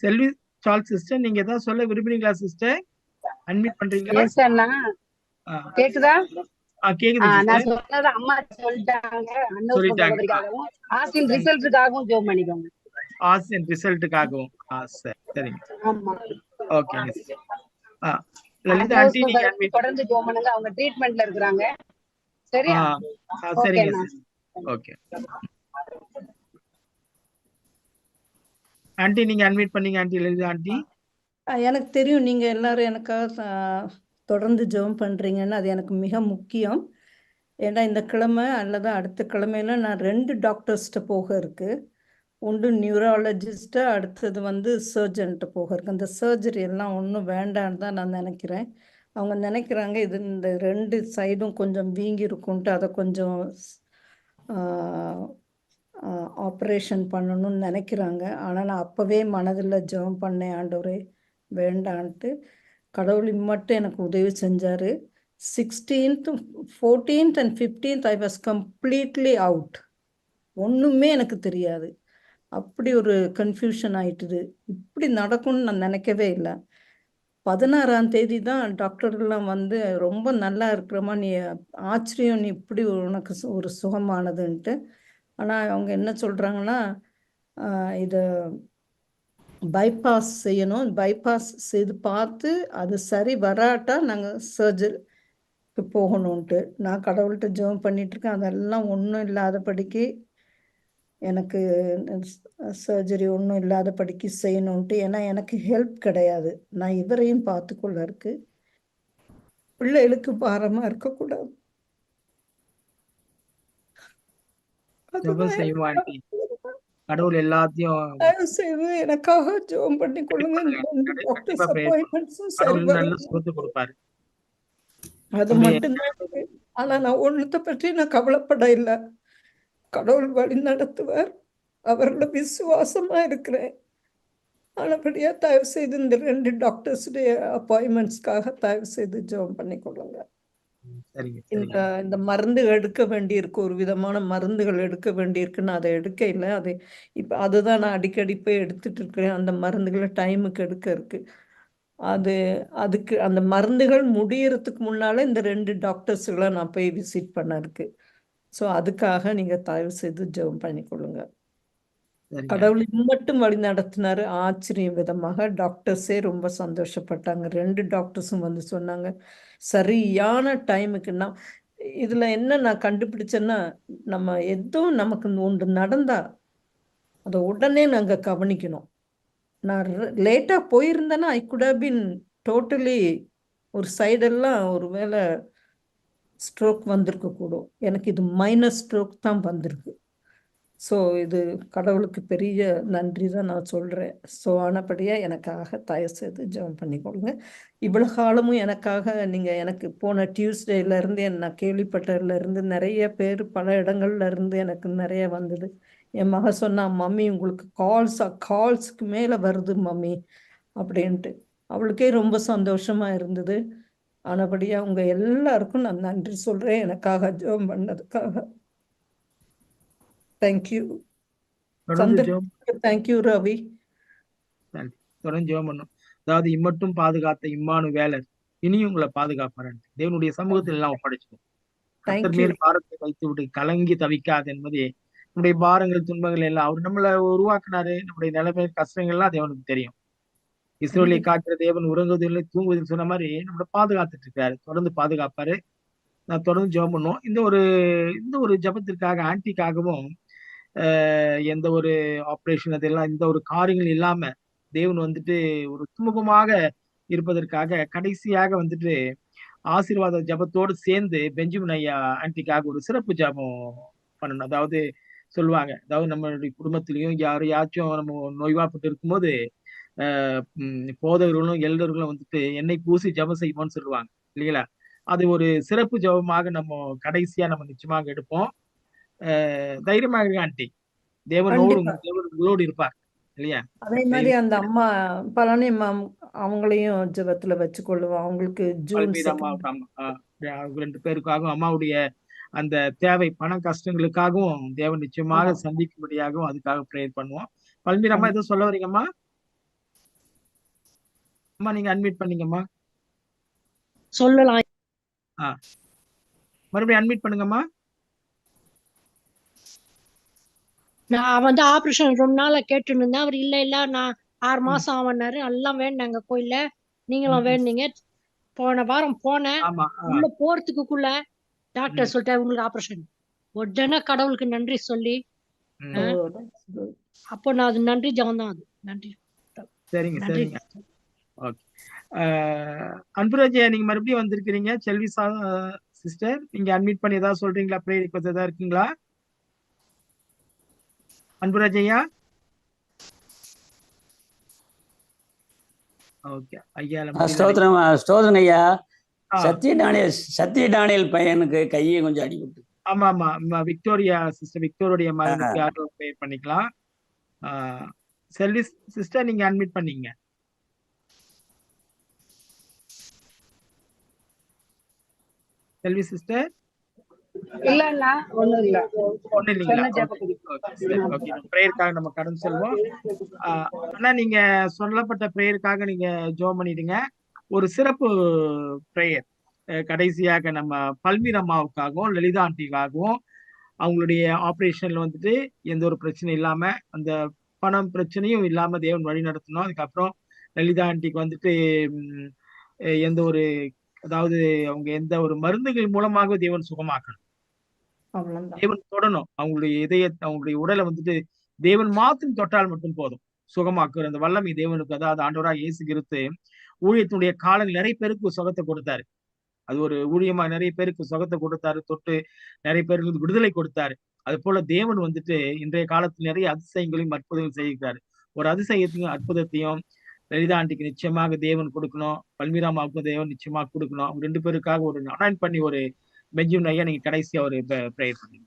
Selvi Charles sister, நீங்க ஏதாவது சொல்ல விரும்புறீங்களா சிஸ்டர்? அட்மிட் பண்றீங்களா? எஸ் அண்ணா, கேக்குதா? கேக்குது நான் சிஸ்டர். சொன்னது அம்மா சொல்லிட்டாங்க. சொல்லிட்டாங்க. ஆஸ்டின் ரிசல்ட்டுக்காகவும் ஜெபம் பண்ணிக்கோங்க. ஆஸ்டின் ரிசல்ட்டுக்காகவும். சரிங்க. ஆமா. ஓகே லலிதா ஆண்டி நீங்க அட்மிட் தொடர்ந்து ஜெபம் பண்ணுங்க. அவங்க ட்ரீட்மென்ட்ல இருக்காங்க. சரியா? சரிங்க. ஓகே ஆண்டி நீங்க அட்மிட் பண்ணீங்க ஆண்டி. லலிதா ஆண்டி, எனக்கு தெரியும் நீங்க எல்லாரும் எனக்காக தொடர்ந்து ஜெபம் பண்றீங்கன்னு. அது எனக்கு மிக முக்கியம். ஏன்னா இந்த கிழமை அல்லது அடுத்த கிழமையில நான் 2 டாக்டர்ஸ்கிட்ட போக இருக்கு. ஒன்று நியூராலஜிஸ்ட்டு, அடுத்தது வந்து சர்ஜன்ட்டு போக இருக்கு. அந்த சர்ஜரி எல்லாம் ஒன்றும் வேண்டான்னு தான் நான் நினைக்கிறேன். அவங்க நினைக்கிறாங்க இது இந்த 2 சைடும் கொஞ்சம் வீங்கி இருக்குன்ட்டு அதை கொஞ்சம் ஆப்ரேஷன் பண்ணணும்னு நினைக்கிறாங்க. ஆனால் நான் அப்போவே மனதில் ஜெபம் பண்ணேன், ஆண்டவரே வேண்டான்ட்டு. கடவுள் மட்டும் எனக்கு உதவி செஞ்சார். 16th, 14th and 15th I was completely out. ஒன்றுமே எனக்கு தெரியாது. அப்படி ஒரு கன்ஃபியூஷன் ஆயிட்டுது. இப்படி நடக்கும்னு நான் நினைக்கவே இல்லை. 16ஆம் தேதி தான் டாக்டர்லாம் வந்து ரொம்ப நல்லா இருக்கிறமா, நீ ஆச்சரியம், நீ இப்படி உனக்கு ஒரு சுகமானதுன்ட்டு. ஆனால் அவங்க என்ன சொல்கிறாங்கன்னா, இதை பைபாஸ் செய்யணும், பைபாஸ் செய்து பார்த்து அது சரி வராட்டா நாங்கள் சர்ஜரிக்கு போகணுன்ட்டு. நான் கடவுள்கிட்ட ஜெபம் பண்ணிகிட்ருக்கேன். அதெல்லாம் ஒன்றும் இல்லாதபடிக்கு எனக்கு சர்ஜரி ஒன்றும் இல்லாதபடிக்கு செய்யணுன்ட்டு. ஏன்னா எனக்கு ஹெல்ப் கிடையாது. நான் இவரையும் பார்த்துக்கொள்ள இருக்கு. பிள்ளைகளுக்கு பாரமாக இருக்கக்கூடாது. கடவுள் எல்லாத்தையும் தயவு செய்து எனக்காக ஜெபம் பண்ணி கொள்ளுங்க. அது மட்டும்தான் இருக்கு. ஆனா நான் ஒண்ணுத்த பற்றி நான் கவலைப்பட இல்லை. கடவுள் வழி நடத்துவார். அவர்கள விசுவாசமா இருக்கிறேன். ஆனபடியா தயவு செய்து இந்த 2 டாக்டர்ஸுடைய அப்பாயின்மெண்ட்ஸ்க்காக தயவு செய்து ஜெபம் பண்ணிக்கொள்ளுங்க. சரிங்க இந்த சரிங்க இந்த மருந்து எடுக்க வேண்டியிருக்கு, ஒரு விதமான மருந்துகள் எடுக்க வேண்டியிருக்கு. நான் அதை எடுக்க இல்லை. அதை இப்போ அதுதான் நான் அடிக்கடி போய் எடுத்துட்டு இருக்கிறேன். அந்த மருந்துகளை டைமுக்கு எடுக்க இருக்கு. அதுக்கு அந்த மருந்துகள் முடியறதுக்கு முன்னால இந்த 2 டாக்டர்ஸுகளை நான் போய் விசிட் பண்ண இருக்கு. ஸோ அதுக்காக நீங்க தயவு செய்து ஜெபம் பண்ணிக்கொள்ளுங்க. சரிங்க கடவுள் மட்டும் வழி நடத்தினாரு. ஆச்சரியம் விதமாக டாக்டர்ஸே ரொம்ப சந்தோஷப்பட்டாங்க. 2 டாக்டர்ஸும் வந்து சொன்னாங்க சரியான டைமுக்கு. நான் இதுல என்ன நான் கண்டுபிடிச்சேன்னா, நம்ம ஏதோ நமக்கு ஒன்று நடந்தா அதை உடனே நாங்க கவனிக்கணும். நான் லேட்டா போயிருந்தேன்னா I could have been totally ஒரு சைடெல்லாம் ஒரு வேளை ஸ்ட்ரோக் வந்திருக்க கூடும். எனக்கு இது மைனர் ஸ்ட்ரோக் தான் வந்திருக்கு. ஸோ இது கடவுளுக்கு பெரிய நன்றி தான் நான் சொல்கிறேன். ஸோ ஆனபடியாக எனக்காக தயவு செய்து ஜெபம் பண்ணிக்கொள்ளுங்க. இவ்வளோ காலமும் எனக்காக நீங்கள் எனக்கு போன டியூஸ்டேலேருந்து நான் கேள்விப்பட்டதுலேருந்து நிறைய பேர் பல இடங்கள்ல இருந்து எனக்கு நிறைய வந்தது. என் மக சொன்னா, மம்மி உங்களுக்கு கால்ஸுக்கு மேலே வருது மம்மி அப்படின்ட்டு. அவளுக்கே ரொம்ப சந்தோஷமா இருந்தது. ஆனபடியாக உங்கள் எல்லாருக்கும் நான் நன்றி சொல்கிறேன் எனக்காக ஜெபம் பண்ணதுக்காக. தேங்க்யூ தொடர்ந்து ஜெபம் தேங்க்யூ ரவி. நன்றி. தொடர்ந்து ஜெபம் பண்ணும். அதாவது இம்மட்டும் பாதுகாத்த இம்மானுவேலர் இனியும் உங்களை பாதுகாப்பார். தேவனுடைய சமூகத்தில் எல்லாம் ஒப்படைச்சிடும். கர்த்தர் தேங்க்யூ. மேல் பாரத்தை வைத்து விட்டு கலங்கி தவிக்காது என்பதே நம்முடைய பாரங்கள் துன்பங்கள் எல்லாம் அவர் நம்மளை உருவாக்குனாரு. நம்முடைய நிலைமை கஷ்டங்கள்லாம் தேவனுக்கு தெரியும். இஸ்ரவேலை காக்கிற தேவன் உறங்குவதில்லை தூங்குவதில் சொன்ன மாதிரி நம்மளை பாதுகாத்துட்டு இருக்காரு. தொடர்ந்து பாதுகாப்பாரு. நான் தொடர்ந்து ஜெபம் பண்ணுவோம். இந்த ஒரு ஜெபத்திற்காக ஆன்டிக்காகவும் எந்த ஒரு ஆப்ரேஷன் அதெல்லாம் இந்த ஒரு காரியங்கள் இல்லாம தேவன் வந்துட்டு ஒரு சுமூகமாக இருப்பதற்காக கடைசியாக வந்துட்டு ஆசீர்வாத ஜபத்தோடு சேர்ந்து பெஞ்சமின் ஐயா ஆன்டிக்காக ஒரு சிறப்பு ஜபம் பண்ணணும். அதாவது சொல்லுவாங்க, அதாவது நம்மளுடைய குடும்பத்திலையும் யாரையாச்சும் நம்ம நோய்வாப்பட்டு இருக்கும்போது போதகர்களும் எல்டர்களும் வந்துட்டு எண்ணெய் பூசி ஜபம் செய்வோம்னு சொல்லுவாங்க இல்லைங்களா? அது ஒரு சிறப்பு ஜபமாக நம்ம கடைசியா நம்ம நிச்சயமாக எடுப்போம். தைரியமாக இருங்க ஆண்டி. தேவன் உங்களோடு இருப்பார் இல்லையா? அதே மாதிரி அந்த அம்மா பழனி அவங்களையும் ஜெபத்துல வச்சுக்கொள்ளுவோம். அவங்களுக்கு ஜூன் 2 பேருக்காகவும் அம்மாவுடைய அந்த தேவை பண கஷ்டங்களுக்காகவும் தேவன் நிச்சயமாக சந்திக்கும்படியாகவும் அதுக்காக ப்ரேயர் பண்ணுவோம். பல்மீர் அம்மா எதுவும் சொல்ல வரீங்கம்மா? அம்மா நீங்க அட்மிட் பண்ணீங்கம்மா. சொல்லலாம். மறுபடியும் அட்மிட் பண்ணுங்கம்மா. நான் வந்து ஆபரேஷன் ரொம்ப நாள கேட்டுன்னு இருந்தேன். அவர் இல்ல நான் 6 மாசம் ஆவனாரு. எல்லாம் வேண்டாங்க கோயில்ல. நீங்களும் வேண்டீங்க. போன வாரம் போனேன். உள்ள போறதுக்குள்ள டாக்டர் சொல்லிட்டாரு உங்களுக்கு ஆபரேஷன். உடனே கடவுளுக்கு நன்றி சொல்லி அப்போ நான் அது நன்றி ஜெபம் தான். அது நன்றி. சரிங்க சரிங்க. ஓகே. அன்புராஜா நீங்க மறுபடியும் வந்திருக்கிறீங்க. செல்வி சிஸ்டர் நீங்க அட்மிட் பண்ணி ஏதாவது சொல்றீங்களா? ப்ரேயர் ரிக்வெஸ்ட் ஏதாவது இருக்குங்களா? அன்புராஜையா. ஓகே ஐயா. ஸ்தோத்திரம் ஐயா. சத்ய டானியல் பையனுக்கு கையை கொஞ்சம் அடிபட்டு. ஆமா ஆமா விக்டோரியா சிஸ்டர் விக்டோரியா மகனுக்கு யாரும் ப்ரேயர் பண்ணிக்கலாம். செல்வி சிஸ்டர் நீங்க அட்மிட் பண்ணீங்க. செல்வி சிஸ்டர் இல்ல ஒண்ணும் இல்ல. ஒண்ணு இல்லைங்களா? பிரேயருக்காக நம்ம கடந்து செல்வோம். ஆனா நீங்க சொல்லப்பட்ட பிரேயருக்காக நீங்க ஜெபம் பண்ணிடுங்க. ஒரு சிறப்பு பிரேயர் கடைசியாக நம்ம பல்மீர் அம்மாவுக்காகவும் லலிதா ஆண்டிக்காகவும் அவங்களுடைய ஆப்ரேஷன்ல வந்துட்டு எந்த ஒரு பிரச்சனையும் இல்லாம அந்த பணம் பிரச்சனையும் இல்லாம தேவன் வழி நடத்தணும். அதுக்கப்புறம் லலிதா ஆண்டிக்கு வந்துட்டு எந்த ஒரு அதாவது அவங்க எந்த ஒரு மருந்துகள் மூலமாக தேவன் சுகமாக்கணும். தேவன் தொடணும். அவங்களுடைய இதயத்தை அவங்களுடைய உடலை வந்துட்டு தேவன் மாத்திரம் தொட்டால் மட்டும் போதும். சுகமாக்குற அந்த வல்லமை தேவனுக்கு, அதாவது ஆண்டவராக இயேசு கிறிஸ்து ஊழியத்தினுடைய காலங்கள் நிறைய பேருக்கு சுகத்தை கொடுத்தாரு. அது ஒரு ஊழியமா நிறைய பேருக்கு சுகத்தை கொடுத்தாரு. தொட்டு நிறைய பேருக்கு விடுதலை கொடுத்தாரு. அது போல தேவன் வந்துட்டு இன்றைய காலத்தில் நிறைய அதிசயங்களையும் அற்புதங்கள் செய்கிறாரு. ஒரு அதிசயத்தையும் அற்புதத்தையும் லலிதா ஆண்டிக்கு நிச்சயமாக தேவன் கொடுக்கணும். பல்மீராமாவுக்கும் தேவன் நிச்சயமாக கொடுக்கணும். அவங்க 2 பேருக்காக ஒரு அனாயின் பண்ணி ஒரு பெஞ்சமின் ஐயா நீங்க கடைசியா ஒரு ப்ரேயர் பண்ணுங்க.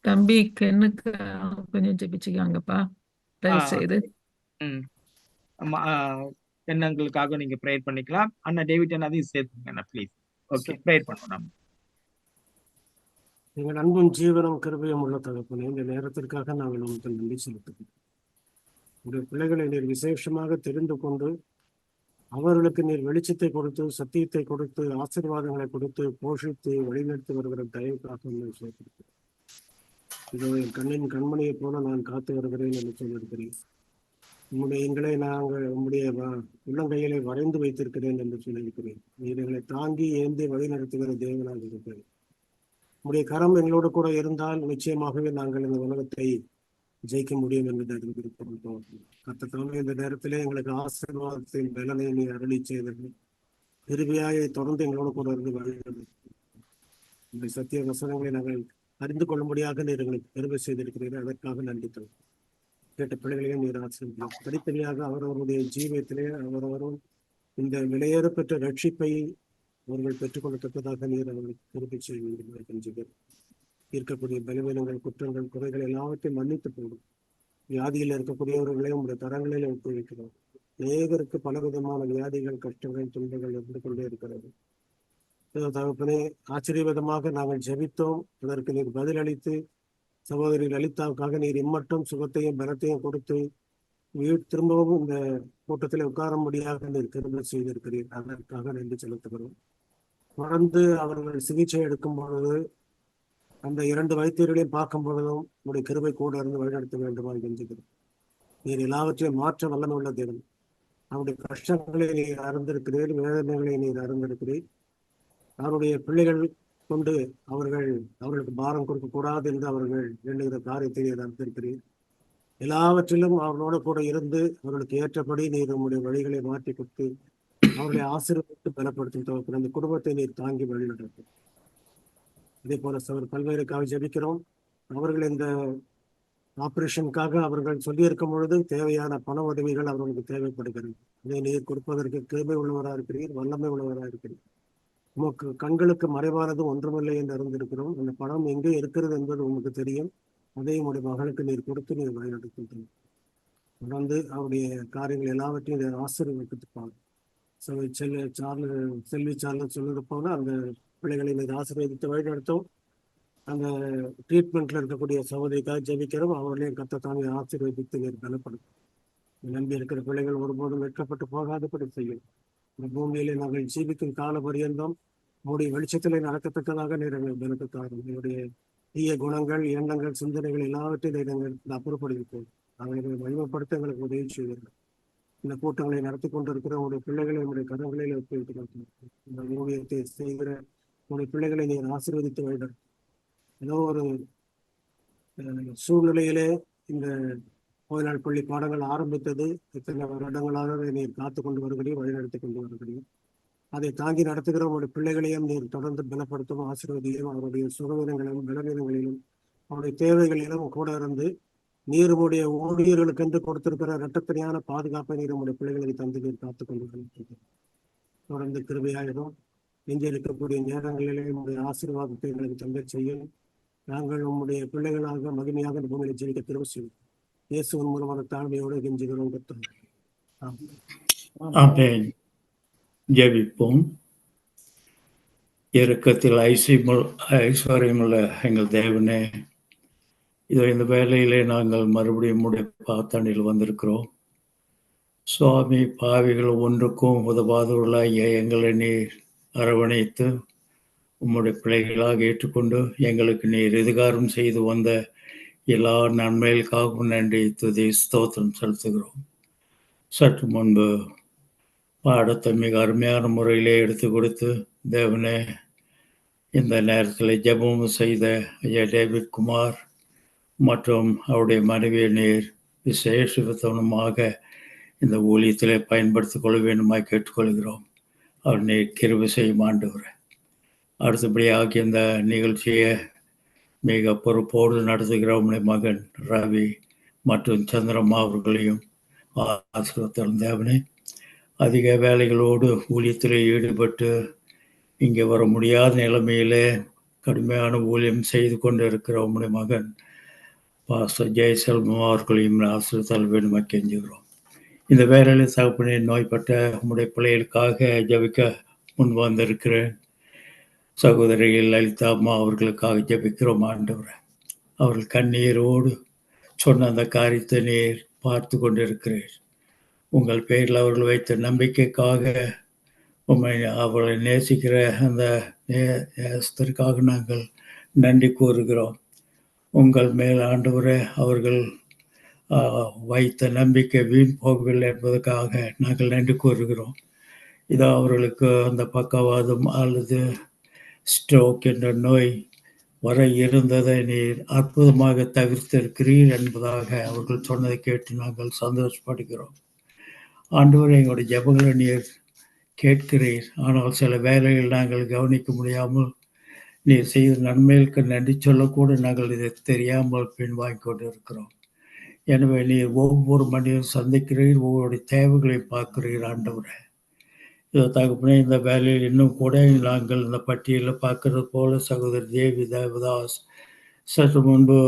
தம்பி கென்னுக்கு கொஞ்சம் ஜெபிச்சுக்காங்கப்பா தயவு செய்து. எண்ணங்களுக்காக நீங்க ப்ரேயர் பண்ணிக்கலாம். அண்ணா டேவிட் அண்ணாதையும் சேர்த்துங்க ப்ளீஸ். ஓகே, ப்ரேயர் பண்ணுவோம் நம்ம. எங்கள் அன்பும் ஜீவனும் கிருபையும் உள்ள தகப்பனே, இந்த நேரத்திற்காக நாங்கள் உங்களுக்கு நன்றி செலுத்துகிறோம். உடைய பிள்ளைகளை நீர் விசேஷமாக தெரிந்து கொண்டு அவர்களுக்கு நீர் வெளிச்சத்தை கொடுத்து, சத்தியத்தை கொடுத்து, ஆசீர்வாதங்களை கொடுத்து, போஷித்து வழிநடத்தி வருகிற தயவுக்காக சேர்த்திருக்கிறேன். இதோ என் கண்ணின் கண்மணியை போல நான் காத்து வருகிறேன் என்று சொல்லியிருக்கிறேன். எங்களை நாங்கள் உம்முடைய உள்ளங்கையிலே வரைந்து வைத்திருக்கிறேன் என்று சொல்லியிருக்கிறேன். நீர் எங்களை தாங்கி ஏந்தி வழி நடத்துகிற தேவனாக இருக்கிறேன். உம்முடைய கரம் எங்களோடு கூட இருந்தால் நிச்சயமாகவே நாங்கள் இந்த உலகத்தை ஜெயிக்க முடியும் என்று அறிந்திருக்கிறோம். கர்த்தத்தாமே இந்த நேரத்திலே எங்களுக்கு ஆசீர்வாதத்தின் பலனை நீ அருளி செய்தது கிருபையாய் தொடர்ந்து எங்களோடு கூட இருந்து வழிகிறது. இந்த சத்திய வசனங்களை நாங்கள் அறிந்து கொள்ளும்படியாக நீர் எங்களுக்கு பெருமை செய்திருக்கிறீர்கள். அதற்காக நன்றி தரும். கேட்ட பிள்ளைகளையும் நீர் ஆசீர்வதிக்கிறோம். தனித்தனியாக அவரவருடைய ஜீவியத்திலே அவரவரும் இந்த விலையேற பெற்ற ரட்சிப்பை அவர்கள் பெற்றுக்கொள்ளத்தக்கதாக நீர் அவர்களுக்கு பெருமை செய்ய வேண்டும். கெஞ்சுகிறோம். இருக்கக்கூடிய பலவீனங்கள், குற்றங்கள், குறைகள் எல்லாவற்றையும் மன்னித்து போடும். வியாதியில் இருக்கக்கூடியவர்களையும் உங்களுடைய தரங்களில் ஒப்புவிக்கிறோம். அநேகருக்கு பலவிதமான வியாதிகள், கஷ்டங்கள், துன்பங்கள் இருந்து கொண்டே இருக்கிறது. தகப்பனே, ஆச்சரியவிதமாக நாங்கள் ஜெபித்தோம். அதற்கு நீர் பதிலளித்து சகோதரி லலிதாவுக்காக நீர் இம்மட்டும் சுகத்தையும் பலத்தையும் கொடுத்து திரும்பவும் இந்த கூட்டத்தில் உட்காரும்படியாக நீர் கிருபை செய்திருக்கிறீர். அதற்காக நன்றி செலுத்துகிறோம். தொடர்ந்து அவர்கள் சிகிச்சை எடுக்கும் பொழுது அந்த 2 வைத்தியர்களையும் பார்க்கும் பொழுதும் உங்களுடைய கிருபை கூட இருந்து வழிநடத்த வேண்டுமாறு கெஞ்சுகிறோம். நீர் எல்லாவற்றையும் மாற்ற வல்லமை உள்ள தேவன். அவருடைய கஷ்டங்களை நீர் அறிந்திருக்கிறீர், வேதனைகளை நீர் அறிந்திருக்கிறீர். அவருடைய பிள்ளைகள் கொண்டு அவர்களுக்கு பாரம் கொடுக்கக்கூடாது என்று அவர்கள் எண்ணுகிற காரியத்தை நீர் அறிந்திருக்கிறீர். எல்லாவற்றிலும் அவர்களோடு கூட இருந்து அவர்களுக்கு ஏற்றபடி நீர் உங்களுடைய வழிகளை மாற்றி கொடுத்து அவர்களை ஆசீர்வதித்து பலப்படுத்தும் தவிர அந்த குடும்பத்தை நீர் தாங்கி வழிநடத்தும். இதே போல பல்வேறுக்காக ஜெபிக்கிறோம். அவர்கள் இந்த ஆபரேஷனுக்காக அவர்கள் சொல்லியிருக்கும் பொழுது தேவையான பண உதவிகள் அவர்களுக்கு தேவைப்படுகிறது. இதை நீர் கொடுப்பதற்கு கிருபை உள்ளவராக இருக்கிறீர், வல்லமை உள்ளவராக இருக்கிறீர். உமக்கு கண்களுக்கு மறைவானது ஒன்றுமில்லை என்று அறிந்திருக்கிறோம். அந்த பணம் எங்கே இருக்கிறது என்பது உங்களுக்கு தெரியும். அதையும் உடைய மகளுக்கு நீர் கொடுத்து நீர் வழிநடத்தும். தொடர்ந்து அவருடைய காரியங்கள் எல்லாவற்றையும் நீர் ஆசீர்வதிப்பாங்க. செல்வி சார்லஸ் சொல்லுறது போல அந்த பிள்ளைகளை நீர் ஆசீர்வதித்து வழிநடத்தும். அந்த ட்ரீட்மெண்ட்ல இருக்கக்கூடிய சகோதரிக்காக ஜெபிக்கிறோம். அவர்களையும் கர்த்தத்தாமே ஆசீர்வதித்து நீர் பலப்படுத்தும். நம்பி இருக்கிற பிள்ளைகள் ஒருபோதும் வெட்கப்பட்டு போகாதபடி செய்யும். இந்த பூமியிலே நாங்கள் ஜீவிக்கும் கால பரியந்தம் உங்களுடைய வெளிச்சத்திலே நடக்கத்தக்கதாக நீர் எங்கள் பலத்துக்காரும் எங்களுடைய தீய குணங்கள், எண்ணங்கள், சிந்தனைகள் எல்லாவற்றையும் நாங்கள் அப்புறப்படுத்திப்போம். அவர்களை வலிமைப்படுத்த எங்களுக்கு உதவி செய்வீர்கள். இந்த கூட்டங்களை நடத்தி கொண்டிருக்கிற உங்களுடைய பிள்ளைகளை உங்களுடைய கரங்களில் ஒப்புவிக்கிறோம். இந்த ஊழியத்தை செய்கிற உங்களுடைய பிள்ளைகளை நீர் ஆசீர்வதித்து வைகள். ஏதோ ஒரு சூழ்நிலையிலே இந்த கோயிலாள் பள்ளி பாடங்கள் ஆரம்பித்தது. இத்தனை வருடங்களாக நீர் காத்து கொண்டு வருகிறீர், வழிநடத்தி கொண்டு வருகிறீர். அதை தாங்கி நடத்துகிற உங்களுடைய பிள்ளைகளையும் நீர் தொடர்ந்து பலப்படுத்தும், ஆசீர்வதியும். அவருடைய சுகவீனங்களிலும் பலவீனங்களிலும் அவருடைய தேவைகளிலும் கூட இருந்து நீர் உடைய ஊழியர்களுக்கு என்று கொடுத்திருக்கிற இரட்டத்தனையான பாதுகாப்பை நீர் உங்களுடைய பிள்ளைகளை தந்து நீர் காத்து கொண்டு தொடர்ந்து கிருபையாயிடும். இங்கே இருக்கக்கூடிய நேரங்களிலே உங்களுடைய ஆசீர்வாதத்தை எங்களுக்கு தந்தை செய்யும். நாங்கள் உங்களுடைய பிள்ளைகளாக மகிமையாக இந்த பூமியில ஜெயிக்க திரும்ப செய்யும். இயேசுவின் மூலமான தாழ்மையோடு கெஞ்சுகிறோம். ஆமென். ஜெபிப்போம். இரக்கத்தில் ஐஸ்வர்யமுள்ள எங்கள் தேவனே, இதோ இந்த வேலையிலே நாங்கள் மறுபடியும் உடைய பாத்தாண்டில் வந்திருக்கிறோம். சுவாமி, பாவிகள் ஒன்றுக்கும் உதவாதவர்களாகிய எங்களை நீர் அரவணைத்து உம்முடைய பிள்ளைகளாக ஏற்றுக்கொண்டு எங்களுக்கு நீர் எதிர்காரம் செய்து வந்த எல்லா நன்மைகளுக்காகவும் நன்றி, துதி, ஸ்தோத்திரம் செலுத்துகிறோம். சற்று முன்பு பாடத்தை மிக அருமையான முறையிலே எடுத்து கொடுத்து தேவனே, இந்த நேரத்தில் ஜெபமும் செய்த ஐயா டேவிட் குமார் மற்றும் அவருடைய மனைவியை நீர் விசேஷமாக இந்த ஊழியத்திலே பயன்படுத்திக் கொள்ள வேண்டுமாய் கேட்டுக்கொள்கிறோம். அவர் நீர் கிருபை செய்யும் ஆண்டவர். அடுத்தபடியாக இந்த நிகழ்ச்சியை மிக பொறுப்போடு நடத்துகிற உடைய மகன் ரவி மற்றும் சந்திரம்மா அவர்களையும் ஆசீர்வதித்தருளும் தேவனே. அதிக வேலைகளோடு ஊழியத்தில் ஈடுபட்டு இங்கே வர முடியாத நிலைமையிலே கடுமையான ஊழியம் செய்து கொண்டு இருக்கிற உம்முடைய மகன் பாஸ்டர் ஜெயசெல்வம் அவர்களையும் ஆசிரியத்தால் வேண்டுமா கெஞ்சுகிறோம். இந்த வேலையில் தகப்பனே நோய்பட்ட உம்முடைய பிள்ளைகளுக்காக ஜபிக்க முன் வந்திருக்கிறேன். சகோதரி லலிதா அம்மா அவர்களுக்காக ஜபிக்கிறோம் ஆண்டவரை. அவர்கள் கண்ணீரோடு சொன்ன அந்த காரியத்தை நீர் பார்த்து கொண்டிருக்கிறீர். உங்கள் பெயரில் அவர்கள் வைத்த நம்பிக்கைக்காக உண்மை அவர்களை நேசிக்கிற அந்த நேசத்திற்காக நாங்கள் நன்றி கூறுகிறோம். உங்கள் மேல் ஆண்டவரை அவர்கள் வைத்த நம்பிக்கை வீண் போகவில்லை என்பதற்காக நாங்கள் நன்றி கூறுகிறோம். இதோ அவர்களுக்கு அந்த பக்கவாதம் அல்லது ஸ்ட்ரோக் என்ற நோய் வர இருந்ததை நீர் அற்புதமாக தவிர்த்திருக்கிறீர் என்பதாக அவர்கள் சொன்னதை கேட்டு நாங்கள் சந்தோஷப்படுகிறோம். ஆண்டவரை எங்களுடைய ஜெபங்களை நீர் கேட்கிறீர். ஆனால் சில வேலைகள் நாங்கள் கவனிக்க முடியாமல் நீர் செய்த நன்மைகளுக்கு நன்றி சொல்லக்கூட நாங்கள் இதை தெரியாமல் பின்வாங்கி கொண்டு இருக்கிறோம். எனவே நீர் ஒவ்வொரு மனிதனும் சந்திக்கிறீர், ஒவ்வொரு தேவைகளையும் பார்க்கிறீர் ஆண்டவரை. இதை தகப்பனே இந்த வேலையில் இன்னும் கூட நாங்கள் இந்த பட்டியலில் பார்க்கறது போல சகோதரி தேவி தேவதாஸ் சற்று முன்பு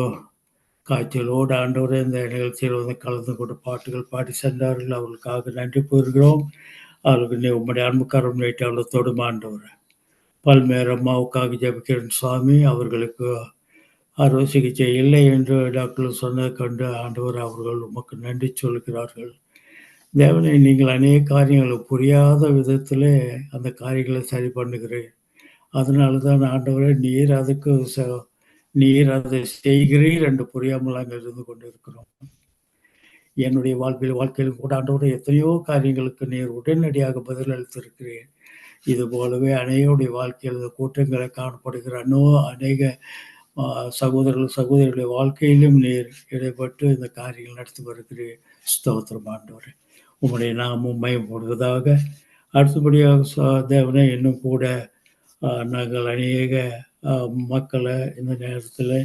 காய்ச்சலோடு ஆண்டவரை இந்த நிகழ்ச்சியில் வந்து கலந்து கொண்டு பாட்டுகள் பாடி சென்றார்கள். அவர்களுக்காக நன்றி கூறுகிறோம். அவர்களுக்கு நீ உம்முடைய அன்புக்காரன் வைத்து அவளை தொடும் ஆண்டவரை. பல்வேறு அம்மாவுக்காக ஜபிக்கிறேன் சுவாமி. அவர்களுக்கு அறுவை சிகிச்சை இல்லை என்று டாக்டர் சொன்னதை கண்டு ஆண்டவர் அவர்கள் உமக்கு நன்றி சொல்கிறார்கள். தேவனை நீங்கள் அநேக காரியங்களை புரியாத விதத்திலே அந்த காரியங்களை சரி பண்ணுகிறேன். அதனால தான் ஆண்டவரை நீர் அதுக்கு நீர் அதை செய்கிறீர் என்று புரியாமல் நாங்கள் இருந்து கொண்டு இருக்கிறோம். என்னுடைய வாழ்க்கையிலும் கூட ஆண்டவரை எத்தனையோ காரியங்களுக்கு நீர் உடனடியாக பதில் அளித்திருக்கிறேன். இது போலவே அநேகருடைய வாழ்க்கையில் இந்த கூட்டங்களை காணப்படுகிற அநேக சகோதரர்களுடைய வாழ்க்கையிலும் நீர் இடைப்பட்டு இந்த காரியங்கள் நடத்தி வருகிறேன். ஸ்தோத்திரம் ஆண்டவரே. உம்முடைய நாமும் மயப்படுவதாக. அடுத்தபடியாக தேவனே இன்னும் கூட நாங்கள் அநேக மக்களை இந்த நேரத்தில்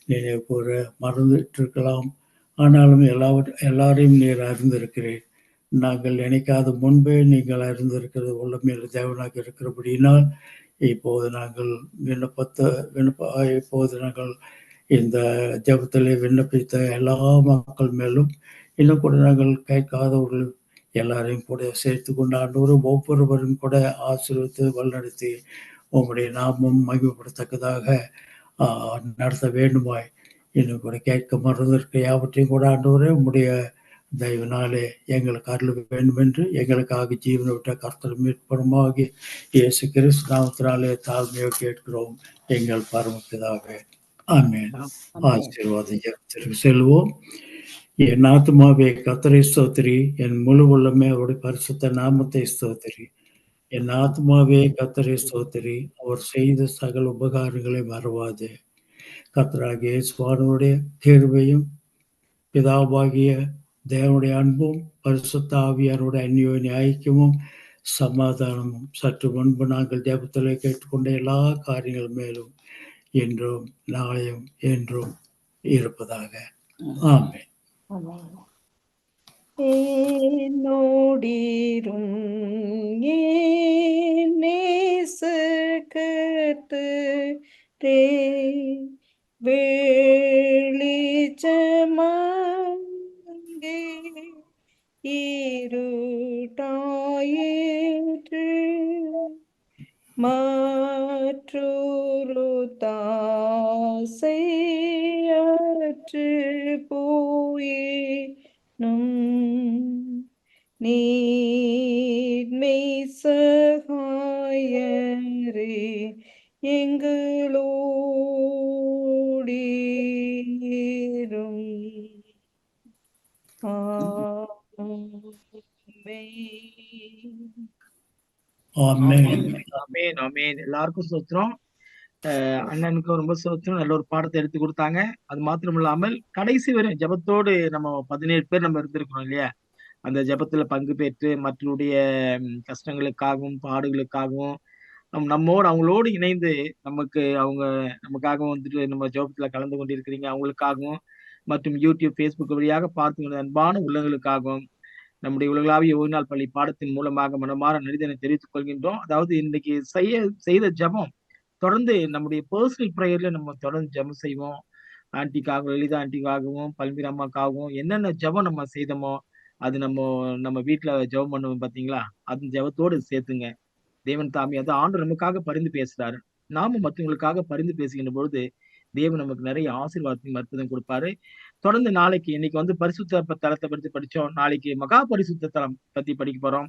நினைவு கூற மறந்துட்டு இருக்கலாம். ஆனாலும் எல்லாரையும் நீர் அறிந்திருக்கிறேன். நாங்கள் நினைக்காத முன்பே நீங்கள் அறிந்திருக்கிறது உள்ளமையில் தேவனாக இருக்கிறபடியினால் இப்போது நாங்கள் இப்போது நாங்கள் இந்த ஜபத்தில் விண்ணப்பித்த எல்லா மக்கள் மேலும் இன்னும் கூட நாங்கள் கேட்காதவர்கள் எல்லாரையும் கூட சேர்த்து கொண்டு ஆண்டவரும் ஒவ்வொருவரும் கூட ஆசீர்வதித்து வழிநடத்தி உங்களுடைய நாமம் மகிமைப்படத்தக்கதாக நடத்த வேண்டுமாய் இன்னும் கூட கேட்க மறந்திருக்க யாவற்றையும் கூட ஆண்டவரே உங்களுடைய தயவினாலே எங்களுக்கு அருள் வேண்டும் என்று எங்களுக்காக ஜீவனை விட்ட கர்த்தர் மீட்புறமாகி இயேசு கிறிஸ்து நாமத்தினாலே தாழ்மையாக கேட்கிறோம் எங்கள் பரமபிதாவே. ஆமென். ஆசீர்வாதம் ஜெபத்திற்கு செல்வோம். என் ஆத்துமாவே கர்த்தரை ஸ்தோத்திரி, என் முழு உள்ளமே அவருடைய பரிசுத்த நாமத்தை ஸ்தோத்திரி. என் ஆத்துமாவே கர்த்தரை ஸ்தோத்திரி, அவர் செய்த சகல உபகாரங்களை மறவாது. கர்த்தராகிய இயேசுவானவருடைய கிருபையும் பிதாவாகிய தேவனுடைய அன்பும் பரிசுத்த ஆவியாருடைய அந்யோன்ய ஐக்கியமும் சமாதானமும் சற்று முன்பு நாங்கள் ஜெபத்திலே கேட்டுக்கொண்ட எல்லா காரியங்கள் மேலும் என்றும் நாளையும் என்றும் இருப்பதாக. ஆமென். என்னோடீரும் என் நேசக்கர்த்தரே, வெளிச்சமாங்கே இருட்டாயிற்று, மற்றொரு தாசையற்று போயினும் நீர்மை சகாயரே எங்களோடீரும். ஆமென். ஆமென் ஆமென். எல்லாருக்கும் சோத்திரம். அண்ணனுக்கு ரொம்ப சோத்திரம். நல்ல ஒரு பாடத்தை எடுத்து கொடுத்தாங்க. அது மாத்திரம் இல்லாமல் கடைசி வரை ஜெபத்தோடு நம்ம 17 பேர் நம்ம இருந்திருக்கிறோம் இல்லையா? அந்த ஜெபத்துல பங்கு பெற்று மற்றவருடைய கஷ்டங்களுக்காகவும் பாடுகளுக்காகவும் நம்மோடு அவங்களோடு இணைந்து நமக்காக வந்துட்டு நம்ம ஜெபத்துல கலந்து கொண்டிருக்கிறீங்க அவங்களுக்காகவும் மற்றும் யூடியூப் ஃபேஸ்புக் வழியாக பார்த்து அன்பான உள்ளங்களுக்காகவும் நம்முடைய உலகளாவிய ஒரு நாள் பள்ளி பாடத்தின் மூலமாக மனமாற நன்றிதனை தெரிவித்துக் கொள்கின்றோம். அதாவது இன்னைக்கு செய்த ஜெபம் தொடர்ந்து நம்முடைய பர்சனல் ப்ரேயர்ல நம்ம தொடர்ந்து ஜெபம் செய்வோம். ஆன்ட்டிக்காகவும், லலிதா ஆன்ட்டிக்காகவும், பல்மீர் அம்மாக்காகவும் என்னென்ன ஜெபம் நம்ம செய்தோமோ அது நம்ம வீட்டுல ஜெபம் பண்ணுவோம் பாத்தீங்களா, அந்த ஜெபத்தோடு சேர்த்துங்க. தேவன் தாமே அது ஆண்டவர் நமக்காக பரிந்து பேசுறாரு. நாம மற்றவங்களுக்காக பரிந்து பேசுகின்ற பொழுது தேவன் நமக்கு நிறைய ஆசீர்வாதத்தையும் அற்புதம் கொடுப்பாரு. தொடர்ந்து இன்னைக்கு வந்து பரிசுத்த தலத்தை பற்றி படிச்சோம். நாளைக்கு மகா பரிசுத்த தலம் பத்தி படிக்க போறோம்.